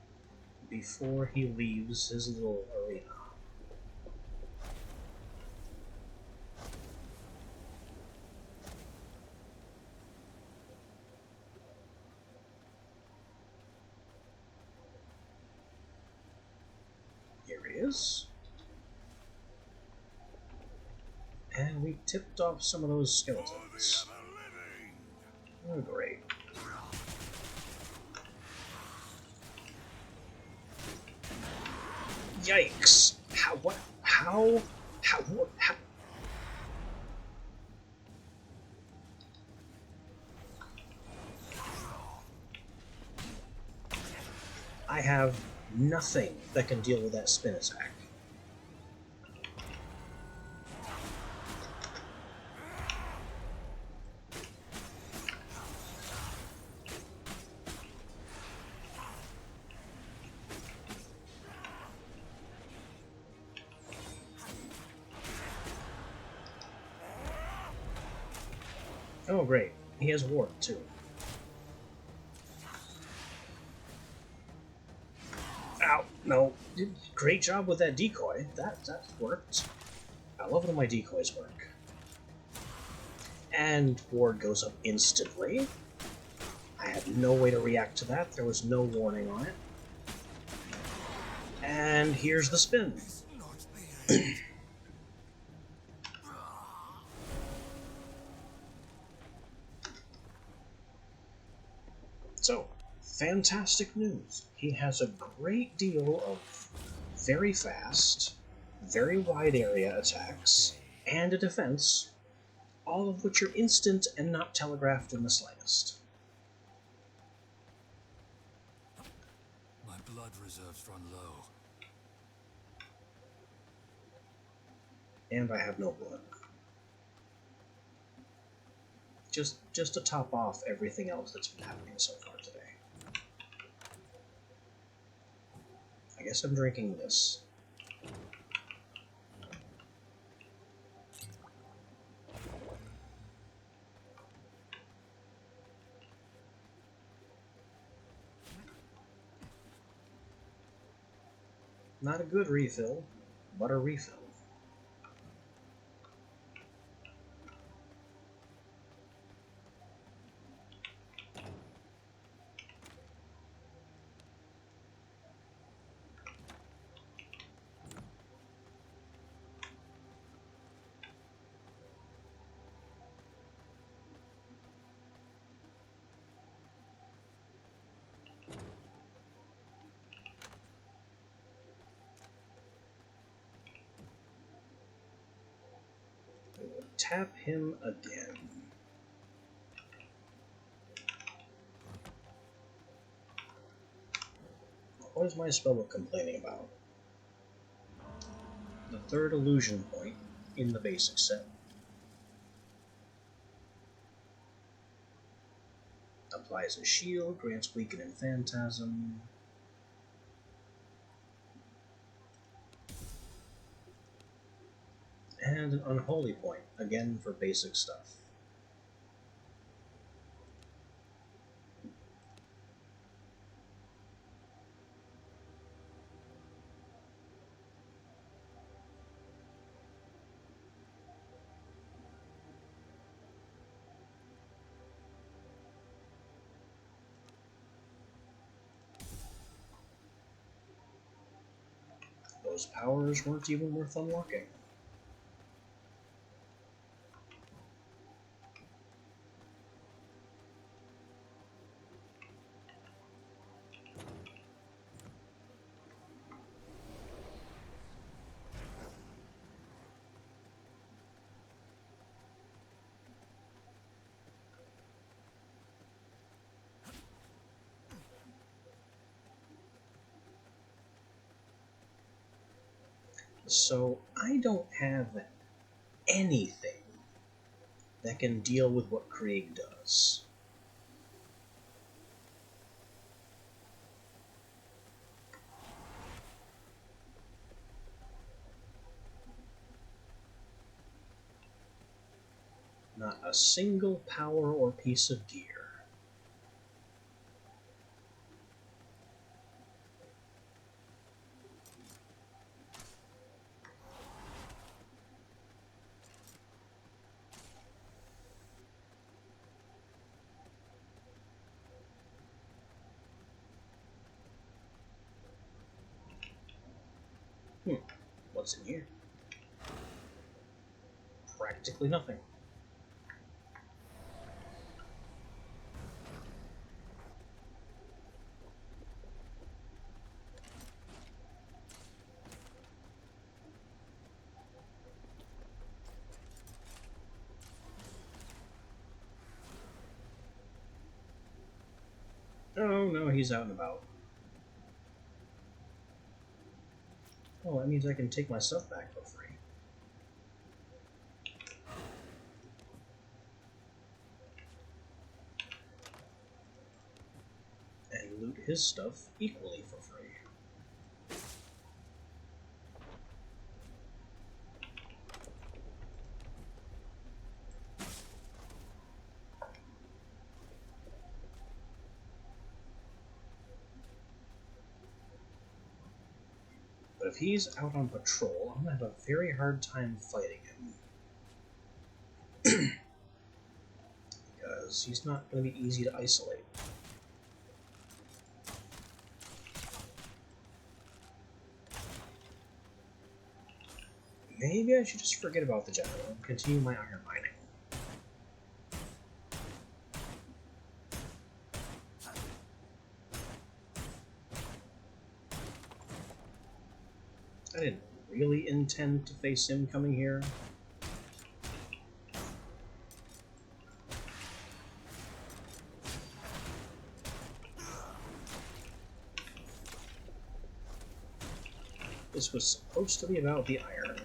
before he leaves his little arena. Here he is. And we tipped off some of those skeletons. Oh, great. Yikes! How? What? How? How? What? How? I have nothing that can deal with that spin attack. Oh, great. He has warp, too. Ow! No. Great job with that decoy. That worked. I love when my decoys work. And ward goes up instantly. I had no way to react to that. There was no warning on it. And here's the spin. So, fantastic news. He has a great deal of very fast, very wide area attacks, and a defense, all of which are instant and not telegraphed in the slightest. My blood reserves run low. And I have no blood. Just to top off everything else that's been happening so far today. I guess I'm drinking this. Not a good refill, but a refill. Tap him again. What is my spellbook complaining about? The third illusion point in the basic set. Applies a shield, grants weaken and phantasm. And an unholy point, again for basic stuff. Those powers weren't even worth unlocking. So I don't have anything that can deal with what Krieg does. Not a single power or piece of gear. What's in here? Practically nothing. Oh no, he's out and about. Oh, that means I can take my stuff back for free. And loot his stuff equally for free. But if he's out on patrol, I'm gonna have a very hard time fighting him. Because he's not gonna be easy to isolate. Maybe I should just forget about the general and continue my iron mining. I didn't really intend to face him coming here. This was supposed to be about the iron.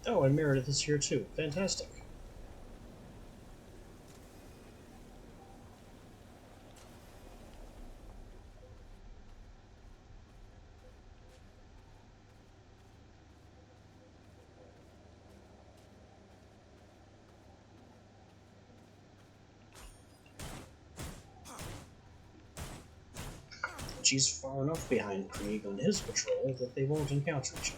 Oh, and Meredith is here too. Fantastic. She's far enough behind Krieg on his patrol that they won't encounter each other.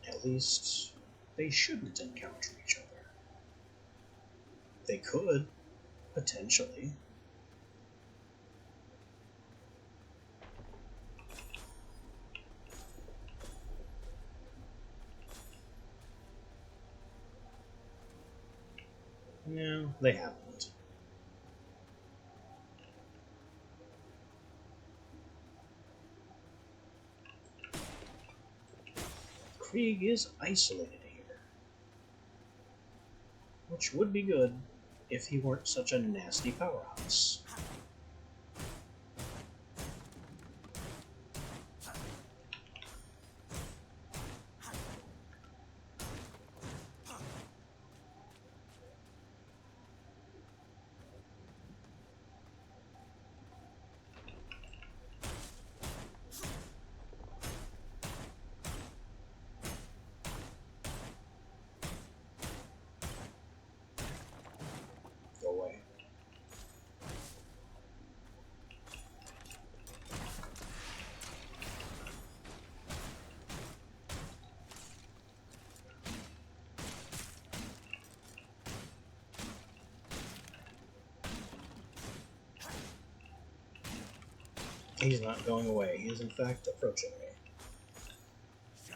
At least, they shouldn't encounter each other. They could, potentially. No, they haven't. Krieg is isolated here. Which would be good if he weren't such a nasty powerhouse. He's not going away. He is in fact approaching me.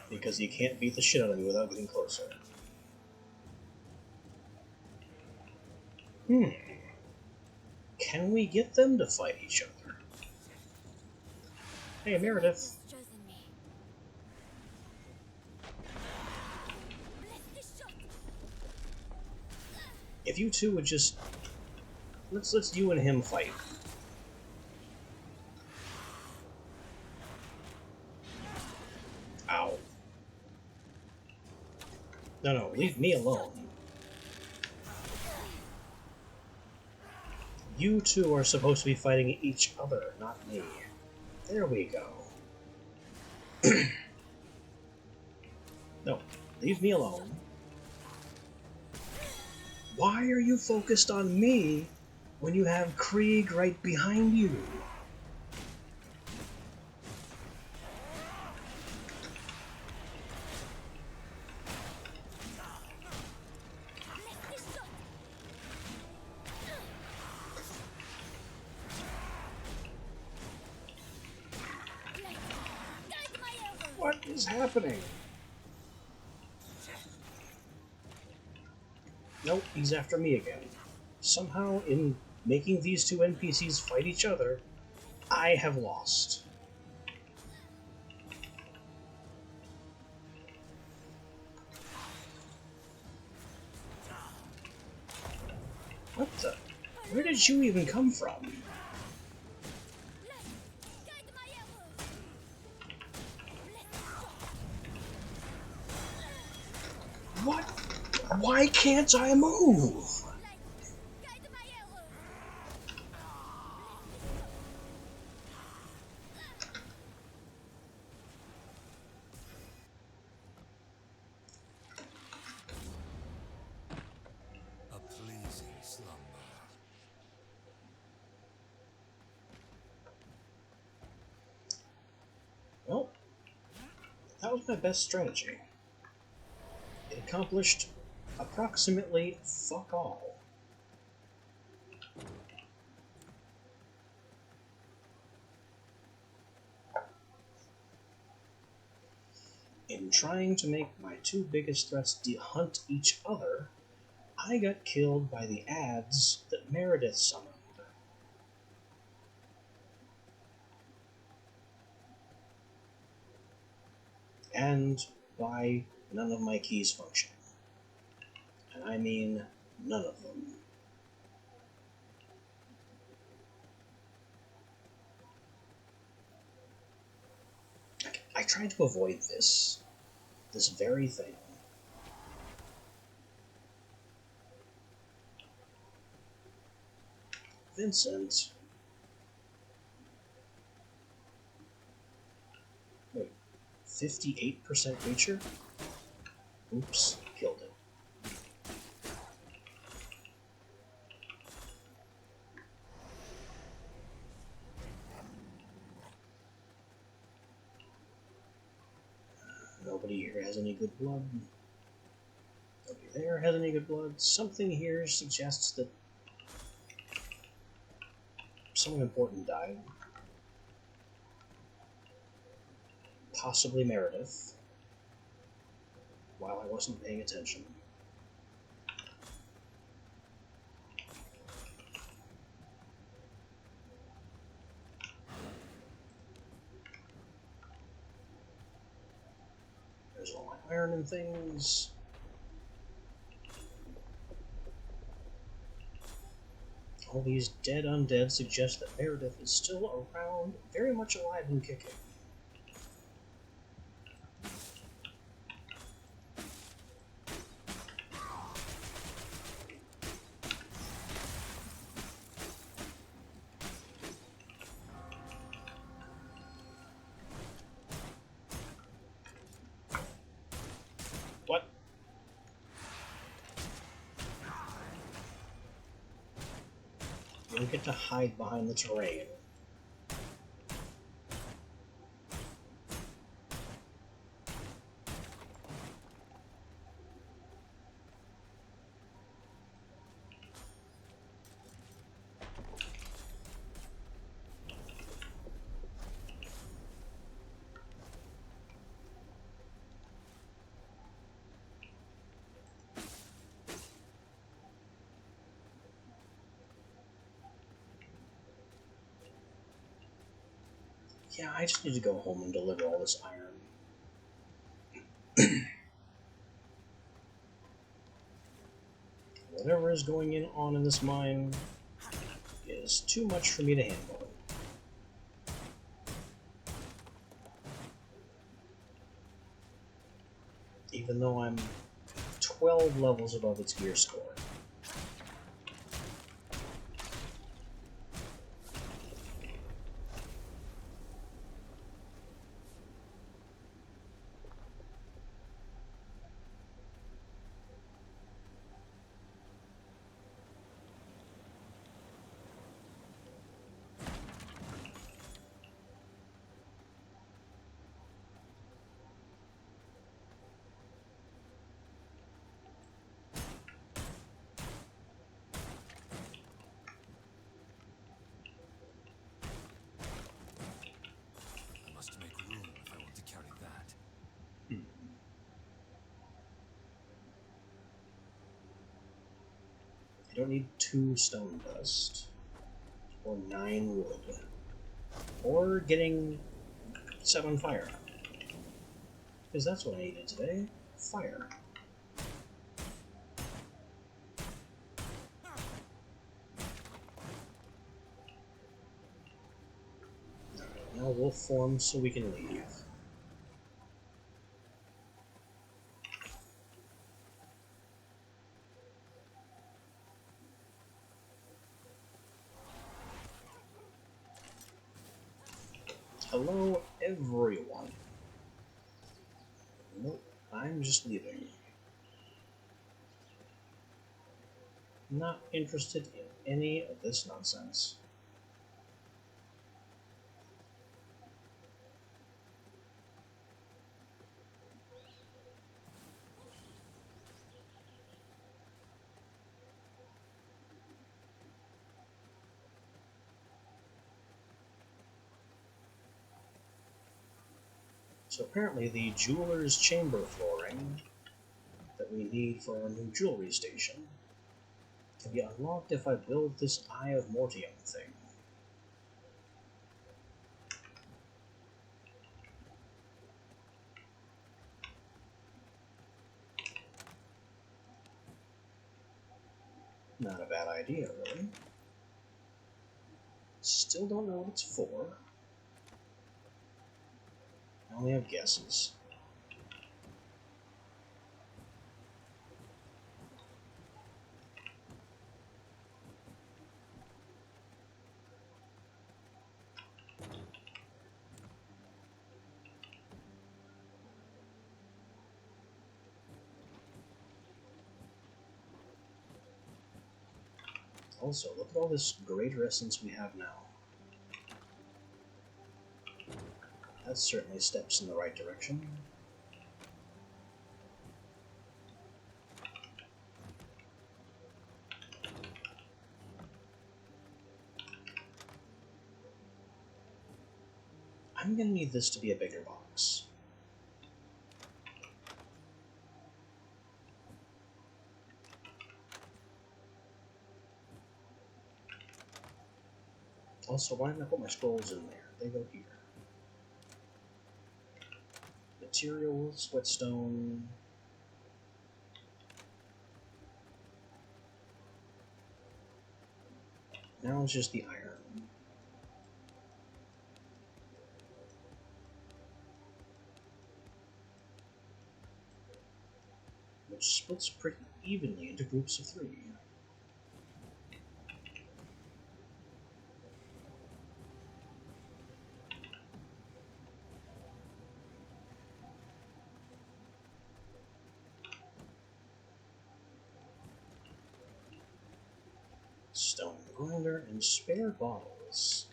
Because he can't beat the shit out of me without getting closer. Can we get them to fight each other? Hey, Meredith. Has chosen me. Bless the shot. If you two would just... Let's you and him fight. Ow. No, leave me alone. You two are supposed to be fighting each other, not me. There we go. No, leave me alone. Why are you focused on me when you have Krieg right behind you? Bless the shot. Guide my arrows. What is happening? Nope, he's after me again. Somehow, in making these two NPCs fight each other, I have lost. What the? Where did you even come from? Guide my arrows. What? Why can't I move? Guide my arrows. A pleasing slumber. Well, that was my best strategy. It accomplished approximately fuck all. In trying to make my two biggest threats hunt each other, I got killed by the ads that Meredith summoned. And by none of my keys functioning. And I mean none of them. I tried to avoid this very thing. Vincent. Wait, 58% creature? Oops, killed it. Nobody here has any good blood. Nobody there has any good blood. Something here suggests that someone important died. Possibly Meredith. While I wasn't paying attention. There's all my iron and things. All these dead undead suggest that Meredith is still around, very much alive and kicking. What? You don't get to hide behind the terrain. Yeah, I just need to go home and deliver all this iron. Whatever is going on in this mine is too much for me to handle. Even though I'm 12 levels above its gear score. I must make room if I want to carry that. I don't need 2 stone dust, or 9 wood, or getting 7 fire. Because that's what I needed today. Fire. Alright, now we'll form so we can leave. Hello, everyone. Nope, I'm just leaving. Not interested in any of this nonsense. So apparently the jeweler's chamber flooring that we need for our new jewelry station can be unlocked if I build this Eye of Mortium thing. Not a bad idea, really. Still don't know what it's for. I only have guesses. Also, look at all this greater essence we have now. That certainly steps in the right direction. I'm gonna need this to be a bigger box. Also, why didn't I put my scrolls in there? They go here. Materials, whetstone. Now it's just the iron. Which splits pretty evenly into groups of 3. Stone grinder and spare bottles,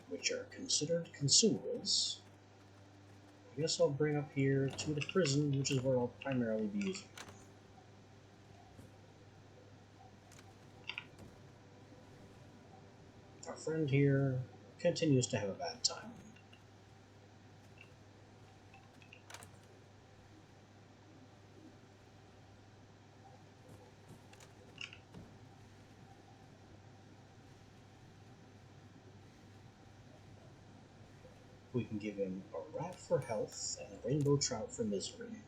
which are considered consumables. I guess I'll bring up here to the prison, which is where I'll primarily be using them. Our friend here continues to have a bad time. We can give him a rat for health and a rainbow trout for misery.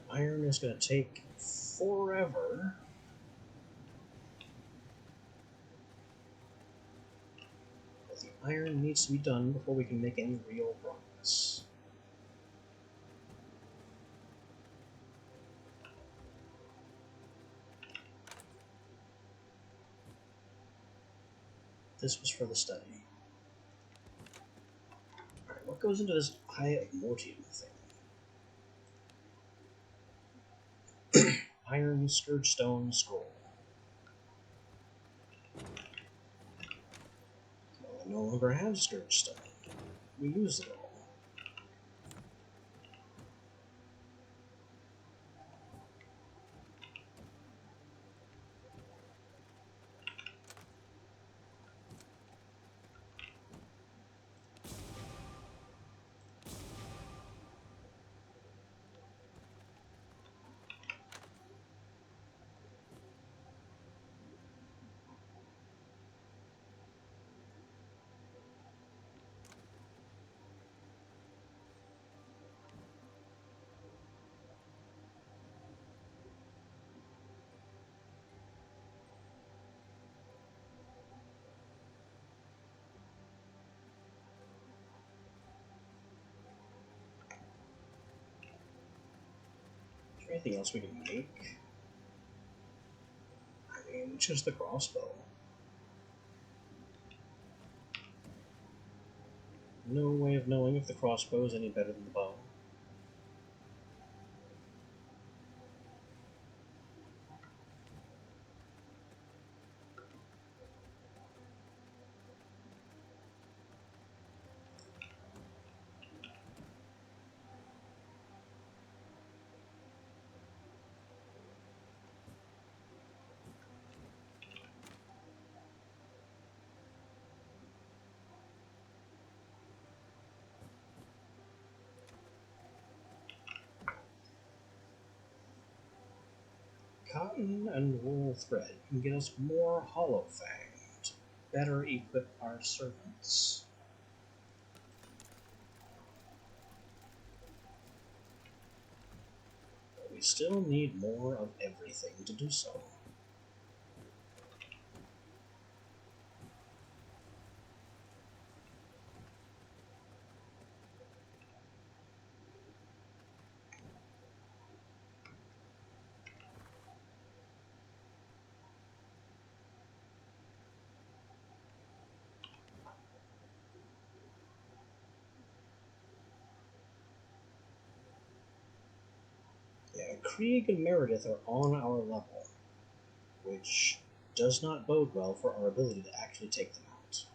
Iron is going to take forever. But the iron needs to be done before we can make any real progress. This was for the study. Alright, what goes into this Eye of Mortium thing? Iron Scourge Stone Scroll. Well, I no longer have Scourge Stone. We used it all. Is there anything else we can make? I mean, just the crossbow. No way of knowing if the crossbow is any better than the bow. Cotton and wool thread can get us more hollow fang to better equip our servants. But we still need more of everything to do so. Yeah, Krieg and Meredith are on our level, which does not bode well for our ability to actually take them out.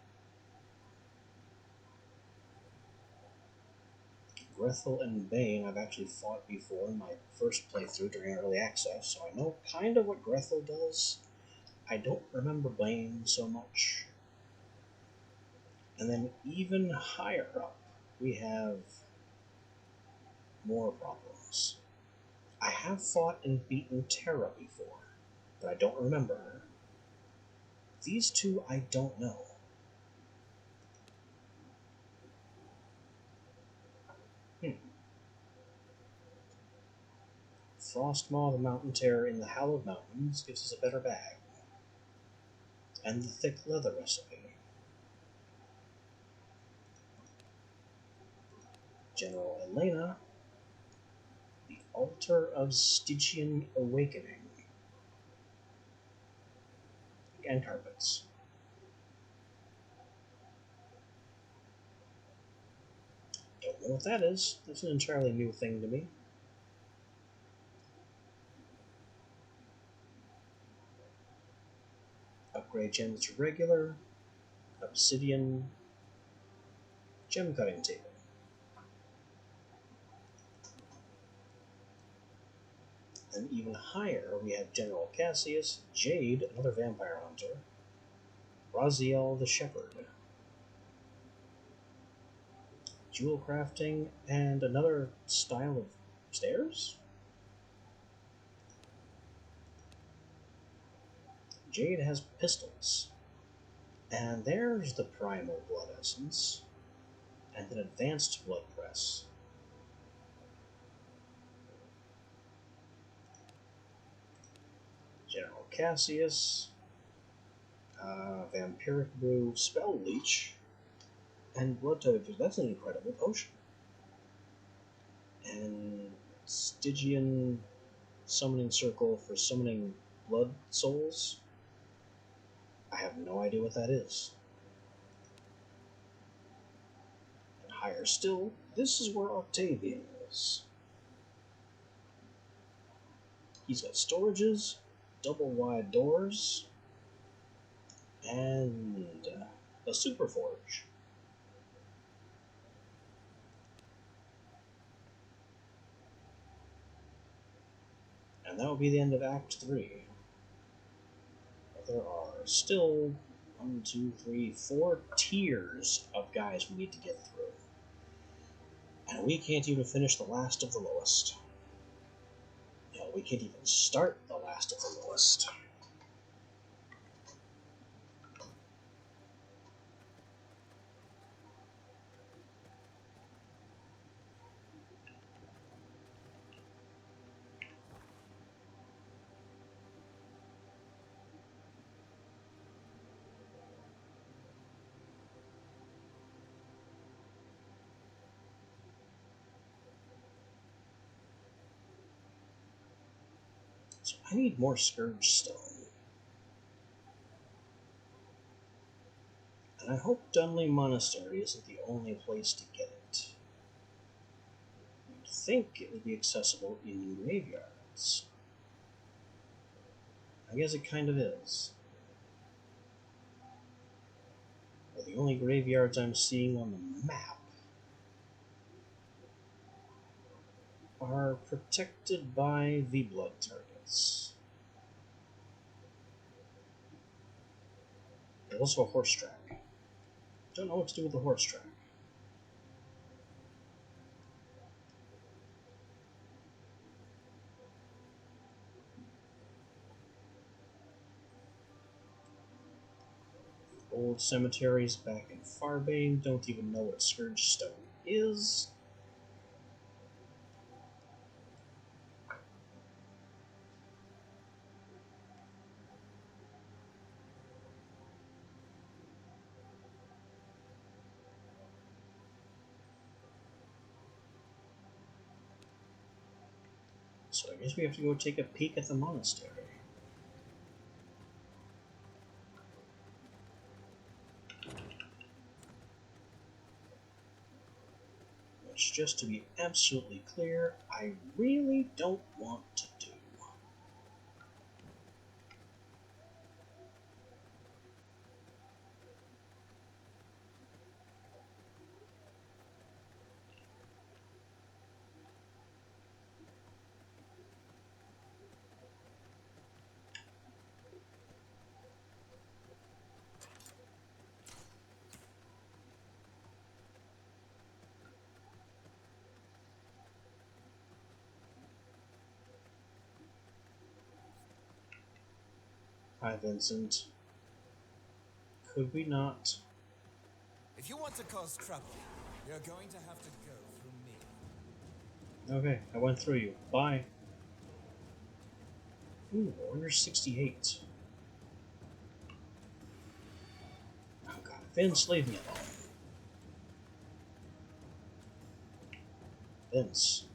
Grethel and Bane I've actually fought before in my first playthrough during early access, so I know kind of what Grethel does. I don't remember Bane so much. And then even higher up, we have more problems. I have fought and beaten Terra before, but I don't remember her. These two I don't know. Frostmaw the Mountain Terror in the Hallowed Mountains gives us a better bag. And the thick leather recipe. General Elena, the Altar of Stygian Awakening. And carpets. Don't know what that is. That's an entirely new thing to me. Upgrade gems to regular, obsidian, gem cutting table. And even higher, we have General Cassius, Jade, another vampire hunter, Raziel the Shepherd, jewel crafting, and another style of stairs? Jade has pistols. And there's the primal blood essence, and an advanced blood press. General Cassius, Vampiric Brew, Spell Leech, and Blood Type. That's an incredible potion. And Stygian Summoning Circle for summoning blood souls. I have no idea what that is. And higher still, this is where Octavian is. He's got storages, double wide doors, and a super forge. And that will be the end of Act 3. But there are still 1, 2, 3, 4 tiers of guys we need to get through. And we can't even finish the last of the lowest. Hell, we can't even start the last of the lowest. So I need more Scourge Stone. And I hope Dunley Monastery isn't the only place to get it. You'd think it would be accessible in graveyards. I guess it kind of is. But the only graveyards I'm seeing on the map are protected by V-Blood targets. There's also a horse track. Don't know what to do with the horse track. Old cemeteries back in Farbane don't even know what Scourge Stone is. So I guess we have to go take a peek at the monastery. Which, just to be absolutely clear, I really don't want to do. Hi, Vincent. Could we not? If you want to cause trouble, you're going to have to go through me. Okay, I went through you. Bye. Ooh, Warrior 68. Oh god, Vince, leave me alone. Vince,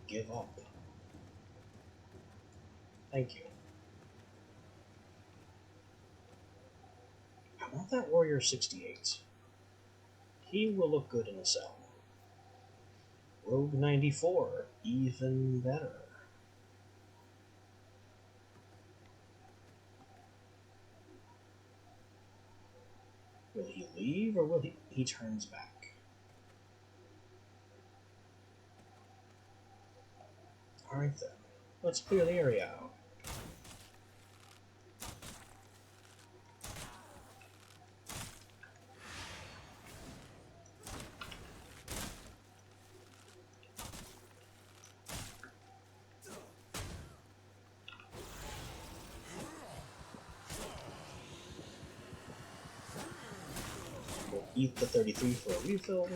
give up. Thank you. I want that Warrior 68. He will look good in a cell. Rogue 94, even better. Will he leave, or will he turns back? Alright then. Let's clear the area out. We'll eat the 33 for a refill.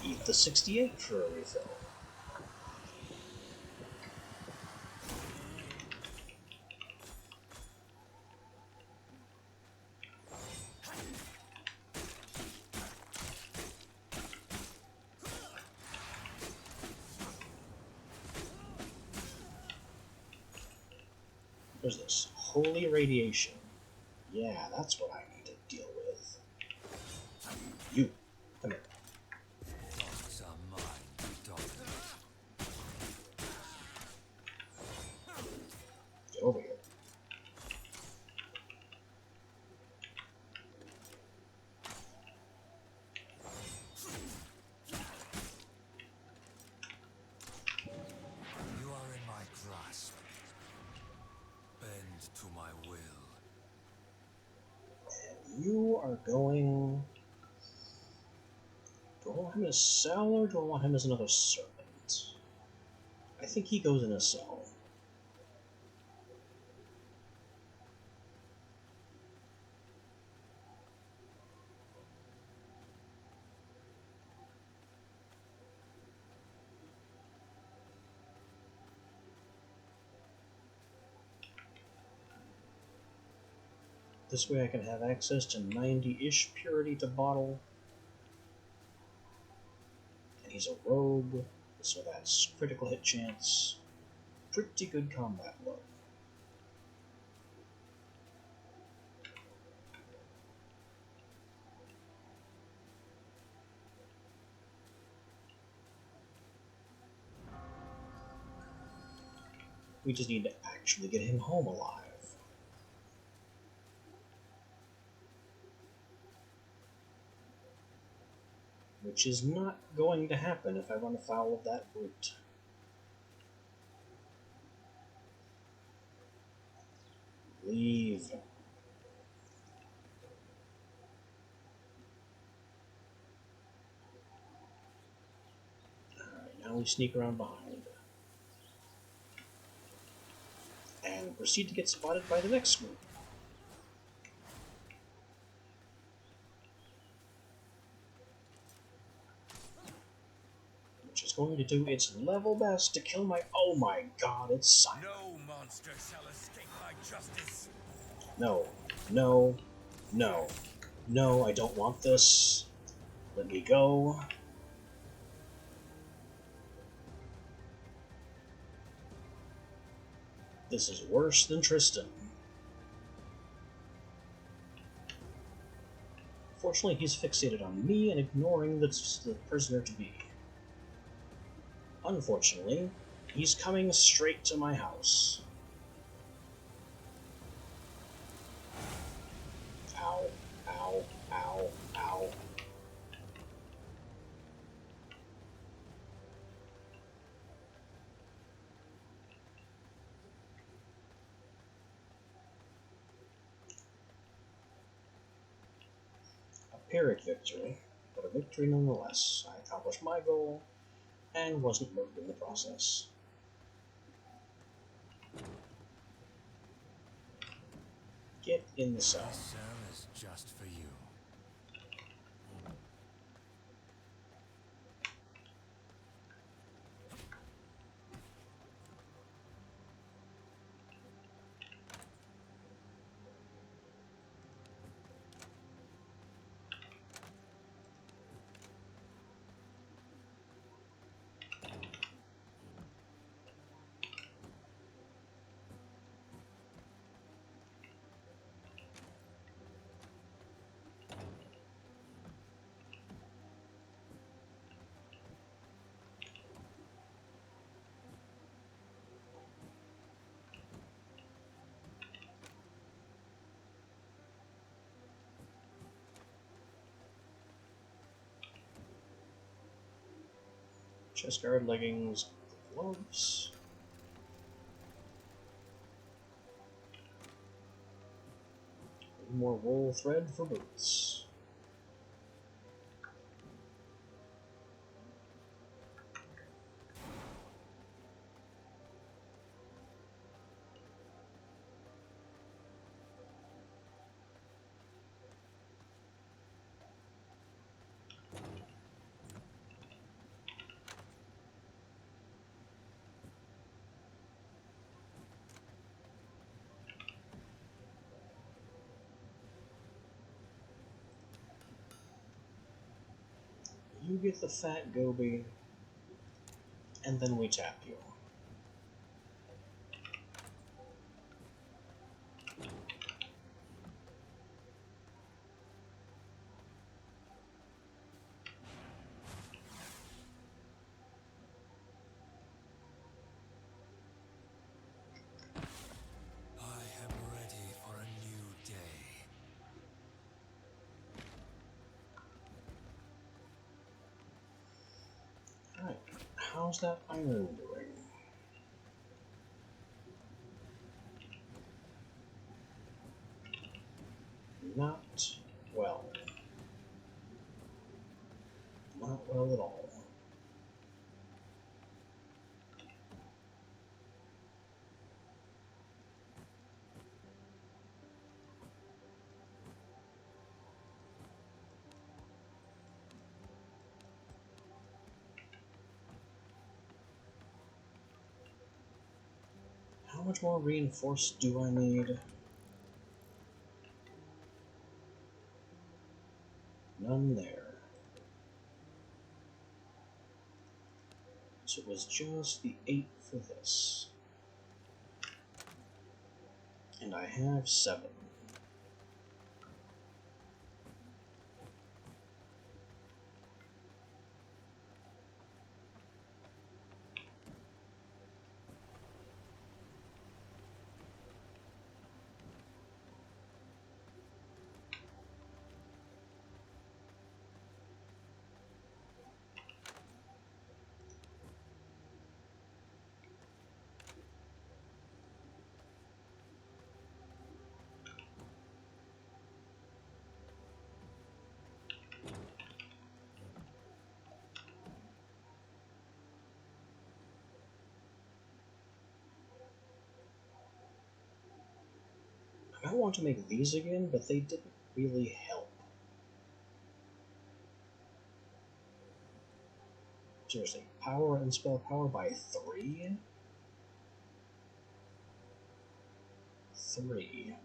Eat the 68 for a refill. What's this? Holy radiation. Yeah, that's what I need to deal with. You, come here. Dogs are mine, dogs. Get over here. You are in my grasp. Bend to my will. You are going... Do I want him in a cell or do I want him as another servant? I think he goes in a cell. This way I can have access to 90-ish purity to bottle. And he's a rogue, so that's critical hit chance. Pretty good combat load. We just need to actually get him home alive. Which is not going to happen if I run afoul of that brute. Leave. Alright, now we sneak around behind. And proceed to get spotted by the next group. Which is going to do its level best to kill my... Oh my god, it's silent. No monster shall escape my justice. No. No. No. No, I don't want this. Let me go. This is worse than Tristan. Fortunately, he's fixated on me and ignoring the prisoner-to-be. Unfortunately, he's coming straight to my house. Ow, ow, ow, ow. A Pyrrhic victory, but a victory nonetheless. I accomplished my goal and wasn't murdered in the process. Get in the cell. This cell is just for you. Chest guard, leggings, gloves. More wool thread for boots. You get the fat goby, and then we tap you. I am ready for a new day. Alright, how's that iron doing? Not well. Not well at all. How much more reinforced do I need? None there. So it was just the 8 for this. And I have 7. I want to make these again, but they didn't really help. Seriously, power and spell power by 3? 3.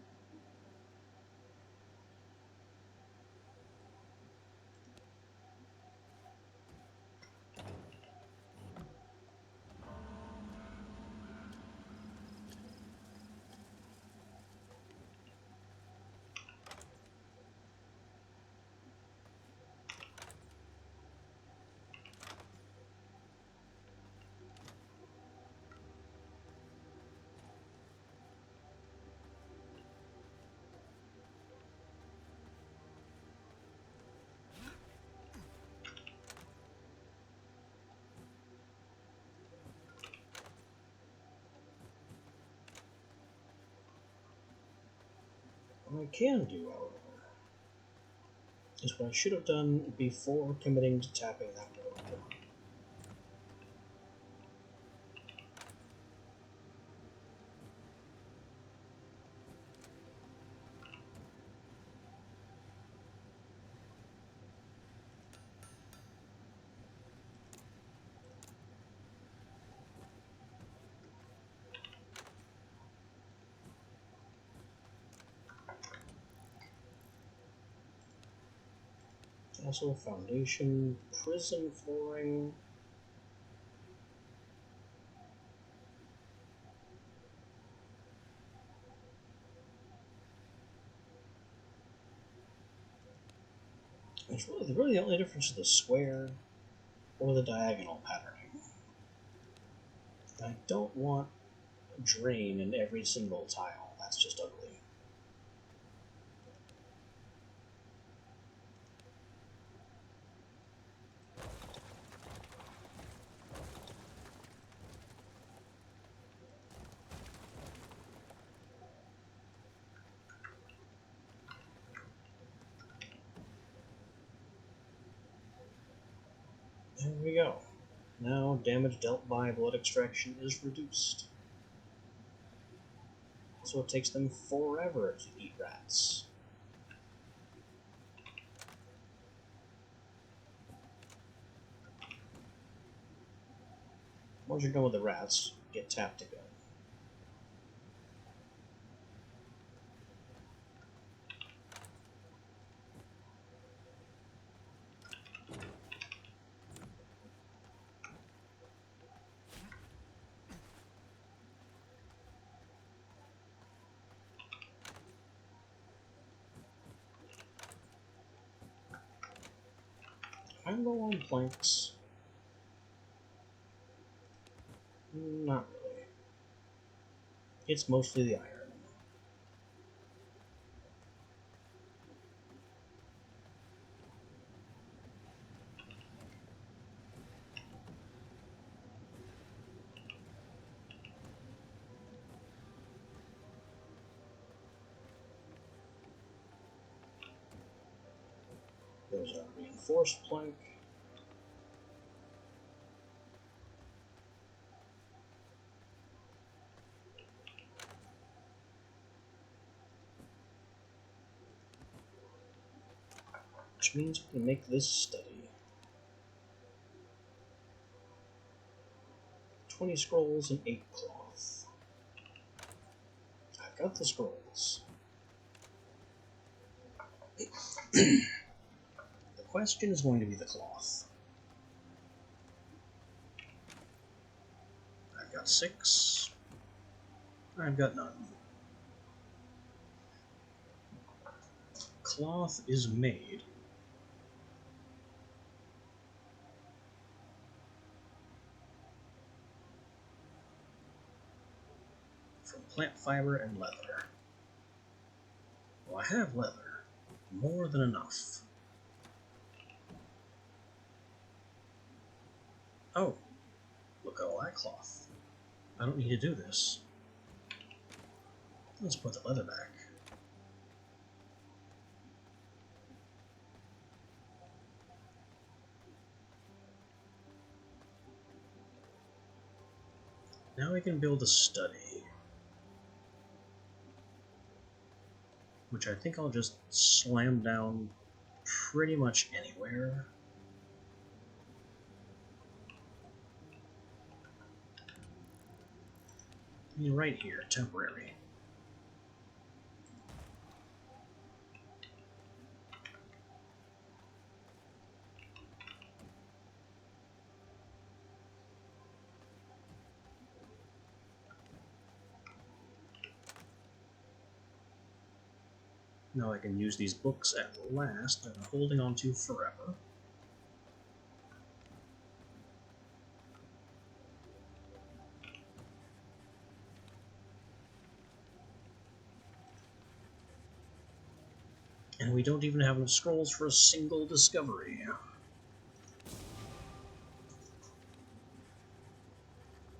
What I can do, however, is what I should have done before committing to tapping that road. Also, foundation, prison flooring. It's really the only difference is the square or the diagonal patterning. I don't want a drain in every single tile. That's just ugly. There we go. Now damage dealt by blood extraction is reduced. So it takes them forever to eat rats. Once you're done with the rats, get tapped again. I'm low on planks. Not really. It's mostly the iron. There's a reinforced plank. Which means we can make this study. 20 scrolls and 8 cloth. I've got the scrolls. The question is going to be the cloth. I've got 6. I've got none. Cloth is made. From plant fiber and leather. Well, I have leather. More than enough. Oh, look at all that cloth. I don't need to do this. Let's put the leather back. Now we can build a study. Which I think I'll just slam down pretty much anywhere. I mean, right here, temporary. Now I can use these books at last that I'm holding on to forever. And we don't even have enough scrolls for a single discovery.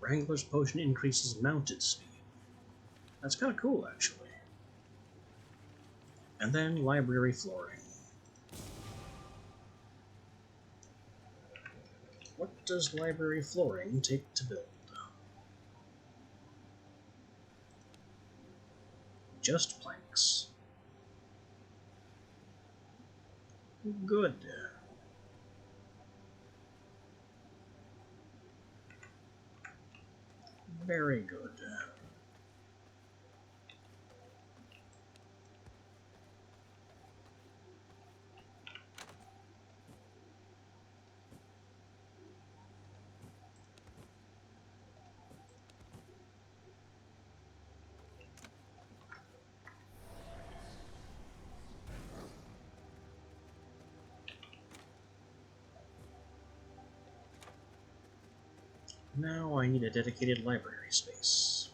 Wrangler's Potion increases mounted speed. That's kind of cool, actually. And then library flooring. What does library flooring take to build? Just planks. Good. Very good. Now I need a dedicated library space.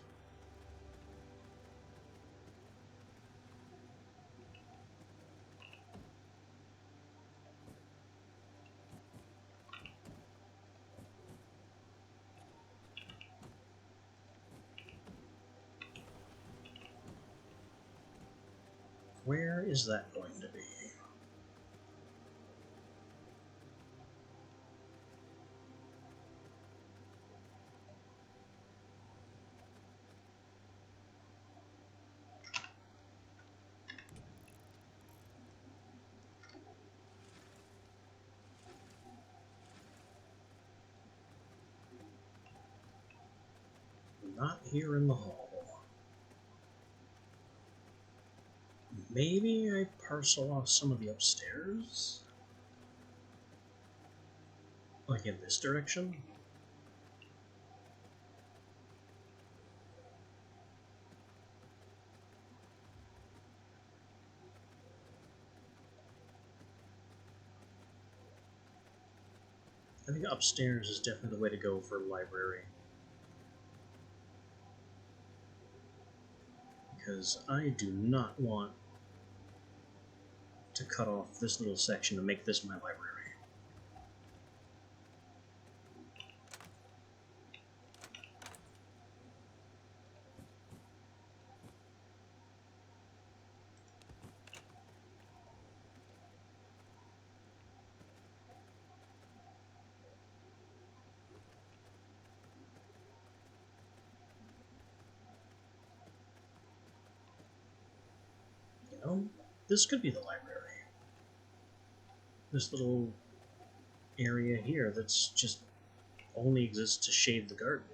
Where is that going to be? Not here in the hall. Maybe I parcel off some of the upstairs? Like in this direction? I think upstairs is definitely the way to go for a library. Because I do not want to cut off this little section to make this my library. You know, this could be the library. This little area here that's just only exists to shade the garden.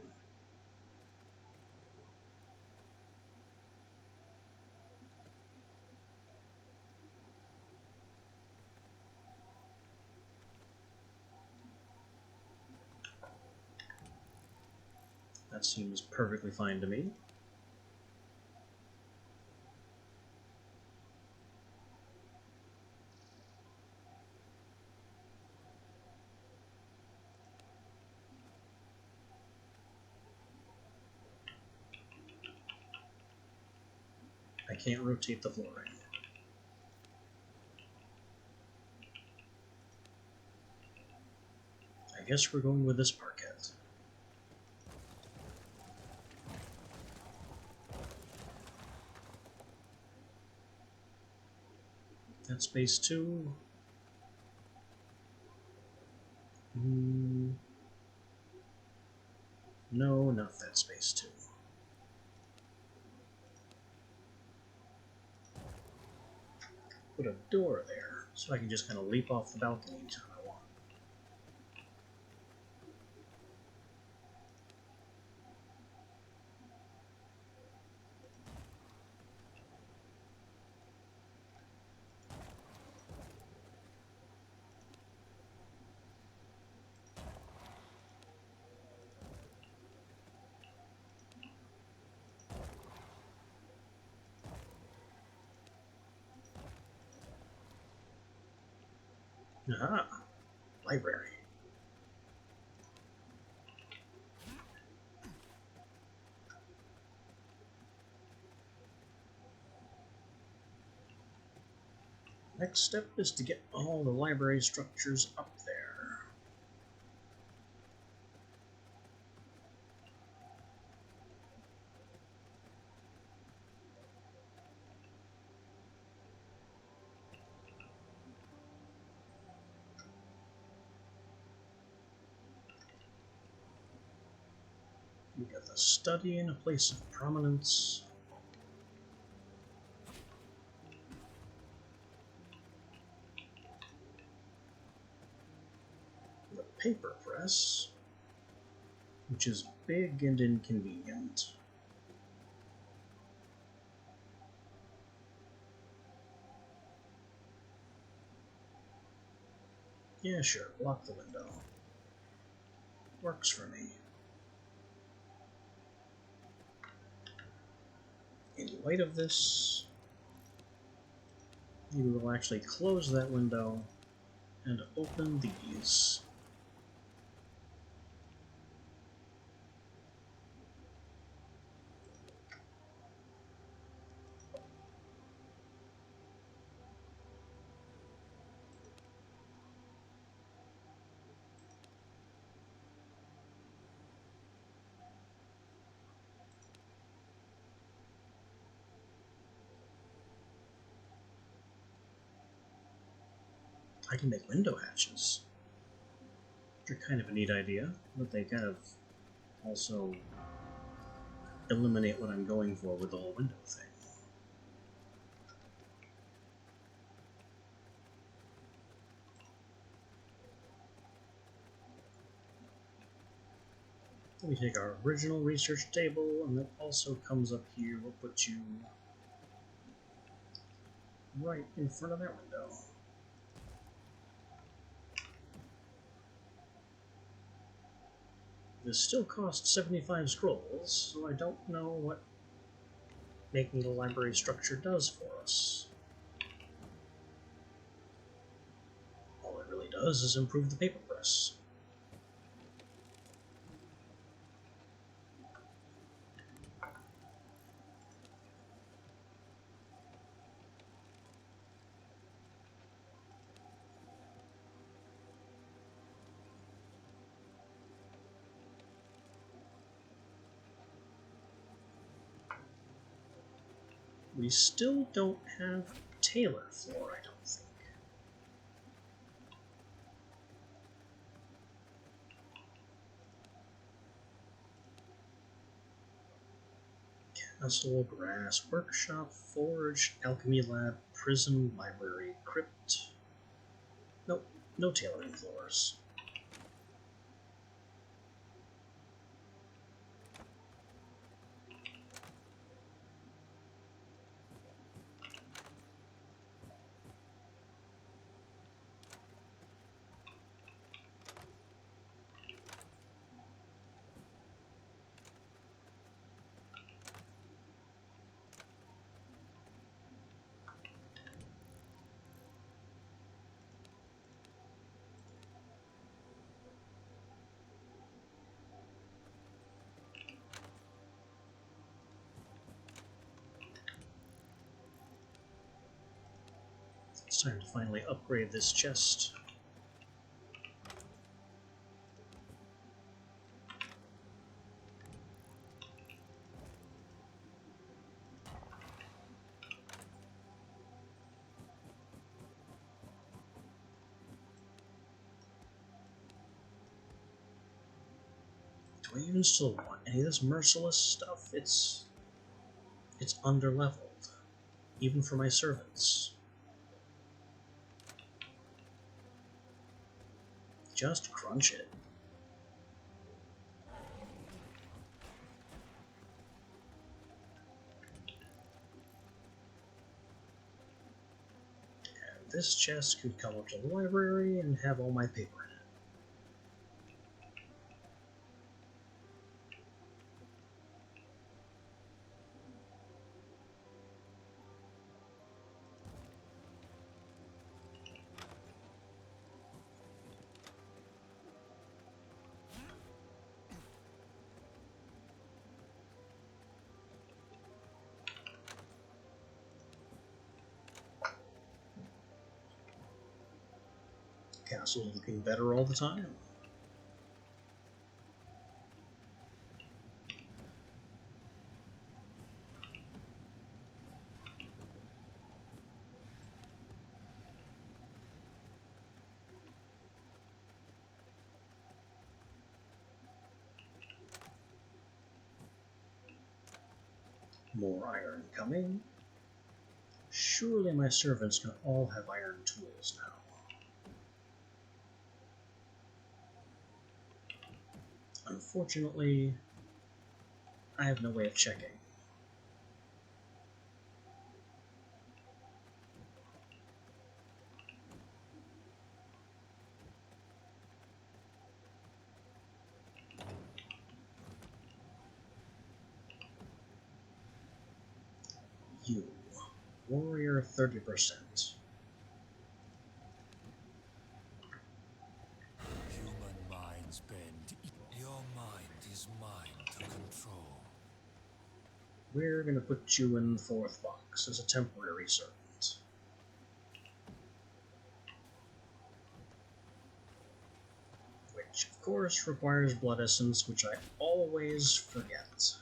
That seems perfectly fine to me. I can't rotate the flooring. I guess we're going with this parquet. That space too. No, not that space too. Put a door there, so I can just kind of leap off the balcony anytime I want. Aha! Library. Next step is to get all the library structures up there. We got the study in a place of prominence. The paper press, which is big and inconvenient. Yeah, sure, block the window. Works for me. In light of this, we will actually close that window and open these. I can make window hatches. Which are kind of a neat idea, but they kind of also eliminate what I'm going for with the whole window thing. We take our original research table, and that also comes up here. We'll put you right in front of that window. This still costs 75 scrolls, so I don't know what making the library structure does for us. All it really does is improve the paper press. We still don't have Taylor floor, I don't think. Castle, Grass, Workshop, Forge, Alchemy Lab, Prison, Library, Crypt. Nope, no tailoring floors. It's time to finally upgrade this chest. Do I even still want any of this merciless stuff? It's underleveled, even for my servants. Just crunch it. And this chest could come up to the library and have all my paper in it. Castle looking better all the time. More iron coming. Surely my servants can all have iron tools now. Unfortunately, I have no way of checking. You, warrior 30%. Human minds bend. Your mind is mine to control. We're gonna put you in the 4th box as a temporary servant. Which, of course, requires blood essence, which I always forget.